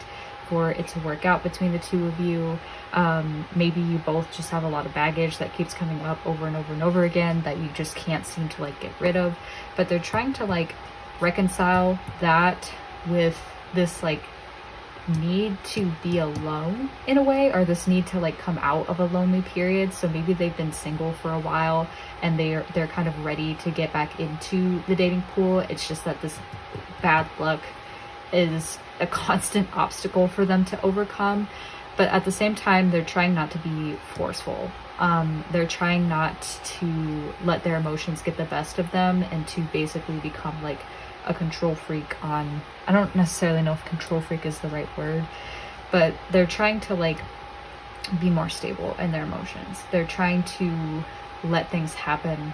for it to work out between the two of you. Maybe you both just have a lot of baggage that keeps coming up over and over and over again that you just can't seem to like get rid of. But they're trying to like reconcile that with this like need to be alone in a way, or this need to like come out of a lonely period. So maybe they've been single for a while and they're kind of ready to get back into the dating pool. It's just that this bad luck is a constant obstacle for them to overcome. But at the same time, they're trying not to be forceful. They're trying not to let their emotions get the best of them and to basically become like a control freak on, I don't necessarily know if control freak is the right word, but they're trying to like be more stable in their emotions. They're trying to let things happen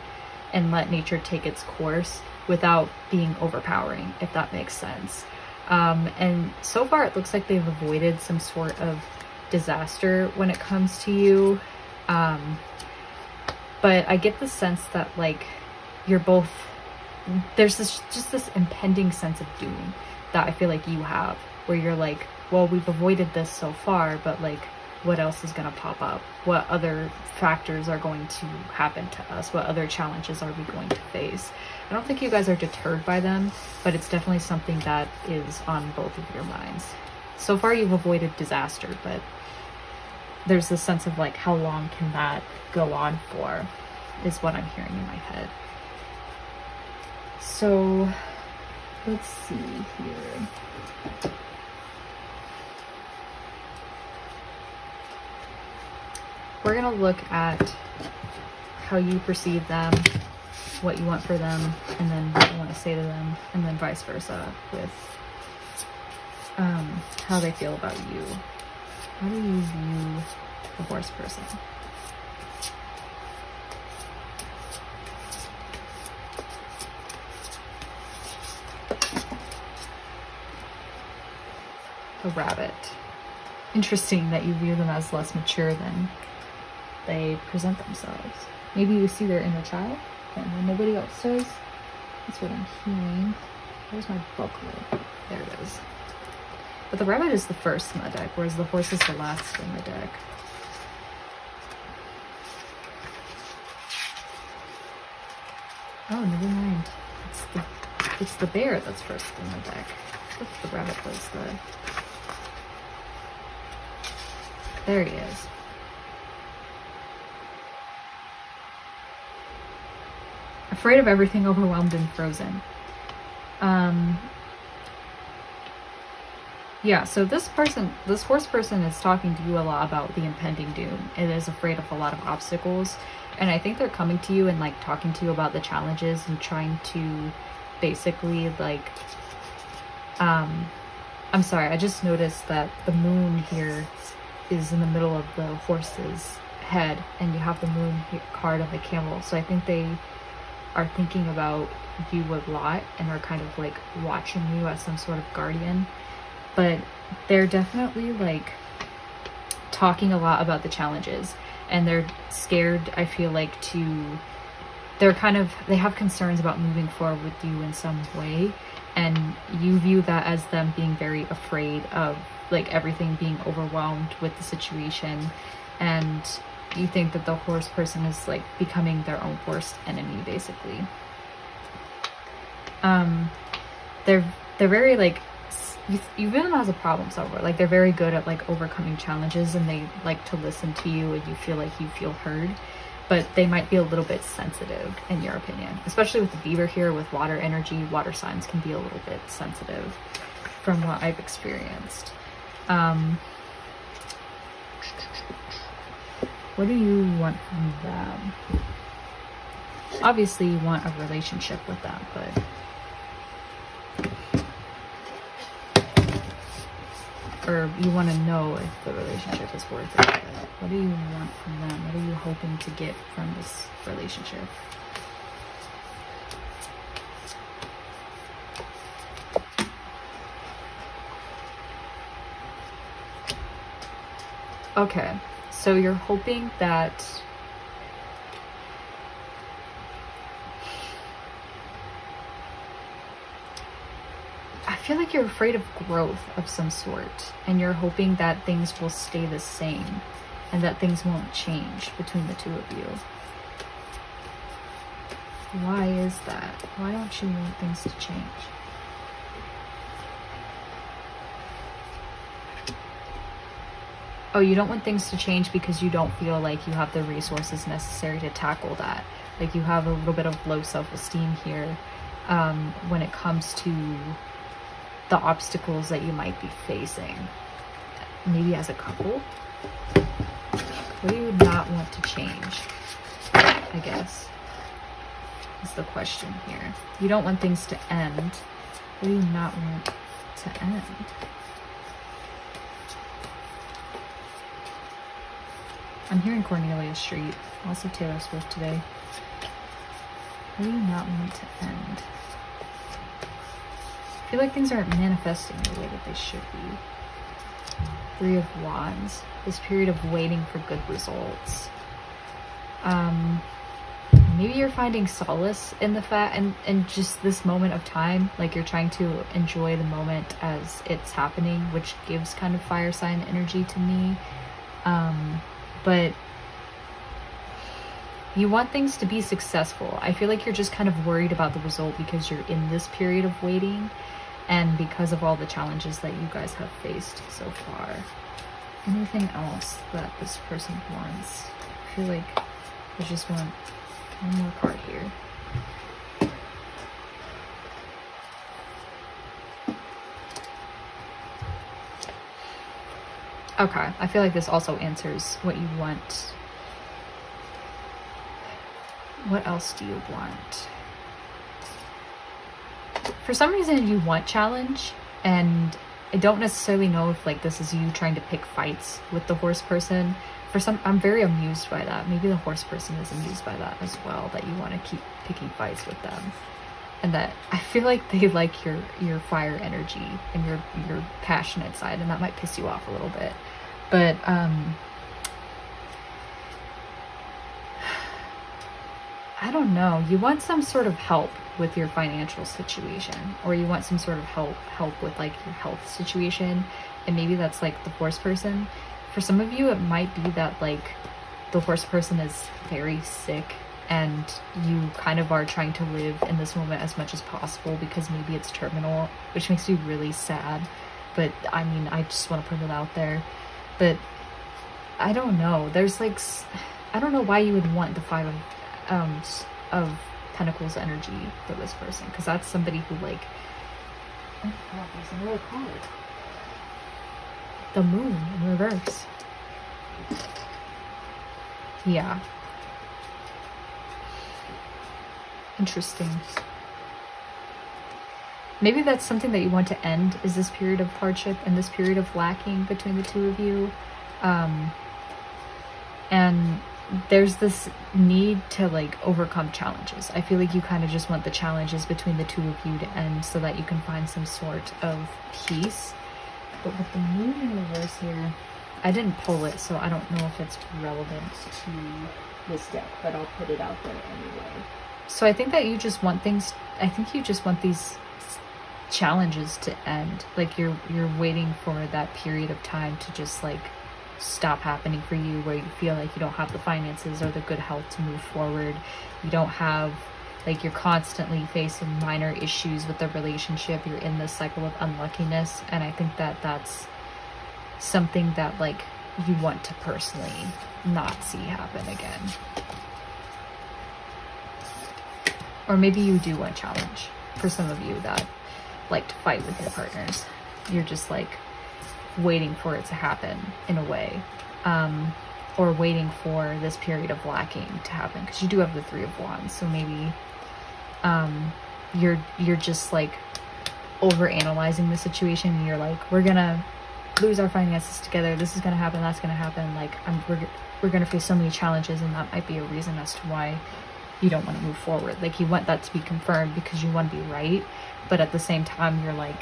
and let nature take its course without being overpowering, if that makes sense. And so far it looks like they've avoided some sort of disaster when it comes to you. But I get the sense that like you're both, there's this impending sense of doom that I feel like you have, where you're like, well, we've avoided this so far, but like what else is going to pop up? What other factors are going to happen to us? What other challenges are we going to face? I don't think you guys are deterred by them, but it's definitely something that is on both of your minds. So far you've avoided disaster, but there's this sense of like, how long can that go on for, is what I'm hearing in my head. So let's see here. We're going to look at how you perceive them, what you want for them, and then what you want to say to them, and then vice versa with how they feel about you. How do you view the horse person? The rabbit. Interesting that you view them as less mature than they present themselves. Maybe you see their inner child and nobody else does. That's what I'm hearing. Where's my booklet? There it is. But the rabbit is the first in the deck, whereas the horse is the last in the deck. Oh, never mind. It's the bear that's first in the deck. I thought the rabbit was the... There he is. Afraid of everything, overwhelmed and frozen. Yeah, so this horse person is talking to you a lot about the impending doom. It is afraid of a lot of obstacles. And I think they're coming to you and like talking to you about the challenges and trying to basically like, I'm sorry, I just noticed that the moon here is in the middle of the horse's head and you have the moon card of a camel. So I think they are thinking about you a lot and are kind of like watching you as some sort of guardian. But they're definitely like talking a lot about the challenges and they're scared, I feel like, they have concerns about moving forward with you in some way, and you view that as them being very afraid of like everything, being overwhelmed with the situation, and you think that the horse person is like becoming their own worst enemy basically. They're very like, you view them as a problem solver. Like they're very good at like overcoming challenges and they like to listen to you and you feel like you feel heard, but they might be a little bit sensitive in your opinion, especially with the beaver here with water energy. Water signs can be a little bit sensitive from what I've experienced. What do you want from them? Obviously you want a relationship with them, but or you want to know if the relationship is worth it. But what do you want from them? What are you hoping to get from this relationship? Okay, so you're hoping that I feel like you're afraid of growth of some sort, and you're hoping that things will stay the same and that things won't change between the two of you. Why is that? Why don't you want things to change? Oh, you don't want things to change because you don't feel like you have the resources necessary to tackle that. Like you have a little bit of low self-esteem here when it comes to the obstacles that you might be facing. Maybe as a couple. What do you not want to change? I guess is the question here. You don't want things to end. What do you not want to end? I'm hearing Cornelia Street. Also Taylor Swift today. What do you not want to end? I feel like things aren't manifesting the way that they should be. 3 of Wands. This period of waiting for good results. Maybe you're finding solace in the fact and just this moment of time. Like you're trying to enjoy the moment as it's happening, which gives kind of fire sign energy to me. But you want things to be successful. I feel like you're just kind of worried about the result because you're in this period of waiting and because of all the challenges that you guys have faced so far. Anything else that this person wants? I feel like I just want one more card here. Okay, I feel like this also answers what you want. What else do you want? For some reason you want challenge, and I don't necessarily know if like this is you trying to pick fights with the horse person. I'm very amused by that. Maybe the horse person is amused by that as well, that you want to keep picking fights with them. And that I feel like they like your fire energy and your passionate side, and that might piss you off a little bit. But I don't know. You want some sort of help with your financial situation, or you want some sort of help with like your health situation, and maybe that's like the horse person. For some of you, it might be that like the horse person is very sick and you kind of are trying to live in this moment as much as possible because maybe it's terminal, which makes me really sad. But I mean, I just want to put it out there. But I don't know. There's like, I don't know why you would want the Five of Pentacles energy for this person, because that's somebody who like, oh God, there's another card. The Moon in reverse. Yeah. Interesting. Maybe that's something that you want to end, is this period of hardship and this period of lacking between the two of you. And there's this need to like overcome challenges. I feel like you kind of just want the challenges between the two of you to end so that you can find some sort of peace. But with the Moon in reverse here, I didn't pull it, so I don't know if it's relevant to this deck, but I'll put it out there anyway. So I think that you just want things, I think you just want these challenges to end. Like you're waiting for that period of time to just like stop happening for you, where you feel like you don't have the finances or the good health to move forward. You don't have, like, you're constantly facing minor issues with the relationship. You're in this cycle of unluckiness, and I think that that's something that like you want to personally not see happen again. Or maybe you do want challenge. For some of you that like to fight with your partners, you're just like waiting for it to happen in a way, or waiting for this period of lacking to happen, because you do have the Three of Wands. So maybe you're just like over analyzing the situation, and you're like, we're gonna lose our finances together, this is gonna happen, that's gonna happen, like we're gonna face so many challenges, and that might be a reason as to why you don't want to move forward. Like you want that to be confirmed because you want to be right, but at the same time you're like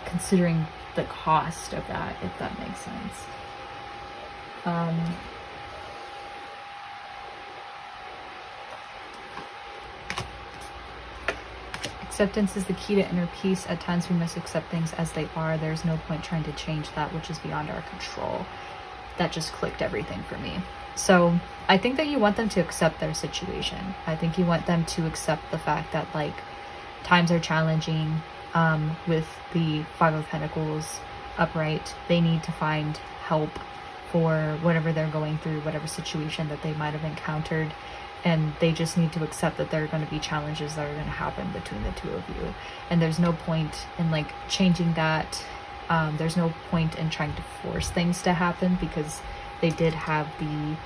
considering the cost of that, if that makes sense. Acceptance is the key to inner peace. At times we must accept things as they are. There's no point trying to change that which is beyond our control. That just clicked everything for me. So I think that you want them to accept their situation. I think you want them to accept the fact that like times are challenging. With the Five of Pentacles upright, they need to find help for whatever they're going through, whatever situation that they might have encountered, and they just need to accept that there are going to be challenges that are going to happen between the two of you, and there's no point in like changing that. There's no point in trying to force things to happen, because they did have the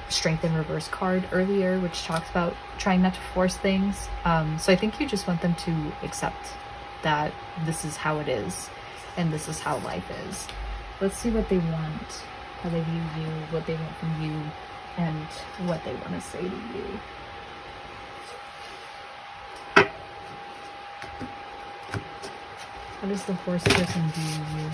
Strength in reverse card earlier, which talks about trying not to force things. So I think you just want them to accept that this is how it is and this is how life is. Let's see what they want, how they view you, what they want from you, and what they want to say to you. How does the horse person view you?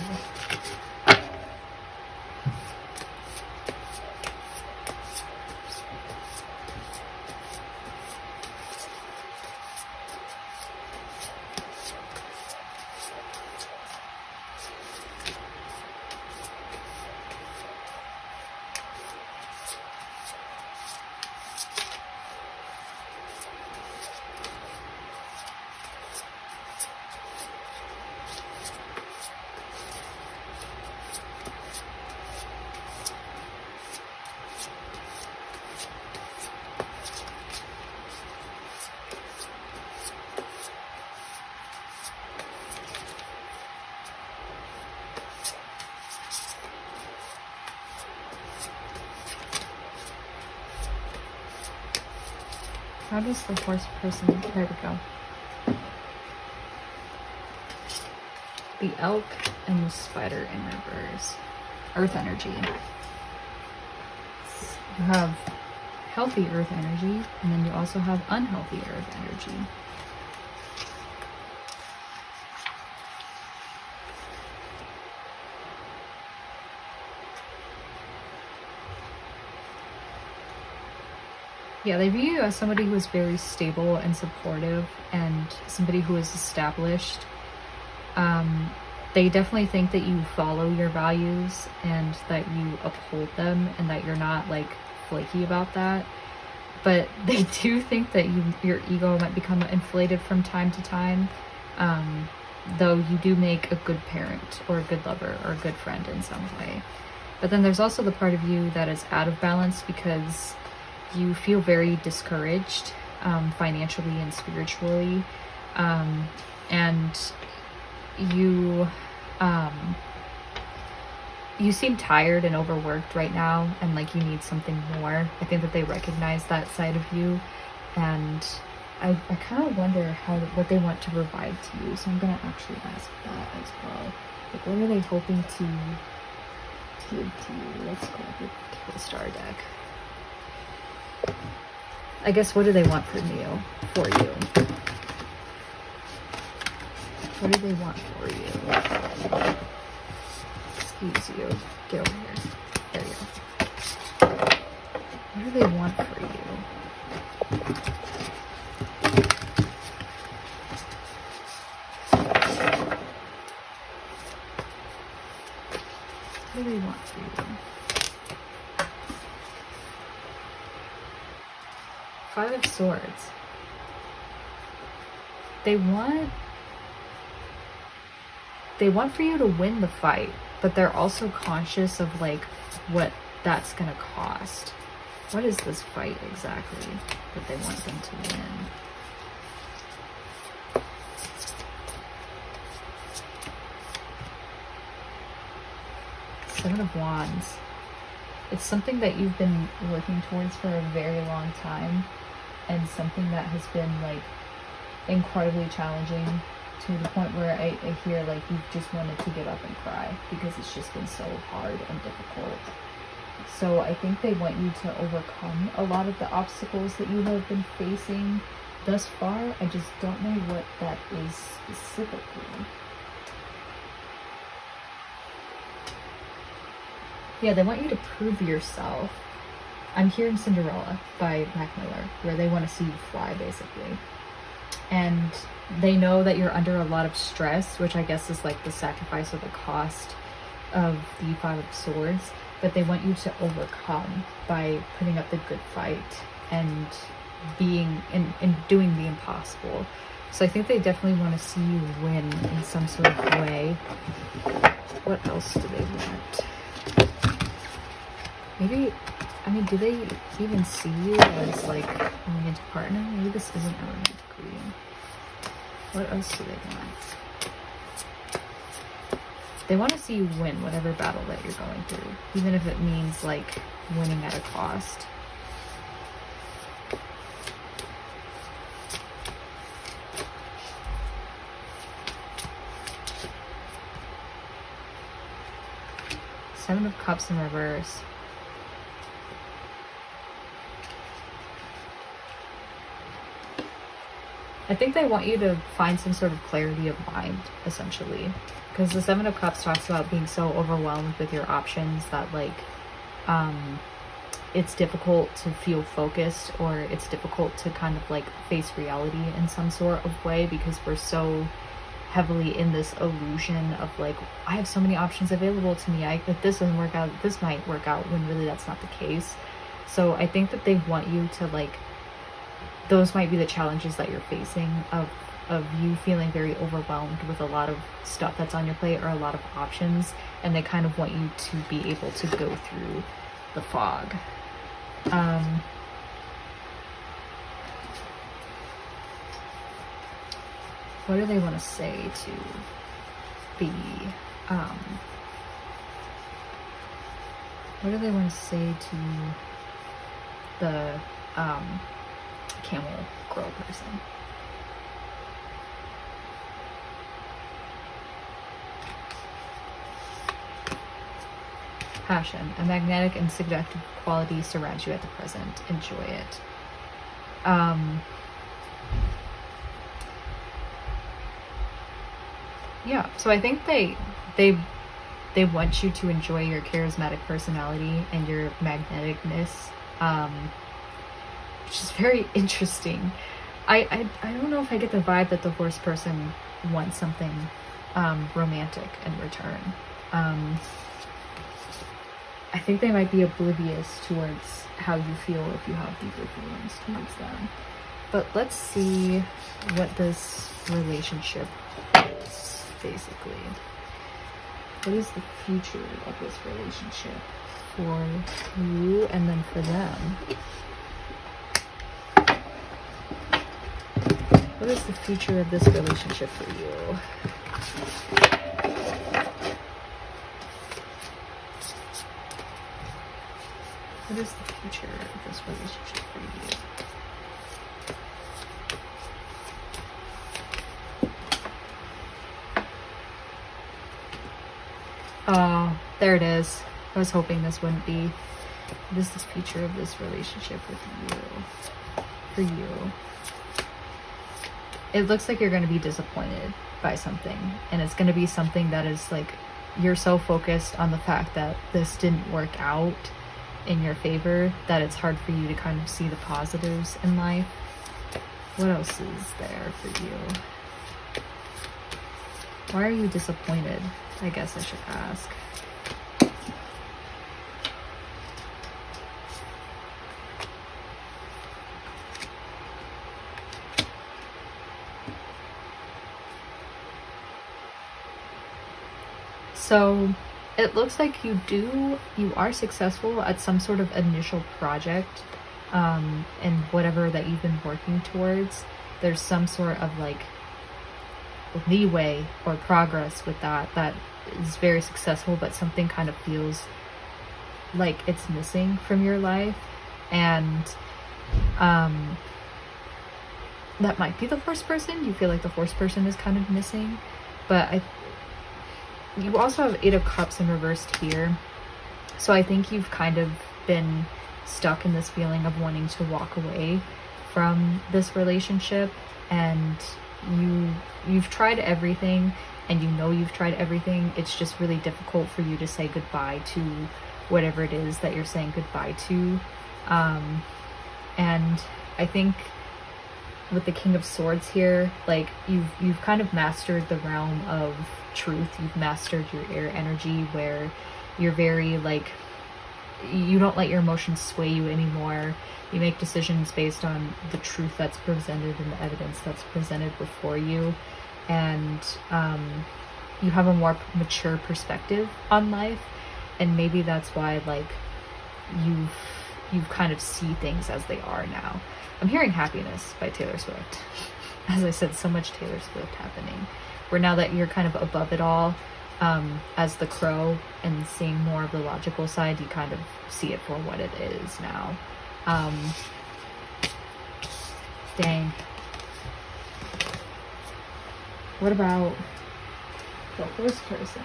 How does the horse person, there we go. The elk and the spider in reverse. Earth energy. You have healthy earth energy, and then you also have unhealthy earth energy. Yeah, they view you as somebody who is very stable and supportive and somebody who is established. They definitely think that you follow your values and that you uphold them and that you're not like flaky about that. But they do think that your ego might become inflated from time to time. Though you do make a good parent or a good lover or a good friend in some way. But then there's also the part of you that is out of balance because you feel very discouraged financially and spiritually. And you you seem tired and overworked right now and like you need something more. I think that they recognize that side of you, and I kind of wonder what they want to provide to you. So I'm gonna actually ask that as well. Like, what are they hoping to give to you? Let's go with the Killstar deck. I guess, what do they want from you, for you? What do they want for you? Excuse you. Get over here. There you go. What do they want for you? What do they want for you? 5 of Swords. They want for you to win the fight, but they're also conscious of like what that's gonna cost. What is this fight exactly that they want them to win? Seven of Wands. It's something that you've been working towards for a very long time, and something that has been like incredibly challenging, to the point where I hear like you've just wanted to get up and cry because it's just been so hard and difficult. So I think they want you to overcome a lot of the obstacles that you have been facing thus far. I just don't know what that is specifically. Yeah, they want you to prove yourself. I'm hearing Cinderella by Mac Miller, where they want to see you fly, basically. And they know that you're under a lot of stress, which I guess is like the sacrifice or the cost of the 5 of Swords, that they want you to overcome by putting up the good fight and being and doing the impossible. So I think they definitely want to see you win in some sort of way. What else do they want? Maybe, I mean, do they even see you as like a romantic partner? Maybe this isn't a romantic reading. What else do they want? They want to see you win whatever battle that you're going through, even if it means like winning at a cost. Seven of Cups in reverse. I think they want you to find some sort of clarity of mind, essentially. Because the Seven of Cups talks about being so overwhelmed with your options that, like, it's difficult to feel focused, or it's difficult to kind of, like, face reality in some sort of way, because we're so heavily in this illusion of, like, I have so many options available to me. If this doesn't work out, this might work out, when really that's not the case. So I think that they want you to, like, those might be the challenges that you're facing, of you feeling very overwhelmed with a lot of stuff that's on your plate, or a lot of options, and they kind of want you to be able to go through the fog. What do they want to say to the what do they want to say to the camel girl person? Passion. A magnetic and seductive quality surrounds you at the present. Enjoy it. Yeah, so I think they want you to enjoy your charismatic personality and your magneticness. which is very interesting. I don't know if I get the vibe that the horse person wants something romantic in return. I think they might be oblivious towards how you feel if you have deeper feelings towards them. But let's see what this relationship is, basically. What is the future of this relationship for you and then for them? What is the future of this relationship for you? What is the future of this relationship for you? Oh, there it is. I was hoping this wouldn't be. What is the future of this relationship with you? For you. It looks like you're going to be disappointed by something. And it's going to be something that is like, you're so focused on the fact that this didn't work out in your favor that it's hard for you to kind of see the positives in life. What else is there for you? Why are you disappointed? I guess I should ask. So it looks like you are successful at some sort of initial project, and whatever that you've been working towards. There's some sort of like leeway or progress with that is very successful, but something kind of feels like it's missing from your life, and that might be the horse person. You feel like the horse person is kind of missing, but you also have 8 of Cups in reversed here, so I think you've kind of been stuck in this feeling of wanting to walk away from this relationship, and you've tried everything, and you know you've tried everything. It's just really difficult for you to say goodbye to whatever it is that you're saying goodbye to. And I think with the King of Swords here, like you've kind of mastered the realm of truth. You've mastered your air energy, where you're very like, you don't let your emotions sway you anymore. You make decisions based on the truth that's presented and the evidence that's presented before you, and you have a more mature perspective on life, and maybe that's why like you've kind of see things as they are now. I'm hearing Happiness by Taylor Swift. As I said, so much Taylor Swift happening, where now that you're kind of above it all, as the crow and seeing more of the logical side, you kind of see it for what it is now. Dang. What about the horse person?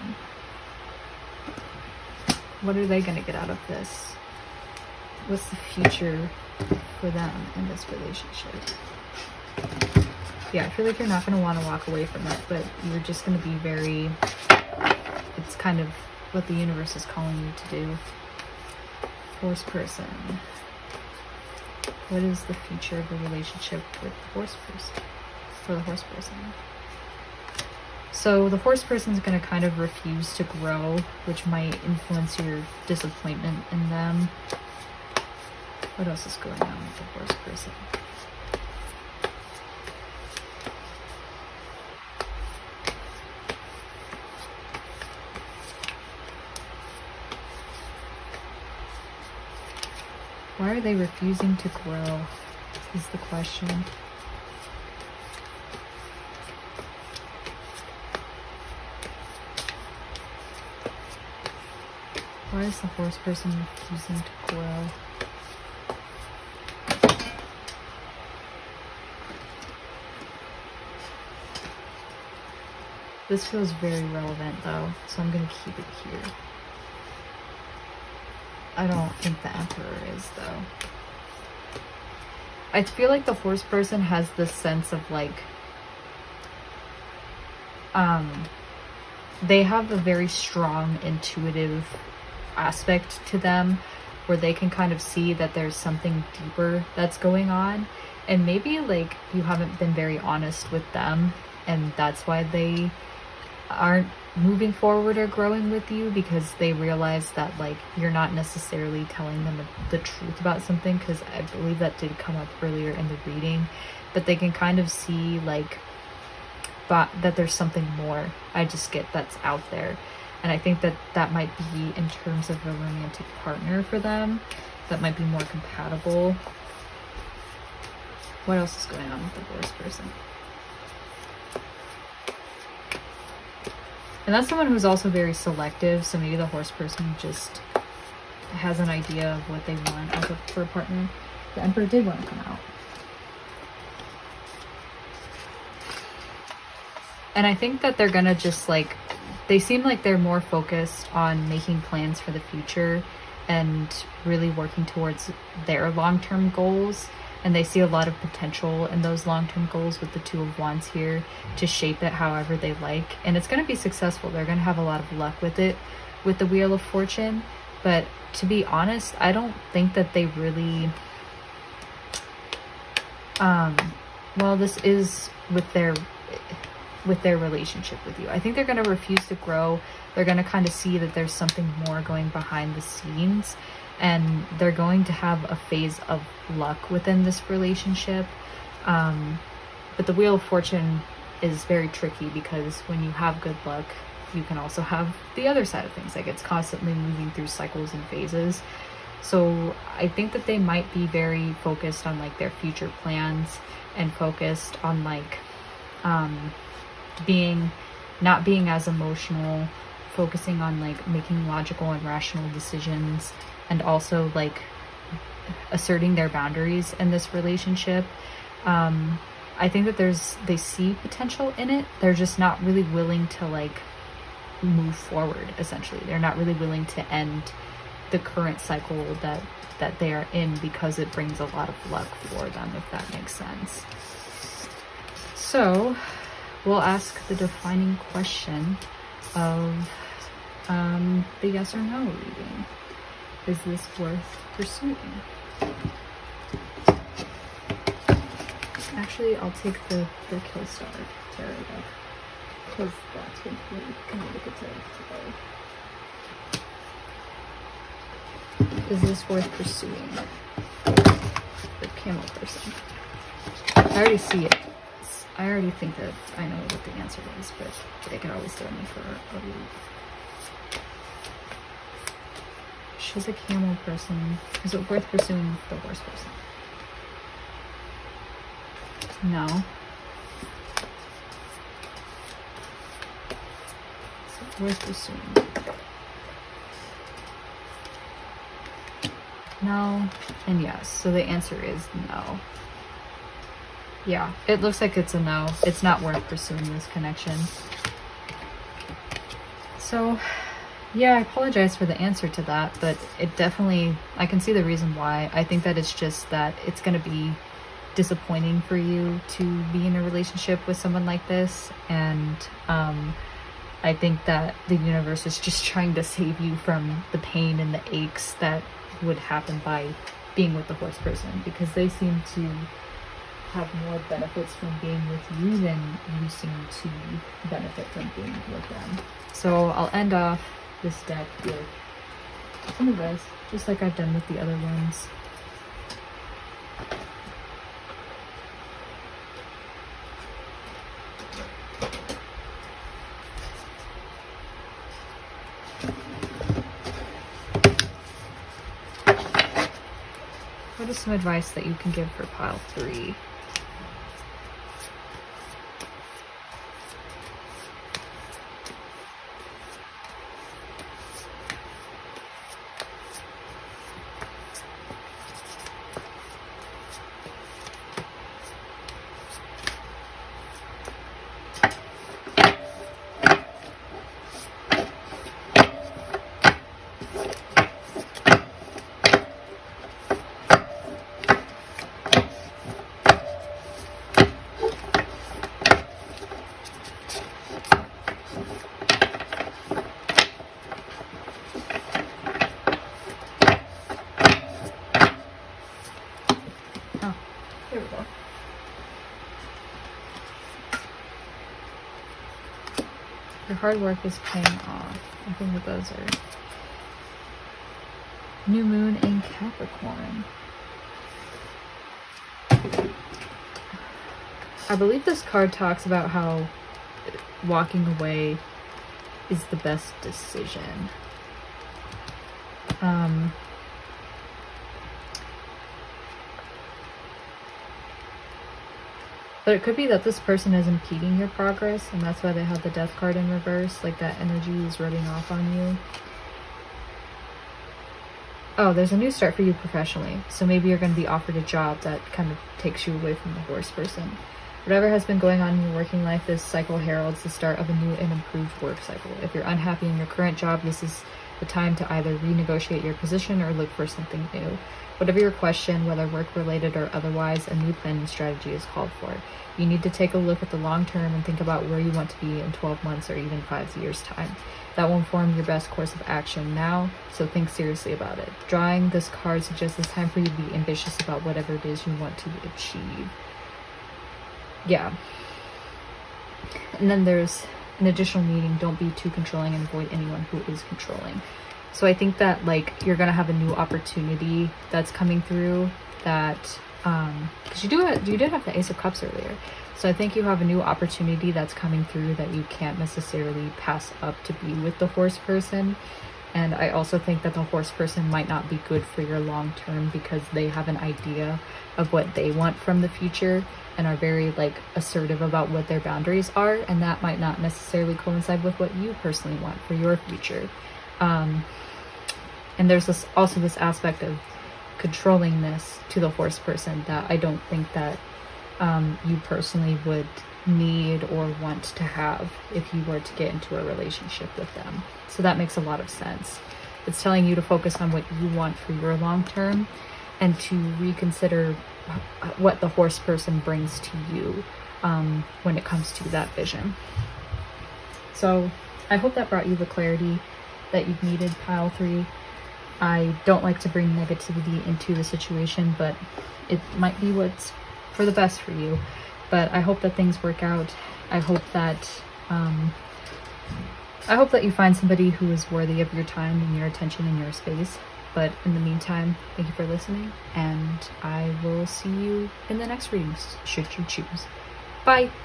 What are they going to get out of this? What's the future for them in this relationship? Yeah, I feel like you're not going to want to walk away from it, but you're just going to be very... It's kind of what the universe is calling you to do. Horse person. What is the future of the relationship with the horse person? For the horse person. So the horse person is going to kind of refuse to grow, which might influence your disappointment in them. What else is going on with the horse person? Why are they refusing to grow, is the question. Why is the horse person refusing to grow? This feels very relevant though, so I'm going to keep it here. I don't think the Emperor is though. I feel like the horse person has this sense of like, they have a very strong intuitive aspect to them, where they can kind of see that there's something deeper that's going on, and maybe like you haven't been very honest with them, and that's why they aren't moving forward or growing with you, because they realize that like you're not necessarily telling them the truth about something, because I believe that did come up earlier in the reading, but they can kind of see like that there's something more I just get that's out there. And I think that that might be, in terms of a romantic partner for them, that might be more compatible. What else is going on with the divorce person? And that's someone who's also very selective, so maybe the horse person just has an idea of what they want as for a partner. The Emperor did want to come out. And I think that they're gonna just like, they seem like they're more focused on making plans for the future and really working towards their long-term goals. And they see a lot of potential in those long-term goals with the Two of Wands here to shape it however they like. And it's going to be successful. They're going to have a lot of luck with it, with the Wheel of Fortune. But to be honest, I don't think that they really... well, this is with their relationship with you. I think they're going to refuse to grow. They're going to kind of see that there's something more going behind the scenes, and they're going to have a phase of luck within this relationship. But the Wheel of Fortune is very tricky, because when you have good luck, you can also have the other side of things. Like, it's constantly moving through cycles and phases. So I think that they might be very focused on like their future plans, and focused on like not being as emotional, focusing on like making logical and rational decisions, and also like asserting their boundaries in this relationship. I think that they see potential in it. They're just not really willing to like move forward. Essentially, they're not really willing to end the current cycle that they are in, because it brings a lot of luck for them, if that makes sense. So we'll ask the defining question of the yes or no reading. Is this worth pursuing? Actually, I'll take the Killstar tarot deck, because that's what we communicative today. Is this worth pursuing? The camel person. I already see it. I already think that I know what the answer is, but they could always throw me for a loop. She's a camel person. Is it worth pursuing the horse person? No. Is it worth pursuing? No and yes. So the answer is no. Yeah, it looks like it's a no. It's not worth pursuing this connection. So, yeah, I apologize for the answer to that, but it definitely, I can see the reason why. I think that it's just that it's going to be disappointing for you to be in a relationship with someone like this, and I think that the universe is just trying to save you from the pain and the aches that would happen by being with the horse person, because they seem to have more benefits from being with you than you seem to benefit from being with them. So I'll end off this deck with some advice, just like I've done with the other ones. What is some advice that you can give for pile 3? hard work is paying off. I think that those are new moon in Capricorn. I believe this card talks about how walking away is the best decision. But it could be that this person is impeding your progress, and that's why they have the death card in reverse, like that energy is rubbing off on you. Oh, there's a new start for you professionally. So maybe you're going to be offered a job that kind of takes you away from the horse person. Whatever has been going on in your working life, this cycle heralds the start of a new and improved work cycle. If you're unhappy in your current job, this is the time to either renegotiate your position or look for something new. Whatever your question, whether work-related or otherwise, a new planning strategy is called for. You need to take a look at the long term and think about where you want to be in 12 months or even 5 years' time. That will inform your best course of action now, so think seriously about it. Drawing this card suggests it's time for you to be ambitious about whatever it is you want to achieve. Yeah. And then there's an additional meaning: don't be too controlling and avoid anyone who is controlling. So I think that, like, you're gonna have a new opportunity that's coming through that, because you did have the Ace of Cups earlier. So I think you have a new opportunity that's coming through that you can't necessarily pass up to be with the horse person. And I also think that the horse person might not be good for your long term because they have an idea of what they want from the future and are very, like, assertive about what their boundaries are, and that might not necessarily coincide with what you personally want for your future. And there's also this aspect of controllingness to the horse person that I don't think that you personally would need or want to have if you were to get into a relationship with them. So that makes a lot of sense. It's telling you to focus on what you want for your long term and to reconsider what the horse person brings to you when it comes to that vision. So I hope that brought you the clarity that you've needed, pile 3. I don't like to bring negativity into the situation, but it might be what's for the best for you. But I hope that things work out. I hope that you find somebody who is worthy of your time and your attention and your space. But in the meantime, thank you for listening, and I will see you in the next readings, should you choose. Bye!